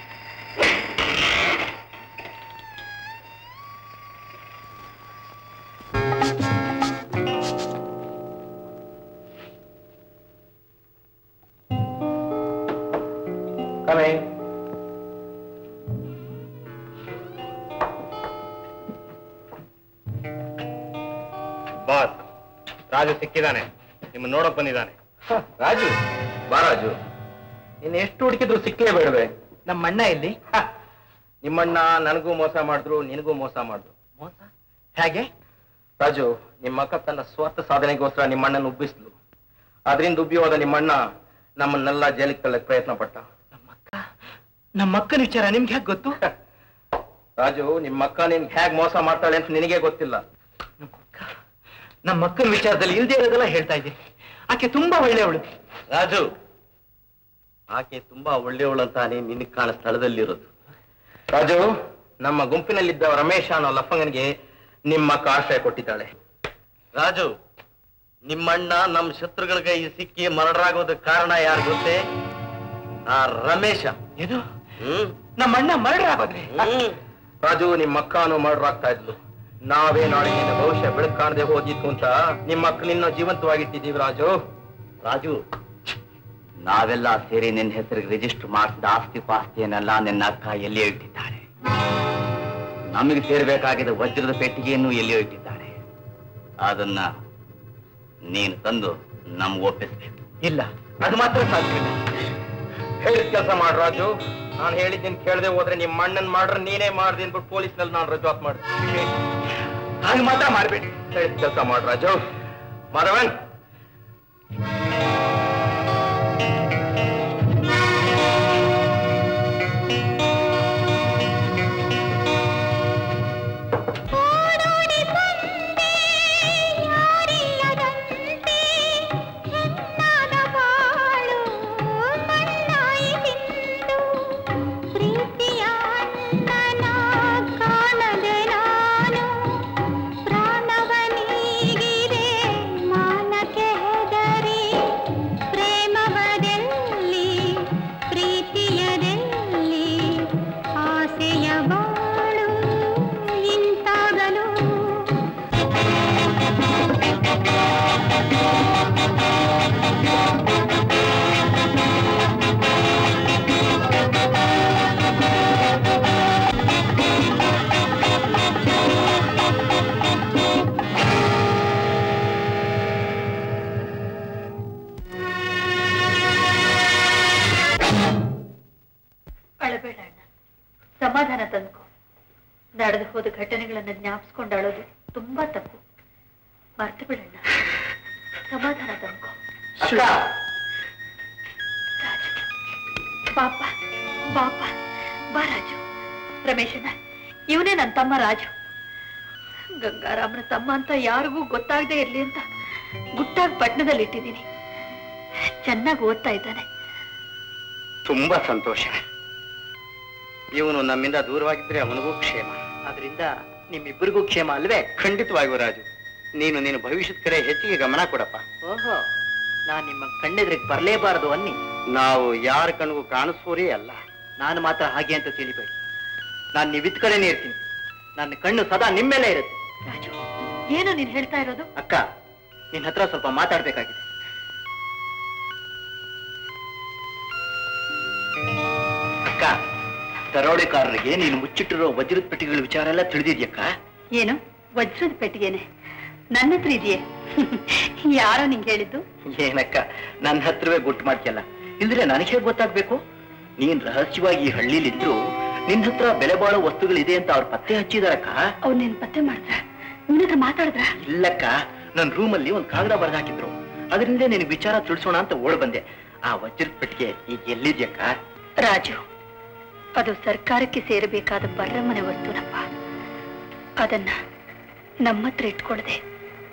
ಬಾಸ್, ರಾಜು ಸಿಕ್ಕಿದ್ದಾನೆ. ನಿಮ್ಮ ನೋಡಕ್ ಬಂದಿದ್ದಾನೆ. ರಾಜು? ಬಾ ರಾಜು. ನೀನ್ ಎಷ್ಟು ಹುಡುಕಿದ್ರು ಸಿಕ್ಕಲೇ ಬೇಡವೆ. ನಮ್ಮ ಅಣ್ಣ ಎಲ್ಲಿ? ನಿಮ್ಮಣ್ಣ ನನಗೂ ಮೋಸ ಮಾಡಿದ್ರು, ನಿನಗೂ ಮೋಸ ಮಾಡಿದ್ರು. ಮೋಸ ಹೇಗೆ? ರಾಜು, ನಿಮ್ಮ ಅಕ್ಕ ತನ್ನ ಸ್ವಾರ್ಥ ಸಾಧನೆಗೋಸ್ಕರ ನಿಮ್ಮಣ್ಣನ ಉಬ್ಬಿಸ್ಲು. ಅದರಿಂದ ಉಬ್ಬಿ ಹೋದ ನಿಮ್ಮಣ್ಣ ನಮ್ಮನ್ನೆಲ್ಲ ಜೈಲಿಗೆ ತಳ್ಳಕ್ ಪ್ರಯತ್ನ ಪಟ್ಟ. ನಮ್ಮ ಅಕ್ಕನ ವಿಚಾರ ನಿಮ್ಗೆ ಹೇಗೆ ಗೊತ್ತು? ರಾಜು, ನಿಮ್ಮ ಅಕ್ಕ ನಿನ್ಗೆ ಹೇಗ್ ಮೋಸ ಮಾಡ್ತಾಳೆ ಅಂತ ನಿನಗೆ ಗೊತ್ತಿಲ್ಲ. ನಮ್ಮ ಅಕ್ಕನ ವಿಚಾರದಲ್ಲಿ ಇಲ್ದೇ ಇರೋದೆಲ್ಲ ಹೇಳ್ತಾ ಇದ್ದೀನಿ. ಆಕೆ ತುಂಬಾ ಒಳ್ಳೆಯವಳು. ರಾಜು, ಆಕೆ ತುಂಬಾ ಒಳ್ಳೆಯವಳು ಅಂತ ನಿನಗೆ ಕಾಣ ಸ್ಥಳದಲ್ಲಿರೋದು. ರಾಜು, ನಮ್ಮ ಗುಂಪಿನಲ್ಲಿದ್ದ ರಮೇಶ ಅನ್ನೋ ಲಫಂಗನಿಗೆ ನಿಮ್ಮ ಅಕ್ಕ ಆಶ್ರಯ ಕೊಟ್ಟಿದ್ದಾಳೆ. ರಾಜು, ನಿಮ್ಮಣ್ಣ ನಮ್ಮ ಶತ್ರುಗಳಿಗೆ ಈ ಸಿಕ್ಕಿ ಮರಡರಾಗೋದಕ್ಕೆ ಕಾರಣ ಯಾರು ಗೊತ್ತೇ? ಆ ರಮೇಶ. ಏನು? ನಮ್ಮ ಅಣ್ಣ ಮರ್ಡರ್ ಆಗೋದ್ರಿ? ರಾಜು, ನಿಮ್ಮ ಅಕ್ಕನು ಮರ್ಡರ್ ಆಗ್ತಾ ಇದ್ಲು. ನಾವೇ ನಾಳೆ ನಿನ್ನ ಭವಿಷ್ಯ ಬೆಳಕು ಕಾಣದೆ ಹೋಗಿತ್ತು ಅಂತ ನಿಮ್ಮ ಅಕ್ಕನಿನ್ನ ಜೀವಂತವಾಗಿಟ್ಟಿದ್ದೀವಿ. ರಾಜು, ರಾಜು, ನಾವೆಲ್ಲ ಸೇರಿ ನಿನ್ನ ಹೆಸರಿಗೆ ರಿಜಿಸ್ಟರ್ ಮಾಡಿಸಿದ ಆಸ್ತಿ ಪಾಸ್ತಿಯನ್ನೆಲ್ಲ ನಿನ್ನ ಅಕ್ಕ ಎಲ್ಲಿಯೋ ಇಟ್ಟಿದ್ದಾರೆ. ನಮಗೆ ಸೇರ್ಬೇಕಾಗಿದ್ದ ವಜ್ರದ ಪೆಟ್ಟಿಗೆಯನ್ನು ಎಲ್ಲಿಯೋ ಇಟ್ಟಿದ್ದಾರೆ. ಅದನ್ನ ನೀನು ತಂದು ನಮ್ಗೆ ಒಪ್ಪಿಸ್ಬೇಕು. ಇಲ್ಲ, ಅದು ಮಾತ್ರ ಸಾಧ್ಯವಿಲ್ಲ. ಹೇಳಿದ ಕೆಲಸ ಮಾಡು ರಾಜು. ನಾನು ಹೇಳಿದ್ದೀನಿ ಕೇಳದೆ ಹೋದ್ರೆ ನಿಮ್ಮ ಅಣ್ಣನ್ ಮಾಡ್ರೆ ನೀನೇ ಮಾಡ್ದೆ ಅಂದ್ಬಿಟ್ಟು ಪೊಲೀಸ್ನಲ್ಲಿ ನಾನು ರಜಾತ್ ಮಾಡ್ತೀನಿ. ಹಾಗೆ ಮಾತ್ರ ಮಾಡ್ಬೇಡಿ. ಹೇಳಿದ ಕೆಲಸ ಮಾಡು ರಾಜು. ಮಾಧವನ್, ಅಳಬೇಡ ಅಣ್ಣ, ಸಮಾಧಾನ ತಂದ್ಕೊ. ನಡೆದು ಹೋದ ಘಟನೆಗಳನ್ನ ಜ್ಞಾಪಿಸ್ಕೊಂಡು ಅಳೋದು ತುಂಬಾ ತಪ್ಪು. ಮರ್ತು ಬಿಡಣ್ಣ, ಸಮಾಧಾನ ತಂದ್ಕೊ. ರಾಜು, ಬಾಪ ಬಾಪ ಬಾ ರಾಜು. ರಮೇಶನ ಇವನೇ ನನ್ನ ತಮ್ಮ ರಾಜು. ಗಂಗಾರಾಮನ ತಮ್ಮ ಅಂತ ಯಾರಿಗೂ ಗೊತ್ತಾಗದೆ ಇರ್ಲಿ ಅಂತ ಗುಟ್ಟಾಗಿ ಪಟ್ಟಣದಲ್ಲಿ ಇಟ್ಟಿದ್ದೀನಿ. ಚೆನ್ನಾಗಿ ಓದ್ತಾ ಇದ್ದಾನೆ. ತುಂಬಾ ಸಂತೋಷ. ಇವನು ನಮ್ಮಿಂದ ದೂರವಾಗಿದ್ರೆ ಅವನಿಗೂ ಕ್ಷೇಮ. ಆದ್ರಿಂದ ನಿಮ್ಮಿಬ್ಬರಿಗೂ ಕ್ಷೇಮ ಅಲ್ವೇ? ಖಂಡಿತವಾಗಿಯೂ ರಾಜು, ನೀನು ಭವಿಷ್ಯದ ಕಡೆ ಹೆಚ್ಚಿಗೆ ಗಮನ ಕೊಡಪ್ಪ. ಓಹೋ, ನಾನ್ ನಿಮ್ಮ ಕಣ್ಣೆದ್ರಿಗೆ ಬರಲೇಬಾರದು ಅನ್ನಿ. ನಾವು ಯಾರ ಕಣ್ಗೂ ಕಾಣಿಸೋರೇ ಅಲ್ಲ. ನಾನು ಮಾತ್ರ ಹಾಗೆ ಅಂತ ತಿಳಿಬೇಡಿ. ನಾನು ನೀವಿದ್ ಕಡೆನೇ ಇರ್ತೀನಿ. ನನ್ನ ಕಣ್ಣು ಸದಾ ನಿಮ್ಮೇಲೆ ಇರುತ್ತೆ. ರಾಜು, ಏನೋ ನೀನ್ ಹೇಳ್ತಾ ಇರೋದು? ಅಕ್ಕ, ನಿನ್ ಹತ್ರ ಸ್ವಲ್ಪ ಮಾತಾಡ್ಬೇಕಾಗಿದೆ. ಅಕ್ಕ, ದರೋಡೆಕಾರರಿಗೆ ನೀನು ಮುಚ್ಚಿಟ್ಟಿರೋ ವಜ್ರದ ಪೆಟ್ಟಿಗೆಗಳ ವಿಚಾರ ಎಲ್ಲ ತಿಳಿದಿದ್ಯಕ್ಕ? ಏನು ವಜ್ರದ ಪೆಟ್ಟಿಗೆನೆ ನನ್ನ ಹತ್ರ ಇದೆಯೇ? ಯಾರೋ ನಿಂಗೆ ಹೇಳಿದ್ದು? ಏನಕ್ಕ, ನನ್ನ ಹತ್ರವೇ ಗುಟ್ಟು ಮಾಡ್ತಿಯಲ್ಲ, ಇಲ್ದ್ರೆ ನನಗೆ ಹೇಗೆ ಗೊತ್ತಾಗ್ಬೇಕು? ನೀನ್ ರಹಸ್ಯವಾಗಿ ಈ ಹಳ್ಳಿಲಿದ್ರು ನಿನ್ ಹತ್ರ ಬೆಲೆ ಬಾಳೋ ವಸ್ತುಗಳಿದೆ ಅಂತ ಅವ್ರು ಪತ್ತೆ ಹಚ್ಚಿದಾರಕ್ಕ. ಅವ್ರು ನಿನ್ ಪತ್ತೆ ಮಾಡಿದ್ರ? ನಿನ್ನ ಹತ್ರ ಮಾತಾಡಿದ್ರ? ಇಲ್ಲಕ್ಕ, ನನ್ನ ರೂಮಲ್ಲಿ ಒಂದು ಕಾಗದ ಬರೆದಾಕಿದ್ರು. ಅದರಿಂದ ನಿನಗೆ ವಿಚಾರ ತಿಳಿಸೋಣ ಅಂತ ಓಡ್ ಬಂದೆ. ಆ ವಜ್ರದ ಪೆಟ್ಟಿಗೆ ಈಗ ಎಲ್ಲಿದ್ಯಕ್ಕ? ರಾಜು, ಅದು ಸರ್ಕಾರಕ್ಕೆ ಸೇರಬೇಕಾದ ಬರಮನೆ ವಸ್ತುನಪ್ಪ. ಅದನ್ನ ನಮ್ಮ ಹತ್ರ ಇಟ್ಕೊಳ್ದೆ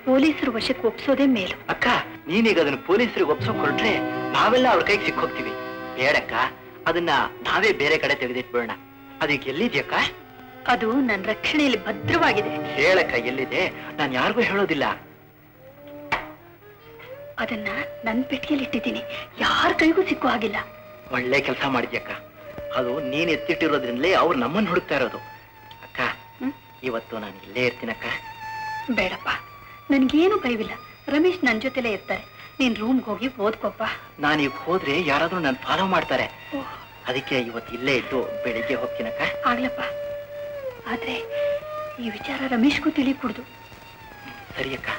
ಪೊಲೀಸರು ವಶಕ್ಕೆ ಒಪ್ಸೋದೇ ಮೇಲು. ಅಕ್ಕ, ನೀನೀಗ ಅದನ್ನ ಪೊಲೀಸರಿಗೆ ಒಪ್ಸೋಕ್ ಹೊರಟ್ರೆ ನಾವೆಲ್ಲ ಅವ್ರ ಕೈಗೆ ಸಿಕ್ಕೋಗ್ತೀವಿ. ಬೇಡಕ್ಕ, ಅದನ್ನ ನಾವೇ ಬೇರೆ ಕಡೆ ತೆಗೆದಿಟ್ಬೇಡ. ಅದಕ್ಕೆ ಎಲ್ಲಿದ್ಯಕ್ಕ? ಅದು ನನ್ನ ರಕ್ಷಣೆಯಲ್ಲಿ ಭದ್ರವಾಗಿದೆ. ಹೇಳಕ್ಕ, ಎಲ್ಲಿದೆ? ನಾನು ಯಾರಿಗೂ ಹೇಳೋದಿಲ್ಲ. ಅದನ್ನ ನನ್ನ ಪೆಟ್ಟಿಗೆಯಲ್ಲಿ ಇಟ್ಟಿದ್ದೀನಿ, ಯಾರ ಕೈಗೂ ಸಿಕ್ಕೋ ಹಾಗಿಲ್ಲ. ಒಳ್ಳೆ ಕೆಲಸ ಮಾಡಿದ್ಯಕ್ಕ. ಅದು ನೀನ್ ಎತ್ತಿಟ್ಟಿರೋದ್ರಿಂದಲೇ ಅವ್ರು ನಮ್ಮನ್ನು ಹುಡುಕ್ತಾ ಇರೋದು. ಅಕ್ಕ, ಇವತ್ತು ನಾನು ಇಲ್ಲೇ ಇರ್ತೀನಕ್ಕ. ಬೇಡಪ್ಪ, ನನ್ಗೇನು ಭಯವಿಲ್ಲ. ರಮೇಶ್ ನನ್ ಜೊತೆಲೇ ಇರ್ತಾರೆ. ನೀನ್ ರೂಮ್ಗೆ ಹೋಗಿ ಓದ್ಕೊಪ್ಪ. ನಾನೀಗ ಹೋದ್ರೆ ಯಾರಾದ್ರೂ ನಾನು ಫಾಲೋ ಮಾಡ್ತಾರೆ. ಅದಕ್ಕೆ ಇವತ್ತು ಇಲ್ಲೇ ಇದ್ದು ಬೆಳಿಗ್ಗೆ ಹೋಗ್ತೀನಕ್ಕ. ಆಗ್ಲಪ್ಪ, ಆದ್ರೆ ಈ ವಿಚಾರ ರಮೇಶ್ಗೂ ತಿಳಿಕೂಡ್ದು. ಸರಿ ಅಕ್ಕ.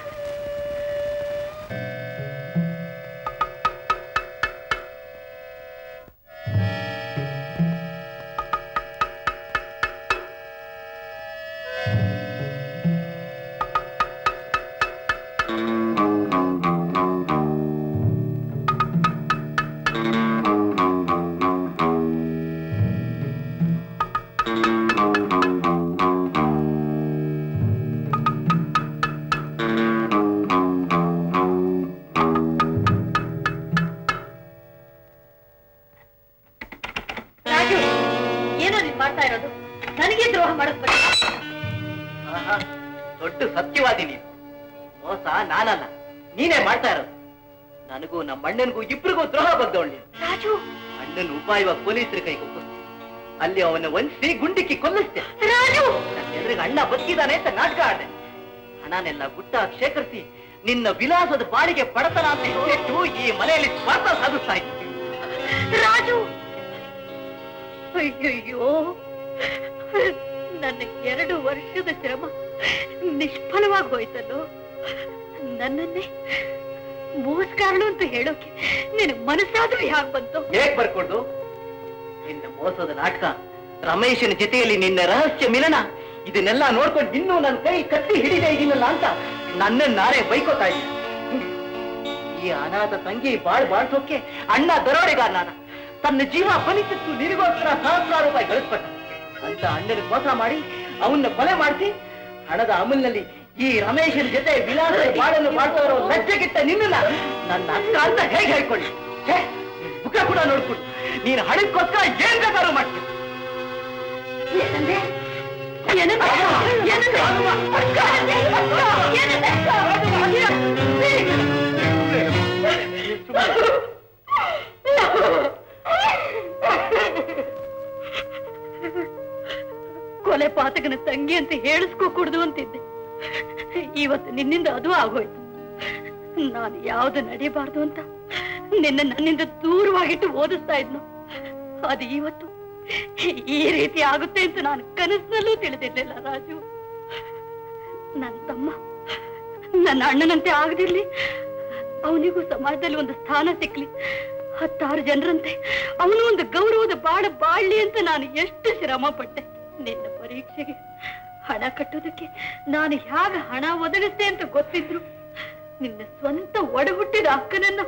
ದೊಡ್ಡ ಸತ್ಯವಾದಿ ನೀನು. ಮೋಸ ನಾನಲ್ಲ, ನೀನೇ ಮಾಡ್ತಾ ಇರೋದು. ನನಗೂ ನಮ್ಮ ಅಣ್ಣನಿಗೂ ಇಬ್ಬರಿಗೂ ದ್ರೋಹ ಬಗ್ದವಳು. ರಾಜು, ಅಣ್ಣನ ಉಪಾಯವಾಗಿ ಪೊಲೀಸರ ಕೈಗೆ ಒಪ್ಪಿಸ್ತೆ. ಅಲ್ಲಿ ಅವನ ವಂಚಿ ಗುಂಡಿಕ್ಕಿ ಕೊಲ್ಲಿಸ್ತೆ. ರಾಜು, ಎದುರಿಗೆ ಅಣ್ಣ ಬದುಕಿದಾನೆ ಅಂತ ನಾಟಕ ಆಡೆ. ಹಣನೆಲ್ಲ ಗುಟ್ಟ ಶೇಖರಿಸಿ ನಿನ್ನ ವಿಲಾಸದ ಬಾಡಿಗೆ ಪಡತನ ಅಂತ ಹೆಸರಿಟ್ಟು ಈ ಮನೆಯಲ್ಲಿ ಸ್ವಾರ್ಥ ಸಾಧಿಸ್ತಾ ಇದ್ದೆ. ರಾಜು, ಅಯ್ಯಯ್ಯೋ, ನನ್ನ 2 ವರ್ಷದ ಶ್ರಮ ನಿಷ್ಫಲವಾಗಿ ಹೋಯ್ತಲ್ಲೋ. ನನ್ನನ್ನೇ ಮೋಸಗಾರಳು ಅಂತ ಹೇಳೋಕೆ ನಿನಗೆ ಮನಸ್ಸಾದ್ರೂ ಯಾಕೆ ಬಂತು? ಹೇಗ್ ಬರ್ಕೊಡ್ದು? ನಿನ್ನ ಮೋಸದ ನಾಟಕ, ರಮೇಶನ ಜೊತೆಯಲ್ಲಿ ನಿನ್ನ ರಹಸ್ಯ ಮಿಲನ, ಇದನ್ನೆಲ್ಲ ನೋಡ್ಕೊಂಡು ಇನ್ನೂ ನನ್ನ ಕೈ ಕತ್ತಿ ಹಿಡಿದೇ ಇದೀನಲ್ಲ ಅಂತ ನನ್ನನ್ನು ನಾನೇ ಬೈಕೋತಾ ಇದ್ದೀನಿ. ಈ ಅನಾಥ ತಂಗಿ ಬಾಳ್ಸೋಕೆ ಅಣ್ಣ ದರೋಡೆಗಾರನಾದ. ತನ್ನ ಜೀವ ಬಲಿಸಿತ್ತು ನಿನಗೋಸ್ಕರ ಸಹಸ್ರಾರು ರೂಪಾಯಿ ಗಳಿಸ್ಪಟ್ಟ ಅಂತ ಅಣ್ಣನ ಮೋಸ ಮಾಡಿ ಅವನ್ನ ಕೊಲೆ ಮಾಡಿಸಿ ಹಣದ ಅಮಲ್ನಲ್ಲಿ ಈ ರಮೇಶನ ಜೊತೆ ವಿಲಾಸ ಬಾಳನ್ನು ಮಾಡ್ತಾ ಇರೋ ಲಜ್ಜೆಗಿಟ್ಟ ನಿನ್ನ ನನ್ನ ಅಕ್ಕ ಅಂತ ಹೇಗೆ ಹೇಳ್ಕೊಳ್ಳಿ? ಮುಖ ಕೂಡ ನೋಡ್ಕೊಂಡು ನೀನು ಹಣಕ್ಕೋಸ್ಕರ ಏನ್ ಬೇಕಾದ್ರೂ ಮಾಡ್ತೀನಿ. ಕೊಲೆ ಪಾತಕನ ತಂಗಿ ಅಂತ ಹೇಳಿಸ್ಕೋಕೂಡ್ದು ಅಂತಿದ್ದೆ. ಇವತ್ತು ನಿನ್ನಿಂದ ಅದು ಆಗೋಯ್ತು. ನಾನು ಯಾವ್ದು ನಡೆಯಬಾರ್ದು ಅಂತ ನಿನ್ನ ನನ್ನಿಂದ ದೂರವಾಗಿಟ್ಟು ಓದಿಸ್ತಾ ಇದ್ನು. ಅದು ಇವತ್ತು ಈ ರೀತಿ ಆಗುತ್ತೆ ಅಂತ ನಾನು ಕನಸಿನಲ್ಲೂ ತಿಳಿದಿರ್ಲಿಲ್ಲ. ರಾಜು, ನನ್ನ ತಮ್ಮ ನನ್ನ ಅಣ್ಣನಂತೆ ಆಗದಿರ್ಲಿ, ಅವನಿಗೂ ಸಮಾಜದಲ್ಲಿ ಒಂದು ಸ್ಥಾನ ಸಿಕ್ಲಿ, 10 ಜನರಂತೆ ಅವನು ಒಂದು ಗೌರವದ ಬಾಳ್ಲಿ ಅಂತ ನಾನು ಎಷ್ಟು ಶ್ರಮ ಪಟ್ಟೆ. ನಿನ್ನ ಪರೀಕ್ಷೆಗೆ ಹಣ ಕಟ್ಟೋದಕ್ಕೆ ನಾನು ಹೇಗೆ ಹಣ ಒದಗಿಸ್ತೆ ಅಂತ ಗೊತ್ತಿದ್ರು ನಿನ್ನ ಸ್ವಂತ ಒಡಹುಟ್ಟಿದ ಅಕ್ಕನನ್ನ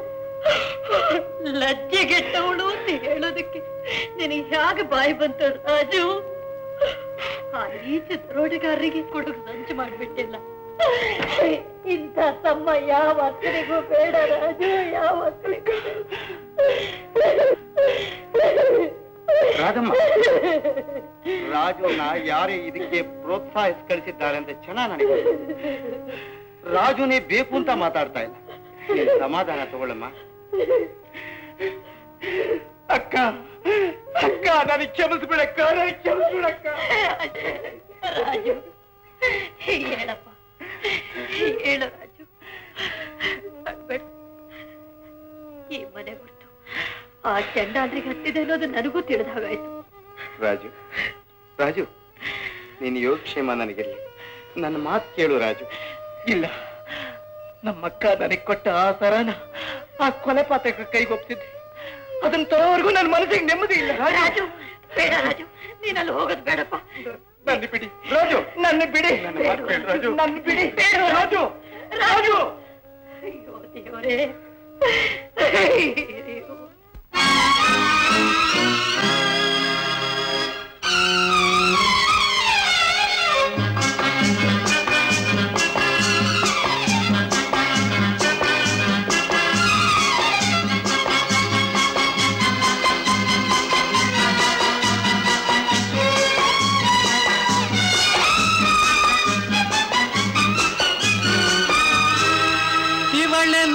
ಲಜ್ಜೆಗೆಟ್ಟವಳು ಅಂತ ಹೇಳೋದಕ್ಕೆ ನಿನಗೆ ಹೇಗೆ ಬಾಯಿ ಬಂತ ರಾಜು? ಆ ನೀಚ ದರೋಡೆಗಾರರಿಗೆ ಕೊಡೋದು ಸಂಚು ಮಾಡಿಬಿಟ್ಟಿಲ್ಲ. ಇಂಥ ತಮ್ಮ ಯಾವ ಅಕ್ಕನಿಗೂ ಬೇಡ ರಾಜು, ಯಾವ ಅಕ್ಕನಿಗೂ. ರಾಧಮ್ಮ, ರಾಜುನ ಯಾರೇ ಇದಕ್ಕೆ ಪ್ರೋತ್ಸಾಹಿಸಿ ಕಳಿಸಿದ್ದಾರೆ ಅಂತ ಚೆನ್ನಾಗಿ ನನಗೆ ರಾಜುನೇ ಬೇಕು ಅಂತ ಮಾತಾಡ್ತಾ ಇಲ್ಲ. ಸಮಾಧಾನ ತಗೊಳ್ಳಮ್ಮ. ಅಕ್ಕ ಅಕ್ಕ, ನನಗೆ ಕ್ಷಮಿಸ್ಬಿಡಕ್ಕ, ನನಗೆ ಕ್ಷಮಿಸ್ಬಿಡಕ್ಕ. ರಾಜು ಹೇಳಪ್ಪ, ಹೇಳು ರಾಜು. ಬೇಡ, ಈ ಮನೆ ಹೊರತು ಆ ಚಂಡಾದ್ರಿಗೆ ಹತ್ತಿದೆ ಅನ್ನೋದು ನನಗೂ ತಿಳಿದ ಹಾಗಾಯ್ತು. ರಾಜು ರಾಜು, ನೀನು ಯೋಗಕ್ಷೇಮ ನನಗಿರ್ಲಿ. ನನ್ನ ಮಾತು ಕೇಳು ರಾಜು. ಇಲ್ಲ, ನಮ್ಮಕ್ಕ ನನಗೆ ಕೊಟ್ಟ ಆ ಸರನ ಆ ಕೊಲೆ ಪಾತಕ ಕೈಗೊಪ್ಸಿದ್ದೆ. ಅದನ್ನ ತರೋವರೆಗೂ ನನ್ನ ಮನಸ್ಸಿಗೆ ನೆಮ್ಮದಿ ಇಲ್ಲ. ರಾಜು ಬೇಡ ರಾಜು, ನೀನಲ್ಲಿ ಹೋಗೋದು ಬೇಡಪ್ಪ. ನನ್ನ ಬಿಡಿ ರಾಜು, ನನ್ನ ಬಿಡಿ. ನನ್ನ ಮಾತು ಕೇಳು ರಾಜು, ನನ್ನ ಬಿಡಿ ರಾಜು. ರಾಜು, ಅಯ್ಯೋ ದೇವರೇ.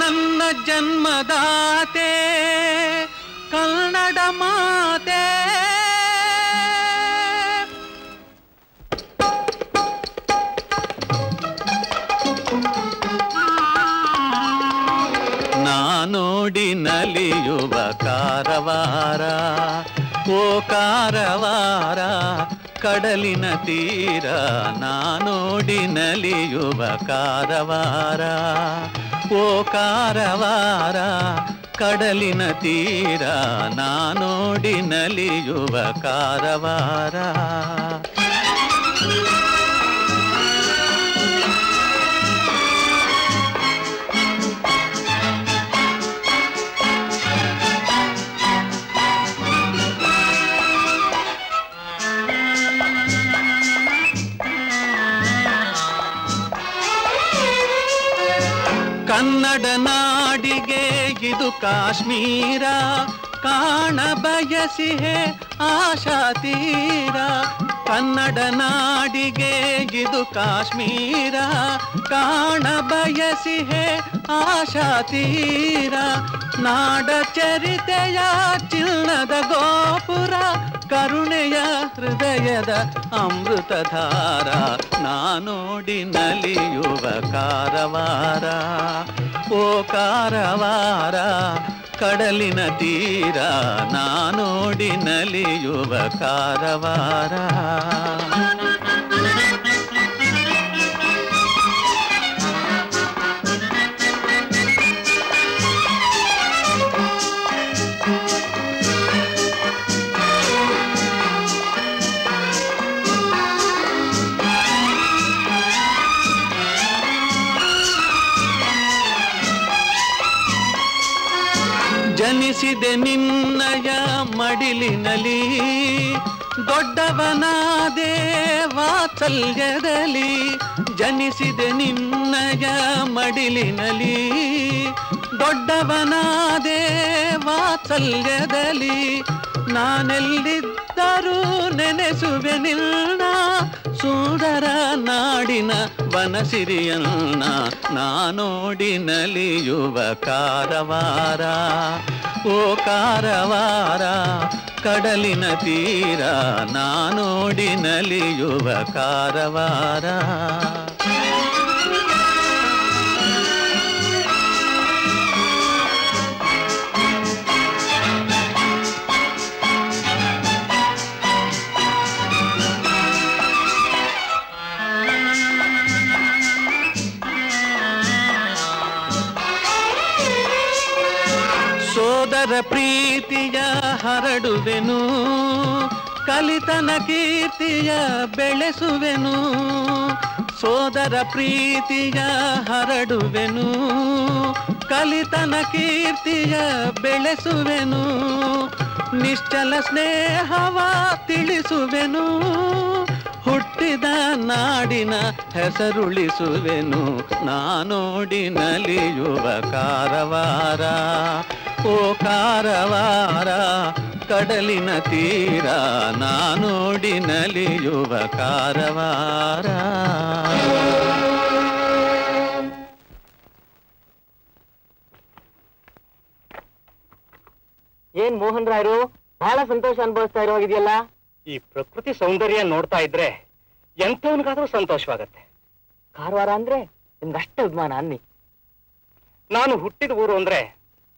ನನ್ನ ಜನ್ಮದಾತೆ ಕನ್ನಡ ಮಾತೆ, ನಾನೋಡಿ ನಲಿಯುವ ಕಾರವಾರ, ಓ ಕಾರವಾರ ಕಡಲಿನ ತೀರ, ನಾನೋಡಿ ನಲಿಯುವ ಕಾರವಾರ, ಓ ಕಾರವಾರ ಕಡಲಿನ ತೀರ, ನಾನೋಡಿ ನಲಿಯುವ ಕಾರವಾರ. ಕನ್ನಡ ನಾಡಿಗೆ ಇದು ಕಾಶ್ಮೀರ, ಕಾಣ ಬಯಸಿಹೆ ಆಶಾ ತೀರ. ಕನ್ನಡ ನಾಡಿಗೆ ಇದು ಕಾಶ್ಮೀರ, ಕಾಣ ಬಯಸಿಹೆ ಆಶಾ ತೀರ. ನಾಡ ಚರಿತೆಯ ಚಿನ್ನದ ಗೋಪುರ, ಕರುಣೆಯ ಹೃದಯದ ಅಮೃತಧಾರ, ನಾನೋಡಿ ನಲಿಯುವ ಕಾರವಾರ, ಓ ಕಾರವಾರ ಕಡಲಿನ ತೀರ, ನಾನೋಡಿ ನಲಿಯುವ ಕಾರವಾರ. ಜನಿಸಿದೆ ನಿನ್ನಯ ಮಡಿಲಿನಲಿ, ದೊಡ್ಡವನಾದೆ ವಾತ್ಸಲ್ಯದಲ್ಲಿ. ಜನಿಸಿದೆ ನಿನ್ನಯ ಮಡಿಲಿನಲಿ, ದೊಡ್ಡವನಾದೆ ವಾತ್ಸಲ್ಯದಲ್ಲಿ. ನಾನೆಲ್ಲಿದ್ದರೂ ನೆನೆಸುವೆ ನಿನ್ನ, ಸುಂದರ ನಾಡಿನ ವನಸಿರಿಯನ್ನ, ನಾನೋಡಿ ನಲಿಯುವ ಕಾರವಾರ, ಓ ಕಾರವಾರ ಕಡಲಿನ ತೀರ, ನಾನೋಡಿ ನಲಿಯುವ ಕಾರವಾರ. ಸೋದರ ಪ್ರೀತಿಯ ಹರಡುವೆನು, ಕಲಿತನ ಕೀರ್ತಿಯ ಬೆಳೆಸುವೆನು. ಸೋದರ ಪ್ರೀತಿಯ ಹರಡುವೆನು, ಕಲಿತನ ಕೀರ್ತಿಯ ಬೆಳೆಸುವೆನು ನಿಶ್ಚಲ ಸ್ನೇಹವ ತಿಳಿಸುವೆನು ಹುಟ್ಟಿದ ನಾಡಿನ ಹೆಸರುಳಿಸುವೆನು ನಾನೋಡಿ ನಲಿಯುವ ಕಾರವಾರ ಓ ಕಾರವಾರ ಕಡಲಿನ ತೀರ ನಾನೋಡಿ ನಲಿಯುವ ಕಾರವಾರ. ಏನ್ ಮೋಹನ್ ರಾಯರು ಬಹಳ ಸಂತೋಷ ಅನುಭವಿಸ್ತಾ ಇರೋಗಿದೆಯಲ್ಲ. ಈ ಪ್ರಕೃತಿ ಸೌಂದರ್ಯ ನೋಡ್ತಾ ಇದ್ರೆ ಎಂತವನಿಗಾದ್ರೂ ಸಂತೋಷವಾಗತ್ತೆ. ಕಾರವಾರ ಅಂದ್ರೆ ನಿಮ್ಗಷ್ಟು ಅಭಿಮಾನ ಅನ್ನಿ. ನಾನು ಹುಟ್ಟಿದ ಊರು ಅಂದ್ರೆ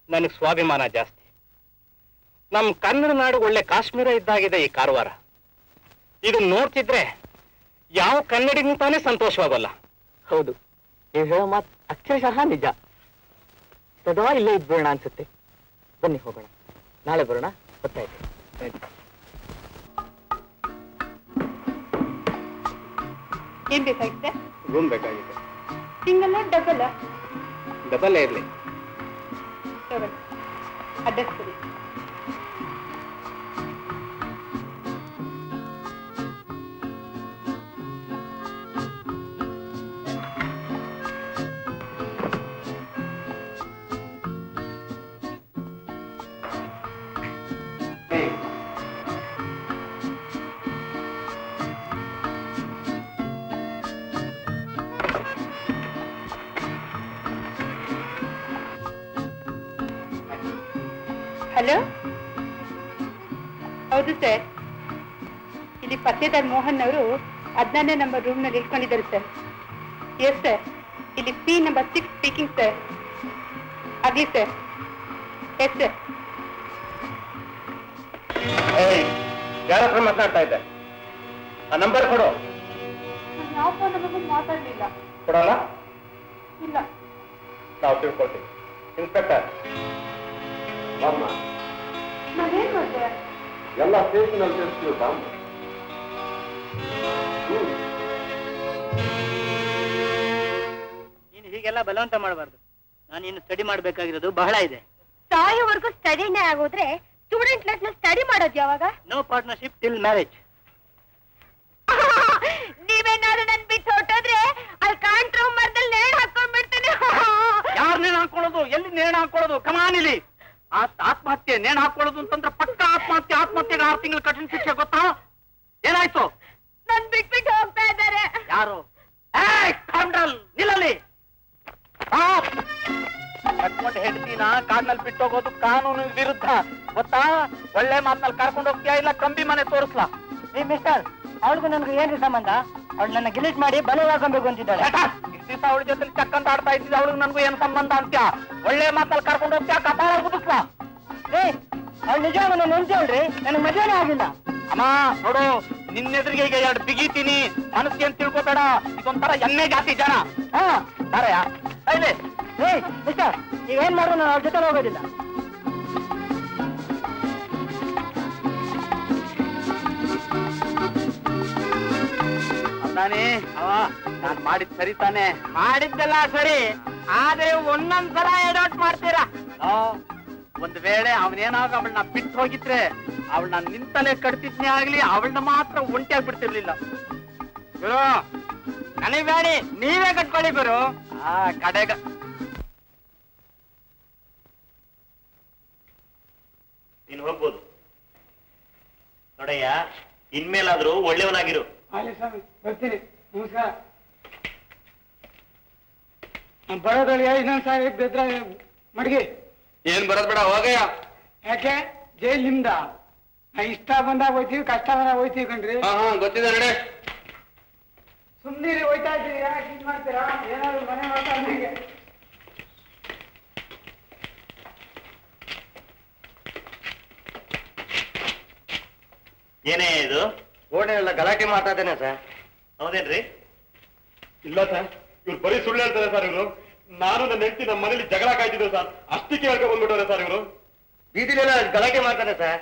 ನನಗೆ ಸ್ವಾಭಿಮಾನ ಜಾಸ್ತಿ. ನಮ್ ಕನ್ನಡ ನಾಡು ಒಳ್ಳೆ ಕಾಶ್ಮೀರ ಇದ್ದಾಗಿದೆ ಈ ಕಾರವಾರ. ಇದನ್ನ ನೋಡ್ತಿದ್ರೆ ಯಾವ ಕನ್ನಡಿಗೂ ತಾನೇ ಸಂತೋಷವಾಗಲ್ಲ. ಹೌದು, ನೀವು ಹೇಳೋ ಮಾತು ಅಕ್ಷರಶಃ ನಿಜ. ಸದಾ ಇಲ್ಲೇ ಇದ್ಬಿಡೋಣ ಅನ್ಸುತ್ತೆ. ಬನ್ನಿ ಹೋಗೋಣ, ನಾಳೆ ಬರೋಣ. ಗೊತ್ತಾಯ್ತು. ಏನ್ ಬೇಕಾಗಿದೆ? ರೂಮ್ ಬೇಕಾಗಿದೆ. Single double? ಡಬಲ್ ಇರ್ಲಿ. ಅಡ್ರೆಸ್ ಕೊಡಿ. ಹಲೋ, ಹೌದು ಸರ್. ಇಲ್ಲಿ ಪತ್ತೇದಾರ್ ಮೋಹನ್ ಅವರು 15ನೇ ನಂಬರ್ ರೂಮ್ ನಲ್ಲಿ ಇಟ್ಕೊಂಡಿದ್ದಾರೆ ಸರ್. ಎಸ್ ಸರ್, ಇಲ್ಲಿ ಪಿ ನಂಬರ್ 6 ಸ್ಪೀಕಿಂಗ್ ಸರ್. ಆಗ್ಲಿ ಸರ್. Yes sir. ಯಾರ ಹತ್ರ ಮಾತನಾಡ್ತಾ ಇದ್ದೆ? ಆ ನಂಬರ್ ಕೊಡು. ಯಾವ ಫೋನ್ ನಮಗೂ ಮಾತಾಡ್ಲಿಲ್ಲ. ಕೊಡಲ್ಲ? ಇಲ್ಲ. ನಾವು ತಿಳ್ಕೊಳ್ತೀವಿ. ಇನ್ಸ್ಪೆಕ್ಟರ್ ನಾನೇನ್ ಮಾಡಿದೆ? ಎಲ್ಲ ಸ್ಟೇಷನ್ ಅಲ್ಲಿ ತಿಳಿಸ್ತೀವಿ ಬಾಮ್ಮ. ನೀನು ಹೀಗೆಲ್ಲ ಬಲವಂತ ಮಾಡಬಾರ್ದು. ನಾನು ಇನ್ನು ಸ್ಟಡಿ ಮಾಡಬೇಕಾಗಿರೋದು ಬಹಳ ಇದೆ. ಸಾಯೋವರೆಗೂ ಸ್ಟಡಿನೇ ಆಗೋದ್ರೆ ಸ್ಟೂಡೆಂಟ್ ಲೈಫ್ ನ ಸ್ಟಡಿ ಮಾಡೋದು ಯಾವಾಗ? No partnership till marriage. ನೀವೇನಾದ್ರು ನನ್ ಬಿಟ್ಟು ಹೊಟ್ಟೋದ್ರೆ ಅಲ್ಲಿ ಕಾಂಟ್ರೋ ಮರದಲ್ಲಿ ನೇಣು ಹಾಕೊಂಡ್ಬಿಡ್ತೀನಿ. ಯಾರು ನೇಣು ಹಾಕೊಳ್ಳೋದು? ಎಲ್ಲಿ ನೇಣು ಹಾಕೊಳ್ಳೋದು? ಕಮಾನಿಲಿ ಆತ್ಮಹತ್ಯೆ ನೇಣು ಹಾಕೊಳ್ಳೋದು ಅಂತಂದ್ರೆ ಪಕ್ಕ ಆತ್ಮಹತ್ಯೆ. ಆತ್ಮಹತ್ಯೆಗೆ 6 ತಿಂಗಳು ಕಠಿಣ ಶಿಕ್ಷೆ. ಗೊತ್ತಾ? ಏನಾಯ್ತು? ನನ್ ಬಿಟ್ಬಿಟ್ಟು ಹೋಗ್ತಾ ಇದ್ದಾರೆ. ಯಾರು? ನಿಲ್ಲಲಿ. ಕಟ್ಕೊಂಡು ಹೆಂಡತಿನ ಕಾಡ್ನಲ್ಲಿ ಬಿಟ್ಟೋಗೋದು ಕಾನೂನು ವಿರುದ್ಧ. ಗೊತ್ತಾ? ಒಳ್ಳೆ ಮಾತ್ನಲ್ಲಿ ಕರ್ಕೊಂಡು ಹೋಗ್ತೀಯಾ ಇಲ್ಲ ಕಂಬಿ ಮನೆ ತೋರಿಸ್ಲಾ? ಮಿಸ್ಟರ್, ಅವಳಿಗೂ ನನ್ಗೆ ಏನ್ರಿ ಸಂಬಂಧ? ಅವಳು ನನ್ನ ಗಿಲಿಟ್ ಮಾಡಿ ಬಲೆ ಹಾಕೊಬೇಕು ಅಂತಿದ್ದಾಳೆ. ಇಷ್ಟು ದಿವಸ ಅವಳ ಜೊತೆ ಚಕ್ಕಂತ ಆಡ್ತಾ ಇದ್ದಿದ್ದು ಅವಳಿಗೆ ನನಗೂ ಏನ್ ಸಂಬಂಧ ಅಂತ್ಯ? ಒಳ್ಳೆ ಮಾತಲ್ಲಿ ಕರ್ಕೊಂಡು ಹೋಗ್ತೀಯಾ ಕಪಾಳ ಕುದಿಸ್ಲಾ? ಅವಳು ನಿಜ ನನ್ನ ನೆನ್ಸೇಳ್ರಿ, ನನಗೆ ಮದುವೆನೇ ಆಗಿಲ್ಲ. ಅಮ್ಮ ನೋಡು, ನಿನ್ನೆದ್ರಿಗೆ ಈಗ 2 ಬಿಗಿತೀನಿ. ಮನಸ್ಸಿ ಅಂತ ತಿಳ್ಕೊಬೇಡ. ಇದೊಂಥರ ಎಣ್ಣೆ ಜಾತಿ ಜನ. ಬಾರಯ್ಯ. ಮಿಸ್ಟರ್, ನೀವೇನ್ ಮಾಡ್ರು ನಾನು ಅವ್ರ ಜೊತೆ ಹೋಗೋದಿಲ್ಲ. ತಾನೇ ನಾನ್ ಮಾಡಿದ್ ಸರಿ ತಾನೆ? ಮಾಡಿದ್ದೆಲ್ಲ ಸರಿ, ಆದ್ರೆ ಒಂದೊಂದ್ಸಲ ಎಡವಟ್ ಮಾಡ್ತೀರಾ. ಒಂದ್ ವೇಳೆ ಅವನೇನಾಗ ಅವಳನ್ನ ಬಿಟ್ಟು ಹೋಗಿದ್ರೆ ಅವಳನ್ನ ನಿಂತಲೇ ಕಟ್ತಿದ್ನೇ ಆಗ್ಲಿ, ಅವಳನ್ನ ಮಾತ್ರ ಒಂಟಿಯಾಗಿ ಬಿಡ್ತಿರ್ಲಿಲ್ಲ. ಗುರು ನನಗ್ ಬೇಡಿ, ನೀವೇ ಕಟ್ಕೊಳ್ಳಿ ಗುರು. ಕಡೆಗ ನೀನು ಹೋಗ್ಬೋದು. ನೋಡಯ್ಯ, ಇನ್ಮೇಲಾದ್ರೂ ಒಳ್ಳೆಯವನಾಗಿರು. ಸ್ವಾಮಿ, ಬರ್ತೀನಿ. ನಮಸ್ಕಾರ. ಬರೋದಳಿಯ ಇನ್ನೊಂದ್ ಸಾರಿ ಬೆದ್ರ ಮಡ್ಗಿ. ಏನ್ ಬರೋದ್ ಬೇಡ, ಹೋಗಯ್ಯ. ಯಾಕೆ? ಜೈಲ್ ನಿಮ್ದ. ಇಷ್ಟ ಬಂದಾಗ ಹೋಯ್ತೀವಿ, ಕಷ್ಟ ಬಂದಾಗ ಹೋಯ್ತೀವಿ ಕಣ್ರಿ. ಗೊತ್ತಿದೆ ನಡೆ. ಸುಮ್ನಿರಿ, ಹೋಯ್ತಾ ಇದ್ದೀರಿ. ಯಾಕೆ ಇದ್ ಮಾಡ್ತೀರಾ? ಏನಾದ್ರು ಮನೆ ಮಾಡ್ತಾ ನನಗೆ. ಏನೇ ಇದು? ಓಣೆಲ್ಲ ಗಲಾಟೆ ಮಾಡ್ತಾ ಇದ್ದೇನೆ ಸರ್. ಹೌದೇನ್ರಿ? ಇಲ್ಲ ಸರ್, ಇವ್ರು ಬರೀ ಸುಳ್ಳು ಹೇಳ್ತಾರೆ ಸರ್. ಇವರು ನಾನು ನನ್ನ ಹೆಂಡತಿ ನಮ್ಮ ಮನೇಲಿ ಜಗಳ ಕಾಯ್ತಿದ್ದೆ ಸರ್. ಅಷ್ಟಕ್ಕೆ ಹೇಳ್ಕೊ ಬಂದ್ಬಿಟ್ಟವ್ರೆ ಸರ್ ಇವರು. ಬೀದಿಲೆಲ್ಲ ಗಲಾಟೆ ಮಾಡ್ತಾನೆ ಸರ್.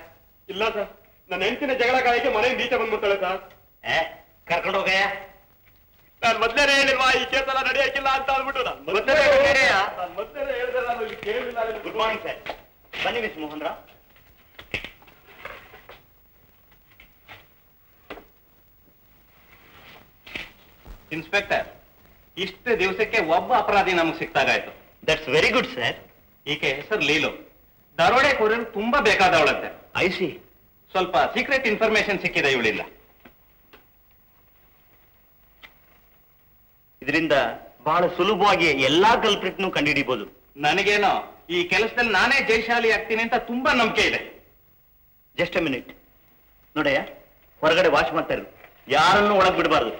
ಇಲ್ಲ ಸರ್, ನನ್ನ ಹೆಂಡತಿನ ಜಗಳ ಕಾಯಕ್ಕೆ ಮನೆಯಿಂದ ಈಚೆ ಬಂದ್ಬಿಡ್ತಾಳೆ ಸರ್. ಕರ್ಕೊಂಡು ಹೋಗಯ್ಯ. ನಾನು ಮೊದಲೇ ಹೇಳಿಲ್ವಾ ಈ ಕೇಸ್ ಎಲ್ಲ ನಡೆಯಕ್ಕಿಲ್ಲ ಅಂತ ಅಂದ್ಬಿಟ್ಟು ನಾನು ಮೊದಲೇ ಹೇಳಿದ್ರೆ ನಾನು ಇಲ್ಲಿ ಕೇಳಿಲ್ಲ. Good morning sir. ಬನ್ನಿ ಮಿಸ್ ಮೋಹನ್ ರಾವ್. ಇನ್ಸ್ಪೆಕ್ಟರ್, ಇಷ್ಟು ದಿವಸಕ್ಕೆ ಒಬ್ಬ ಅಪರಾಧಿ ನಮಗೆ ಸಿಕ್ತಾಗಾಯ್ತು. That's very good sir. ಈಕೆ ಹೆಸರು ಲೀಲು. ದರೋಡೆಕೋರರು ತುಂಬಾ ಬೇಕಾದವಳಂತೆ. I see. ಸ್ವಲ್ಪ ಸೀಕ್ರೆಟ್ ಇನ್ಫಾರ್ಮೇಶನ್ ಸಿಕ್ಕಿದೆ ಇವಳಿಂದ. ಇದರಿಂದ ಬಹಳ ಸುಲಭವಾಗಿ ಎಲ್ಲಾ ಕಲ್ಪ್ರಿಟ್ನು ಕಂಡುಹಿಡಿಬಹುದು. ನನಗೇನೋ ಈ ಕೆಲಸದಲ್ಲಿ ನಾನೇ ಜಯಶಾಲಿ ಆಗ್ತೀನಿ ಅಂತ ತುಂಬಾ ನಂಬಿಕೆ ಇದೆ. ಜಸ್ಟ್ ಅ ಮಿನಿಟ್ ನೋಡಯ್ಯ, ಹೊರಗಡೆ ವಾಚ್ ಮಾಡ್ತಾ ಇರು, ಯಾರನ್ನೂ ಒಳಗ್ ಬಿಡಬಾರ್ದು.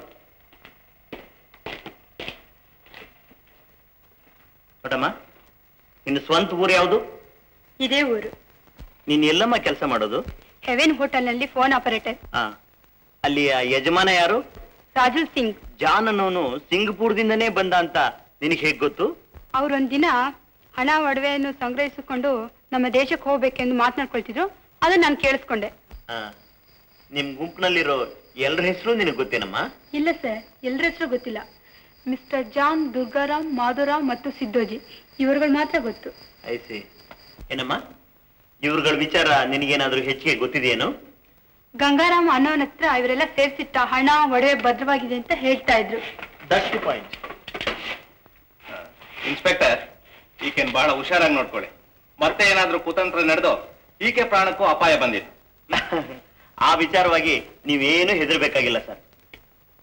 ನೋಡಮ್ಮ, ನಿನ್ನ ಸ್ವಂತ ಊರು ಯಾವುದು? ಇದೇ ಊರು. ನೀನ್ ಎಲ್ಲಮ್ಮ ಕೆಲಸ ಮಾಡೋದು? ಹೆವೆನ್ ಹೋಟೆಲ್ನಲ್ಲಿ ಫೋನ್ ಆಪರೇಟರ್. ಅಲ್ಲಿಯ ಯಜಮಾನ ಯಾರು? ರಾಜು ಸಿಂಗ್. ಜಾನ್ ಅನ್ನೋನು ಸಿಂಗಪುರದಿಂದನೇ ಬಂದ ಅಂತ ನಿನಗೆ ಹೇಗ್ ಗೊತ್ತು? ಅವ್ರೊಂದಿನ ಹಣ ಒಡವೆಯನ್ನು ಸಂಗ್ರಹಿಸಿಕೊಂಡು ನಮ್ಮ ದೇಶಕ್ಕೆ ಹೋಗ್ಬೇಕೆಂದು ಮಾತನಾಡ್ಕೊಳ್ತಿದ್ರು. ಅದನ್ನ ನಾನು ಕೇಳಿಸ್ಕೊಂಡೆ. ನಿಮ್ ಗುಂಪಿನಲ್ಲಿರೋ ಎಲ್ಲರ ಹೆಸರು ನಿನಗೆ ಗೊತ್ತೇನಮ್ಮ? ಇಲ್ಲ ಸರ್, ಎಲ್ಲರ ಹೆಸರು ಗೊತ್ತಿಲ್ಲ. ಮಿಸ್ಟರ್ ಜಾನ್, ದುರ್ಗಾರಾಮ್, ಮಾಧುರಾವ್ ಮತ್ತು ಸಿದ್ದೋಜಿ ಇವರುಗಳು ಮಾತ್ರ ಗೊತ್ತು. ಐಸಿ. ಏನಮ್ಮ, ಇವ್ರುಗಳ ವಿಚಾರ ನಿನಗೇನಾದ್ರೂ ಹೆಚ್ಚಿಗೆ ಗೊತ್ತಿದೆಯೇನು? ಗಂಗಾರಾಮ್ ಅನ್ನೋನ ಹತ್ರ ಇವರೆಲ್ಲ ಸೇರಿಸಿಟ್ಟ ಹಣ ಒಡವೆ ಭದ್ರವಾಗಿದೆ ಅಂತ ಹೇಳ್ತಾ ಇದ್ರು. That's the point. ಇನ್ಸ್ಪೆಕ್ಟರ್, ಈಕೆನ್ ಬಹಳ ಹುಷಾರಾಗಿ ನೋಡ್ಕೊಳ್ಳಿ. ಮತ್ತೆ ಏನಾದ್ರೂ ಕುತಂತ್ರ ನಡೆದು ಈಕೆ ಪ್ರಾಣಕ್ಕೂ ಅಪಾಯ ಬಂದಿತ್ತು. ಆ ವಿಚಾರವಾಗಿ ನೀವೇನು ಹೆದರ್ಬೇಕಾಗಿಲ್ಲ ಸರ್,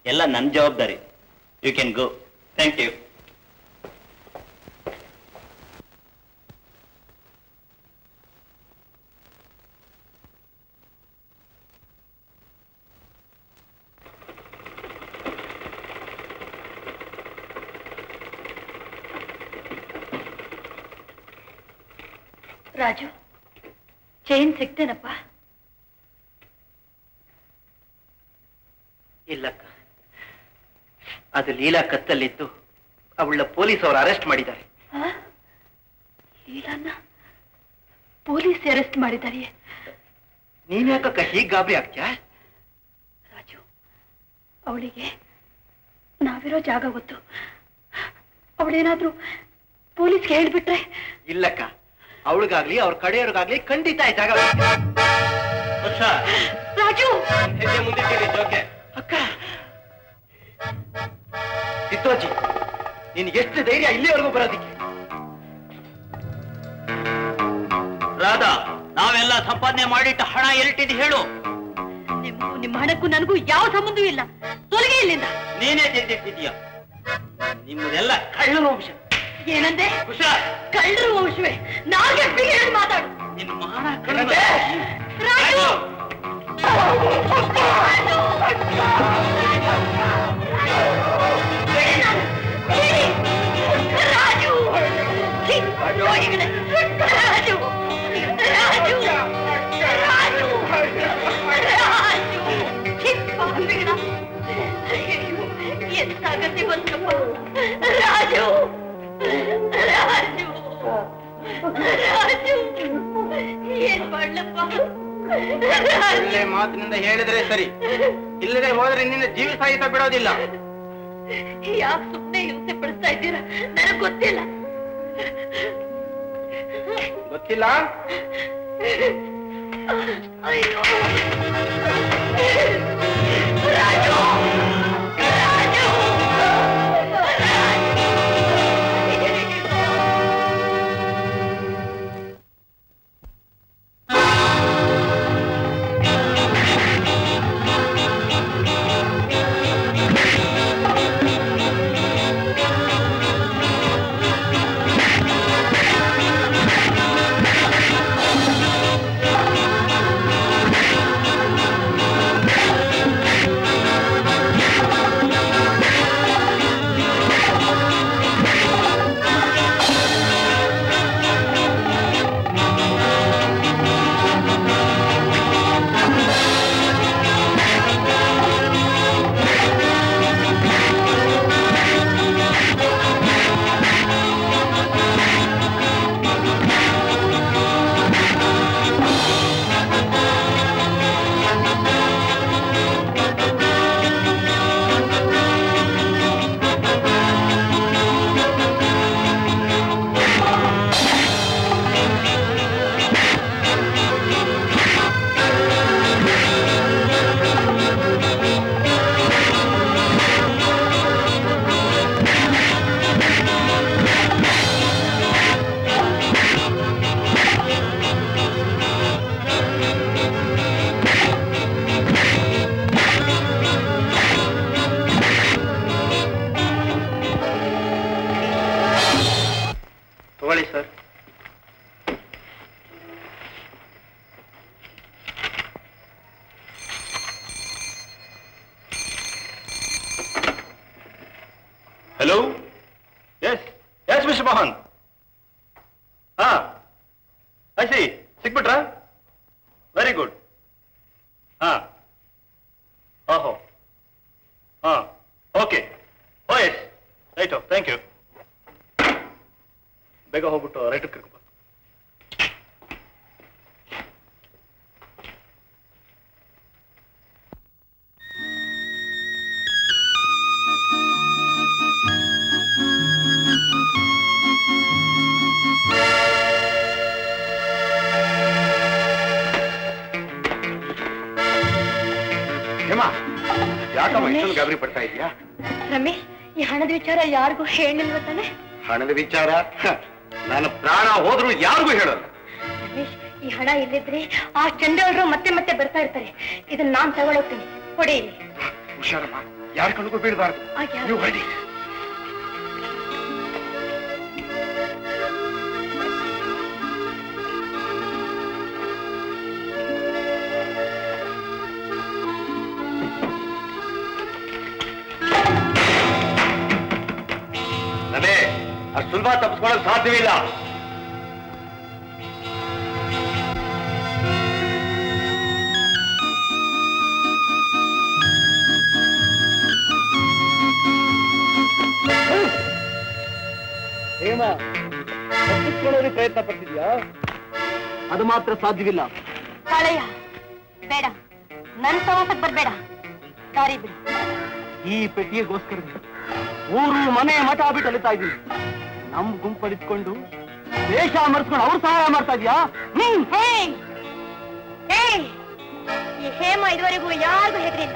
ಎಲ್ಲ ನನ್ನ ಜವಾಬ್ದಾರಿ. You can go. Thank you. Raju, chain ಸಿಗ್ತೇನಪ್ಪ? ಇಲ್ಲಕ್ಕ, ಅದು ಲೀಲಾ ಕತ್ತಲ್ಲಿದ್ದು ಅವಳ ಪೊಲೀಸ್ ಅವರು ಅರೆಸ್ಟ್ ಮಾಡಿದ್ದಾರೆ. ಲೀಲಾನ ಪೊಲೀಸ್ ಅರೆಸ್ಟ್ ಮಾಡಿದ್ದಾರೆ? ನೀನ್ ಯಾಕಕ್ಕ ಹೀಗ್ ಗಾಬರಿ ಆಗ್ತ್ಯಾ? ರಾಜು, ಅವಳಿಗೆ ನಾವಿರೋ ಜಾಗ ಗೊತ್ತು. ಅವಳೇನಾದ್ರೂ ಪೊಲೀಸ್ಗೆ ಹೇಳ್ಬಿಟ್ರೆ? ಇಲ್ಲಕ್ಕ, ಅವಳಿಗಾಗ್ಲಿ ಅವ್ರ ಕಡೆಯವ್ರಿಗಾಗ್ಲಿ ಖಂಡಿತ ಈ ಜಾಗ. ರಾಜು, ಹೆಜ್ಜೆ ಮುಂದಿದ್ದೀರಿ ಜೋಕೆ. ಅಕ್ಕ, ಸಿದ್ದೋಜಿ, ನೀನ್ ಎಷ್ಟು ಧೈರ್ಯ ಇಲ್ಲಿವರೆಗೂ ಬರೋದಿಕ್ಕೆ? ರಾಧಾ, ನಾವೆಲ್ಲ ಸಂಪಾದನೆ ಮಾಡಿಟ್ಟ ಹಣ ಎಲ್ಲಿಟ್ಟಿದ್ದು ಹೇಳು. ನಿಮ್ಮ ಹಣಕ್ಕೂ ನನಗೂ ಯಾವ ಸಂಬಂಧವೂ ಇಲ್ಲ. ತೊಲಗೆ ಇಲ್ಲಿಂದ. ನೀನೇ ತೆಗೆದಿಟ್ಟಿದೀಯ. ನಿಮ್ಮದೆಲ್ಲ ಕಳ್ಳನ ವಂಶ. ಏನಂದೆ? ಹುಷಾರ್, ಕಳ್ಳರ ವಂಶವೇ. ನಾಲ್ಗೆ ಬಿಗಿ ಮಾತಾಡು. ನಿನ್ನ ಮಾನ ಕಳ್ಳ. ರಾಜು, ರಾಜು, ಎಂತ ಗತಿ ಬಂತಪ್ಪ. ರಾಜು, ರಾಜು, ರಾಜು, ಏನ್ ಮಾಡ್ಲಪ್ಪ? ಒಳ್ಳೆ ಮಾತಿನಿಂದ ಹೇಳಿದ್ರೆ ಸರಿ, ಇಲ್ಲದೆ ಹೋದ್ರೆ ನಿನ್ನ ಜೀವ ಸಹಿತ ಬಿಡೋದಿಲ್ಲ. ಯಾಕೆ ಸುಮ್ಮನೆ ಹಿಂಸೆ ಪಡಿಸ್ತಾ ಇದ್ದೀರಾ? ನನಗ್ ಗೊತ್ತಿಲ್ಲ. ಗೊತ್ತಿಲ್ಲ? ಅಯ್ಯೋ ರಾಜು, ರಾಜು, ತಗೊಳ್ಳಿ sir. Hello, yes yes mister Mohan. ಹಾ ಐಸಿ, ಸಿಕ್ಬಿಟ್ರಾ? Very good. ಹಾ, ಓಹೋ, ಹಾ, okay. Oh yes, right, thank you. ಬೇಗ ಹೋಗ್ಬಿಟ್ಟು ರೈಟ್ ಕರ್ಕೊಂಡು. ಯಾಕಮ್ಮ ಇಷ್ಟೊಂದು ಗಾಬರಿ ಪಡ್ತಾ ಇದೆಯಾ? ರಮೇಶ್, ಈ ಹಣದ ವಿಚಾರ ಯಾರಿಗೂ ಹೇಳಿಲ್ವ ತಾನೆ? ಹಣದ ವಿಚಾರ ನನ್ನ ಪ್ರಾಣ ಹೋದ್ರು ಯಾರಿಗೂ ಹೇಳಲ್ಲ. ರಮೇಶ್, ಈ ಹಣ ಇಲ್ಲಿದ್ರೆ ಆ ಚಂಡಾಳರು ಮತ್ತೆ ಮತ್ತೆ ಬರ್ತಾ ಇರ್ತಾರೆ. ಇದನ್ನ ನಾನ್ ತಗೊಳೋಗ್ತೀನಿ, ಕೊಡಿ ಇಲ್ಲಿ. ಹುಷಾರಮ್ಮ, ಯಾರ ಕಣ್ಗೂ ಬೀಳಬಾರ್ದು. ನೀವು ಹೊಡಿ. ಅಷ್ಟು ಸುಲಭ ತಪ್ಪಿಸ್ಕೊಳ್ಳೋಕೆ ಸಾಧ್ಯವಿಲ್ಲ. ಹೇಮ, ತಪ್ಪಿಸ್ಕೊಳ್ಳೋರಿಗೆ ಪ್ರಯತ್ನ ಪಡ್ತಿದ್ಯಾ? ಅದು ಮಾತ್ರ ಸಾಧ್ಯವಿಲ್ಲ. ಕಾಳಯ್ಯ, ಬೇಡ, ನನ್ ಸವಾಸಕ್ಕೆ ಬರ್ಬೇಡ, ದಾರಿ ಬಿಡು. ಈ ಪೆಟ್ಟಿಗೆಗೋಸ್ಕರ ಊರು ಮನೆ ಮಠ ಬಿಟ್ಟು ಅಲಿತಾ ಇದ್ದೀನಿ. ನಮ್ ಗುಂಪಲ್ಲಿಟ್ಕೊಂಡು ದೇಶ ಮರೆಸ್ಕೊಂಡು ಅವ್ರು ಸಹಾಯ ಮಾಡ್ತಾ ಇದ್ಯಾ? ಈ ಹೇಮ ಇದುವರೆಗೂ ಯಾರಿಗೂ ಹೆದರಿಲ್ಲ,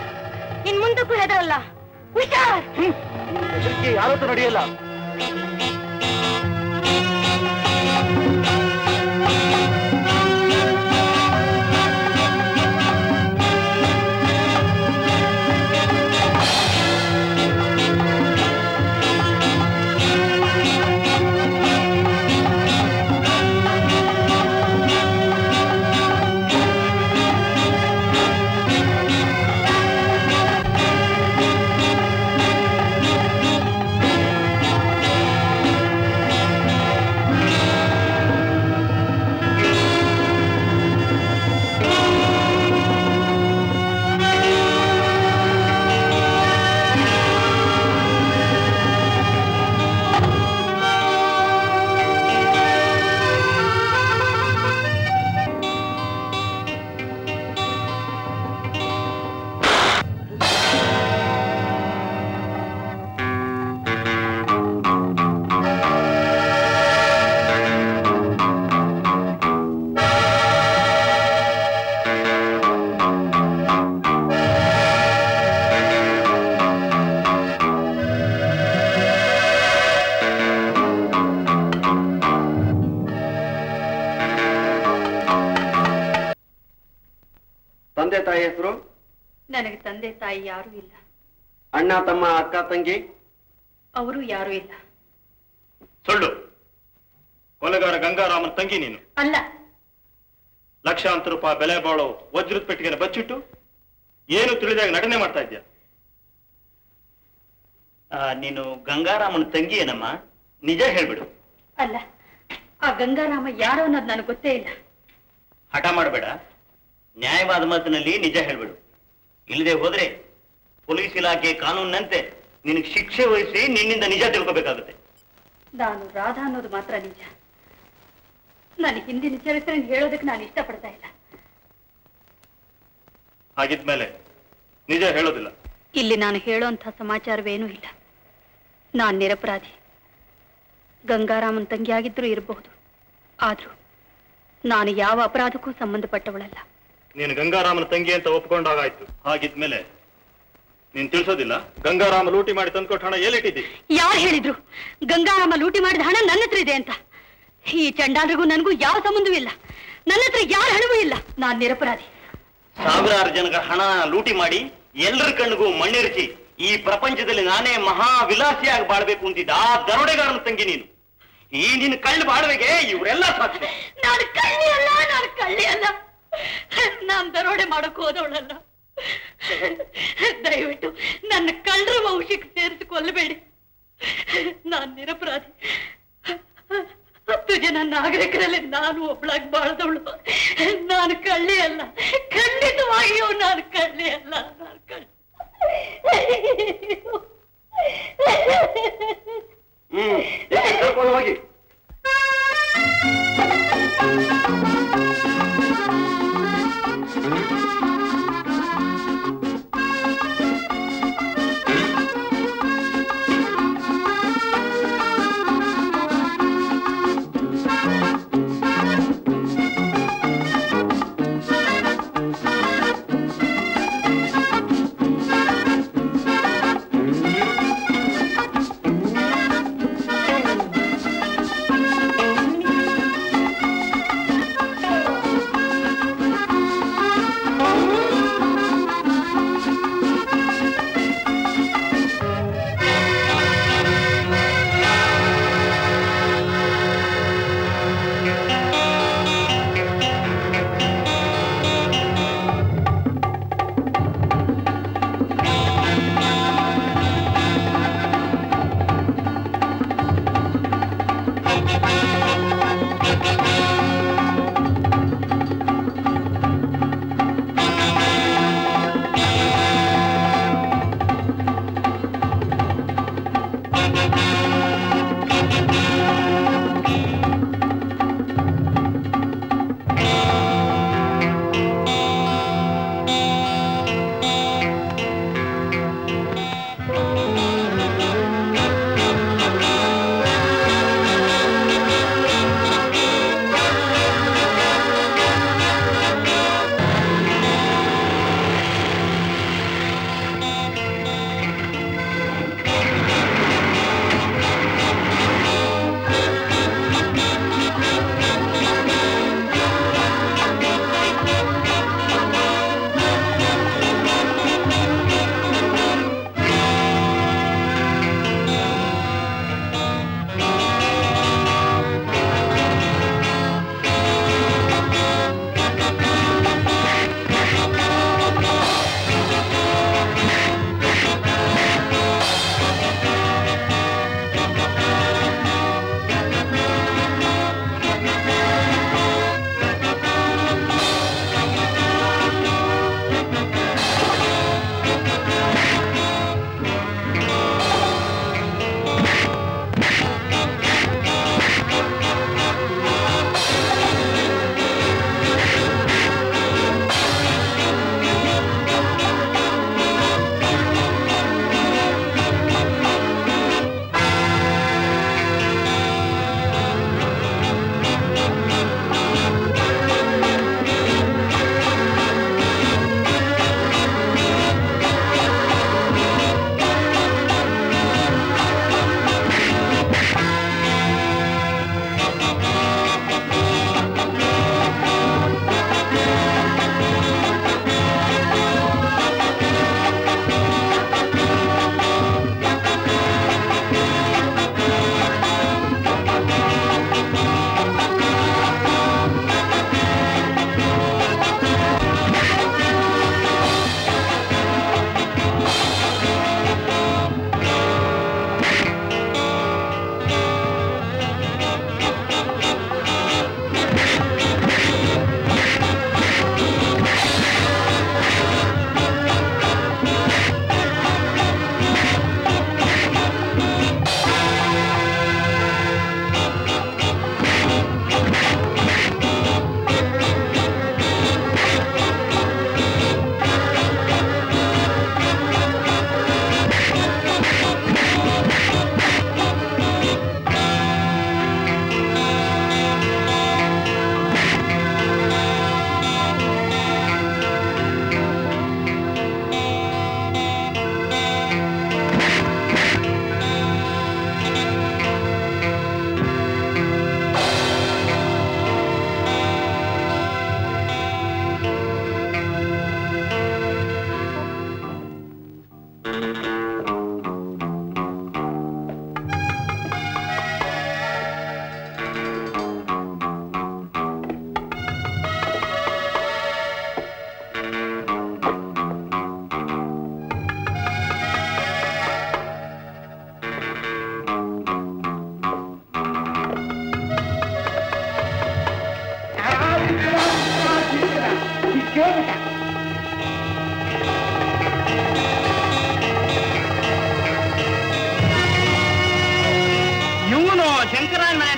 ಇನ್ ಮುಂದಕ್ಕೂ ಹೆದರಲ್ಲ. ಹುಷಾರ್. ಯಾವತ್ತೂ ನಡೆಯಲ್ಲ. ತಂದೆ ತಾಯಿ ಹೆಸರು? ನನಗೆ ತಂದೆ ತಾಯಿ ಯಾರೂ ಇಲ್ಲ. ಅಣ್ಣ ತಮ್ಮ ಅಕ್ಕ ತಂಗಿ? ಅವರು ಯಾರೂ ಇಲ್ಲ. ಸುಳ್ಳು. ಕೊಲೆಗಾರ ಗಂಗಾರಾಮನ ತಂಗಿ ನೀನು ಅಲ್ಲ. ಲಕ್ಷಾಂತರ ರೂಪಾಯಿ ಬೆಲೆ ಬಾಳೋ ವಜ್ರದ ಪೆಟ್ಟಿಗೆನ ಬಚ್ಚಿಟ್ಟು ಏನು ತಿಳಿದಾಗ ನಟನೆ ಮಾಡ್ತಾ ಇದ್ಯಾ? ನೀನು ಗಂಗಾರಾಮನ ತಂಗಿ ಏನಮ್ಮ? ನಿಜ ಹೇಳ್ಬಿಡು. ಅಲ್ಲ, ಆ ಗಂಗಾರಾಮ ಯಾರು ಅನ್ನೋದು ನನಗೆ ಗೊತ್ತೇ ಇಲ್ಲ. ಹಠ ಮಾಡಬೇಡ, ನ್ಯಾಯವಾದ ಮಾತಿನಲ್ಲಿ ನಿಜ ಹೇಳ್ಬಿಡು. ಇಲ್ಲದೆ ಹೋದ್ರೆ ಪೊಲೀಸ್ ಇಲಾಖೆ ಕಾನೂನಿನಂತೆ ನಿನಗೆ ಶಿಕ್ಷೆ ವಹಿಸಿ ನಿನ್ನಿಂದ ನಿಜ ತಿಳ್ಕೋಬೇಕಾಗುತ್ತೆ. ನಾನು ರಾಧಾ ಅನ್ನೋದು ಮಾತ್ರ ನಿಜ. ನಾನು ಹಿಂದಿನ ಚರಿತ್ರೆ ಹೇಳೋದಕ್ಕೆ ನಾನು ಇಷ್ಟಪಡ್ತಾ ಇಲ್ಲ. ಹಾಗಿದ್ಮೇಲೆ ನಿಜ ಹೇಳೋದಿಲ್ಲ. ಇಲ್ಲಿ ನಾನು ಹೇಳೋಂಥ ಸಮಾಚಾರವೇನೂ ಇಲ್ಲ. ನಾನು ನಿರಪರಾಧಿ. ಗಂಗಾರಾಮನ್ ತಂಗಿಯಾಗಿದ್ರೂ ಇರಬಹುದು, ಆದ್ರೂ ನಾನು ಯಾವ ಅಪರಾಧಕ್ಕೂ ಸಂಬಂಧಪಟ್ಟವಳಲ್ಲ. ನೀನು ಗಂಗಾರಾಮನ ತಂಗಿ ಅಂತ ಒಪ್ಕೊಂಡಾಗಾಯ್ತು. ಹಾಗಿದ್ಮೇಲೆ ನೀನ್ ತಿಳಿಸೋದಿಲ್ಲ ಗಂಗಾರಾಮ ಲೂಟಿ ಮಾಡಿ ತಂದ್ಕೊಟ್ಟು ಹಣ ಎಲ್ಲಿಟ್ಟಿದ್ದಿ? ಯಾರು ಹೇಳಿದ್ರು ಗಂಗಾರಾಮ ಲೂಟಿ ಮಾಡಿದ ಹಣ ನನ್ನ ಹತ್ರ ಇದೆ ಅಂತ? ಈ ಚಂಡಾಲರಿಗೂ ನನಗೂ ಯಾವ ಸಂಬಂಧವೂ ಇಲ್ಲ. ನನ್ನ ಹತ್ರ ಯಾರ ಹಣವೂ ಇಲ್ಲ. ನಾನು ನಿರಪರಾಧಿ. ಸಾವಿರಾರು ಜನರ ಹಣ ಲೂಟಿ ಮಾಡಿ ಎಲ್ಲರ ಕಣ್ಣಿಗೂ ಮಣ್ಣಿರಿಸಿ ಈ ಪ್ರಪಂಚದಲ್ಲಿ ನಾನೇ ಮಹಾ ವಿಲಾಸಿಯಾಗಿ ಬಾಳ್ಬೇಕು ಅಂತಿದ್ದ ಆ ದರೋಡೆಗಾರನ ತಂಗಿ ನೀನು. ಈ ನಿನ್ನ ಕಳ್ಳು ಬಾಳುವೆಗೆ ಇವರೆಲ್ಲ ಸಾಕ್ಷಿ. ನಾನು ಕಳ್ಳಿ ಅಲ್ಲ, ನಾನು ಕಳ್ಳಿ ಅಲ್ಲ, ನಾನ್ ದರೋಡೆ ಮಾಡಕ್ ಹೋದವಳಲ್ಲ. ದಯವಿಟ್ಟು ನನ್ನ ಕಳ್ಳರ ವಂಶಕ್ಕೆ ಸೇರಿಸಿ ಕೊಲ್ಲಬೇಡಿ. ನಾನ್ ನಿರಪರಾಧಿ. 10 ಜನ ನಾಗರಿಕರಲ್ಲಿ ನಾನು ಒಬ್ಳಾಗಿ ಬಾಳ್ದವಳು. ನಾನು ಕಳ್ಳಿ ಅಲ್ಲ, ಖಂಡಿತವಾಗಿಯೂ ನಾನು ಕಳ್ಳಿ ಅಲ್ಲ. ನಾನು ಕಳ್ಳಿ. ಕರ್ಕೊಂಡು ಹೋಗಿ.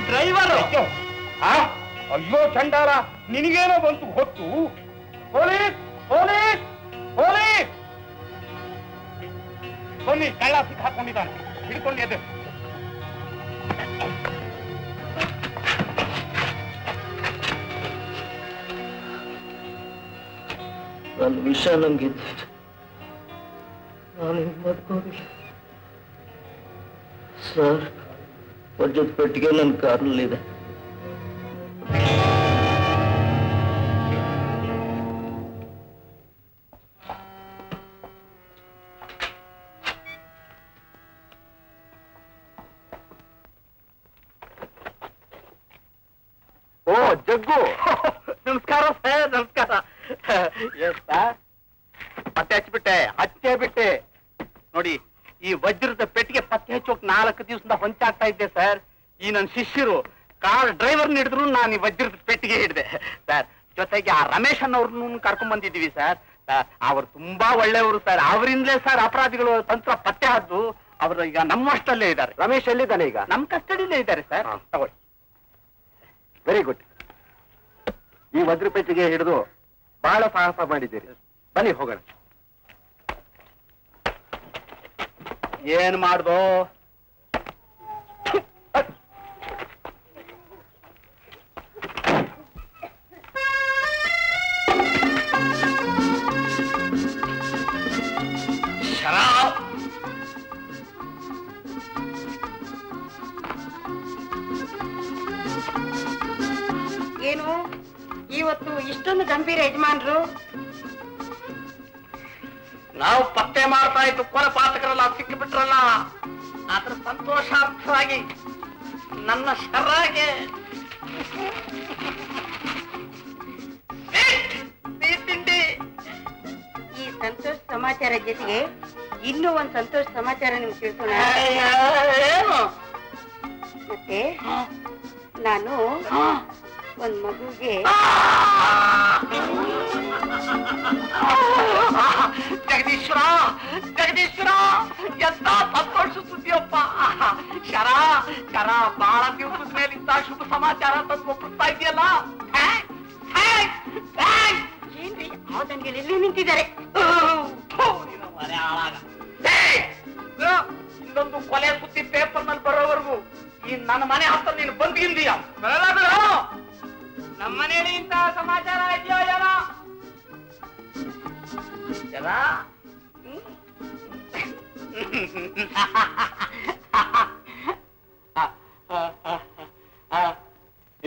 ಡ್ರೈವರ್. ಅಯ್ಯೋ ಚಂಡಾಲ, ನಿನಗೇನೋ ಬಂತು ಹೊತ್ತು. ಪೊಲೀಸ್ ಪೊಲೀಸ್ ಪೊಲೀಸ್ ಬನ್ನಿ, ಕಳ್ಳ ಸಿಕ್ಕಾಕೊಂಡಿದ್ದಾನೆ, ಹಿಡ್ಕೊಂಡು ಎದ್ದು. ನನ್ನ ವಿಷ ನಂಗಿದ್ದು ನಾನು ಹಿಂಗೆ ಬದುಕೋದಿಲ್ಲ ಸರ್. ವಜ್ರದ ಪೆಟ್ಟಿಗೆ ನನ್ನ ಕಾರ್ನಲ್ಲಿದೆ. ಓ ಜಗ್ಗು, ನಮಸ್ಕಾರ ಸರ್. ನಮಸ್ಕಾರ. ಪತ್ತೆ ಹಚ್ಚೇ ಬಿಟ್ಟೆ ನೋಡಿ. ಈ ವಜ್ರದ ಪೆಟ್ಟಿಗೆ ಪತ್ತೆ ಹಚ್ಚೋಕ್ 4 ದಿವಸದಿಂದ ಹೊಂಚಾಗ್ತಾ ಇದ್ದೆ ಸರ್. ಈ ನನ್ನ ಶಿಷ್ಯರು ಕಾರ್ ಡ್ರೈವರ್ ಹಿಡಿದ್ರು, ನಾನು ಈ ವಜ್ರದ ಪೆಟ್ಟಿಗೆ ಹಿಡಿದೆ ಸರ್. ಜೊತೆಗೆ ಆ ರಮೇಶ್ ಅನ್ನೋರ್ನು ಕರ್ಕೊಂಡ್ ಬಂದಿದ್ದೀವಿ ಸರ್. ಅವ್ರು ತುಂಬಾ ಒಳ್ಳೆಯವರು ಸರ್. ಅವರಿಂದಲೇ ಸರ್ ಅಪರಾಧಿಗಳು ತಂತ್ರ ಪತ್ತೆ ಹದ್ದು ಅವರು ಈಗ ನಮ್ಮಷ್ಟಲ್ಲೇ ಇದ್ದಾರೆ. ರಮೇಶ್ ಎಲ್ಲಿದ್ದಾನೆ ಈಗ? ನಮ್ಮ ಕಸ್ಟಡಿಲೇ ಇದ್ದಾರೆ ಸರ್. ತಗೊಳ್ಳಿ. Very good. ಈ ವಜ್ರ ಪೆಟ್ಟಿಗೆ ಹಿಡಿದು ಬಹಳ ಸಾಹಸ ಮಾಡಿದ್ದೀರಿ. ಬನ್ನಿ ಹೋಗೋಣ. ಏನ್ ಮಾಡ್ದೋ? ಏನು ಇವತ್ತು ಇಷ್ಟೊಂದು ಗಂಭೀರ ಯಜಮಾನ್ರು? ನಾವು ಪತ್ತೆ ಮಾಡ್ತಾ ಇದ್ದು ಕೊಲೆಪಾತಕರೆಲ್ಲ ಸಿಕ್ಕಿಬಿಟ್ರಲ್ಲ, ಅದ್ರ ಸಂತೋಷಾರ್ಥವಾಗಿ ನನ್ನ ಶರ್ರಾಗೆ ತಿಂಡಿ. ಈ ಸಂತೋಷ ಸಮಾಚಾರ ಜೊತೆಗೆ ಇನ್ನೂ ಒಂದ್ ಸಂತೋಷ ಸಮಾಚಾರ ನಿಮ್ಗೆ ತಿಳಿಸೋಣ. ಏನು? ಮತ್ತೆ ನಾನು ಒಂದ್ ಮಗುಗೆ ಜಗದೀಶ್ವರ ಜಗದೀಶ್ವರ, ಎಂತ ಸಂತೋಷ ಸುದ್ದಿಯಪ್ಪ. ಶರ ಶರ, ಬಹಳ ದಿವಸದ ಮೇಲಿಂದ ಶುಭ ಸಮಾಚಾರ ತಂದು ಒಪ್ಪಿಸ್ತಾ ಇದೆಯಲ್ಲ. ಏನ್ರಿ ಅವತನ್ಗೆ ಎಲ್ಲಿ ನಿಂತಿದ್ದಾರೆ? ಇನ್ನೊಂದು ಕೊಲೆ ಸುದ್ದಿ ಪೇಪರ್ ನಲ್ಲಿ ಬರೋವರೆಗೂ ಈ ನನ್ನ ಮನೆ ಹತ್ರ ನೀನು ಬಂದಿದ್ದೀಯ. ನಮ್ಮ ಮನೆಯಲ್ಲಿ ಇಂತಹ ಸಮಾಚಾರ ಇದೆಯೋ ಏನೋ ಜನ.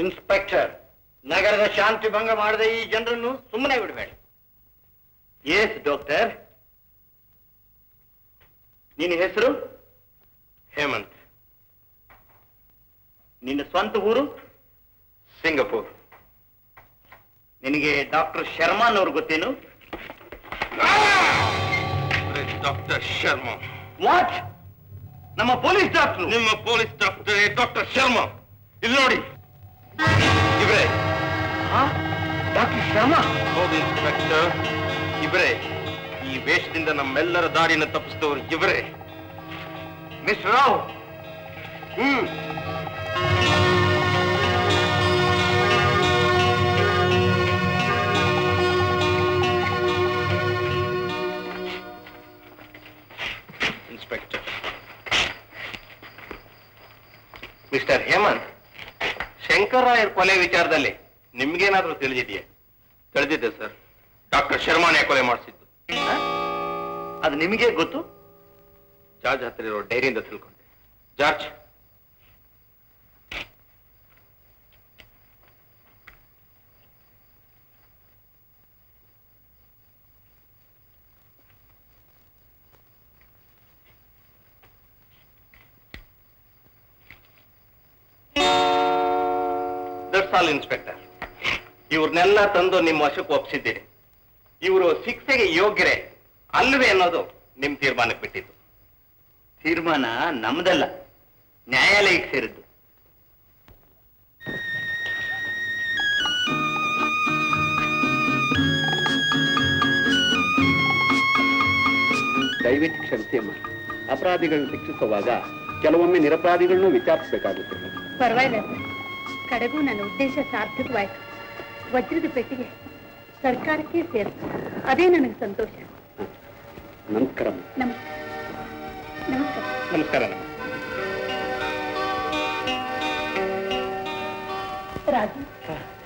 ಇನ್ಸ್ಪೆಕ್ಟರ್, ನಗರದ ಶಾಂತಿ ಭಂಗ ಮಾಡದೆ ಈ ಜನರನ್ನು ಸುಮ್ಮನೆ ಬಿಡಬೇಡಿ. ಎಸ್ ಡಾಕ್ಟರ್, ನಿನ್ನ ಹೆಸರು? ಹೇಮಂತ್. ನಿನ್ನ ಸ್ವಂತ ಊರು? ಸಿಂಗಪೂರ್. ನಿನಗೆ ಡಾಕ್ಟರ್ ಶರ್ಮಾನ್ ಅವ್ರು ಗೊತ್ತೇನು? ಡಾಕ್ಟರ್ ಶರ್ಮಾ. ವಾಟ್? ನಮ್ಮ ಪೊಲೀಸ್ ಡಾಕ್ಟರ್? ನಿಮ್ಮ ಪೊಲೀಸ್ ಡಾಕ್ಟರ್ ಡಾಕ್ಟರ್ ಶರ್ಮಾ. ಇಲ್ಲಿ ನೋಡಿ ಇವ್ರೆ. ಡಾಕ್ಟರ್ ಶರ್ಮಾ? ಹೌದು ಇನ್ಸ್ಪೆಕ್ಟರ್, ಇವರೇ. ಈ ವೇಷದಿಂದ ನಮ್ಮೆಲ್ಲರ ದಾರಿನ ತಪ್ಪಿಸಿದವರು ಇವರೇ. Mister Rao. Inspector. Mister Hemant, ಶಂಕರರಾಯರ್ ಕೊಲೆ ವಿಚಾರದಲ್ಲಿ ನಿಮ್ಗೇನಾದ್ರೂ ತಿಳಿದಿದೆಯೇ? ತಿಳಿದಿದೆ ಸರ್. ಡಾಕ್ಟರ್ ಶರ್ಮಾನೇ ಕೊಲೆ ಮಾಡಿಸಿದ್ದು. ಅದು ನಿಮಗೆ ಗೊತ್ತು? ಜಾರ್ಜ್ ಹತ್ರ ಇರೋ ಡೈರಿಯಿಂದ ತಿಳ್ಕೊಂಡೆ. George, that's all inspector. ಇವ್ರನ್ನೆಲ್ಲ ತಂದು ನಿಮ್ಮ ವಶಕ್ಕೆ ಒಪ್ಪಿಸಿದ್ದೀರಿ. ಇವರು ಶಿಕ್ಷೆಗೆ ಯೋಗ್ಯರೇ ಅಲ್ವೇ ಅನ್ನೋದು ನಿಮ್ ತೀರ್ಮಾನಕ್ಕೆ ಬಿಟ್ಟಿದ್ದು. ತೀರ್ಮಾನ ನಮ್ದಲ್ಲ, ನ್ಯಾಯಾಲಯಕ್ಕೆ ಸೇರಿದ್ದು. ದಯವಿಟ್ಟು ಕ್ಷಮಿಸಿ ಅಮ್ಮ. ಅಪರಾಧಿಗಳನ್ನು ಶಿಕ್ಷಿಸುವಾಗ ಕೆಲವೊಮ್ಮೆ ನಿರಪರಾಧಿಗಳನ್ನು ವಿಚಾರಿಸಬೇಕಾಗುತ್ತದೆ. ಪರವಾಗಿಲ್ಲ ಸರ್. ಕಡೆಗೂ ನನ್ನ ಉದ್ದೇಶ ಸಾರ್ಥಕವಾಯಿತು. ವಜ್ರದ ಪೆಟ್ಟಿಗೆ ಸರ್ಕಾರಕ್ಕೆ ಸೇರಿತು. ಅದೇ ನನಗೆ ಸಂತೋಷ. ನಮಸ್ಕಾರ. ನಮಸ್ಕಾರ. ನಮಸ್ಕಾರ. ರಾಜು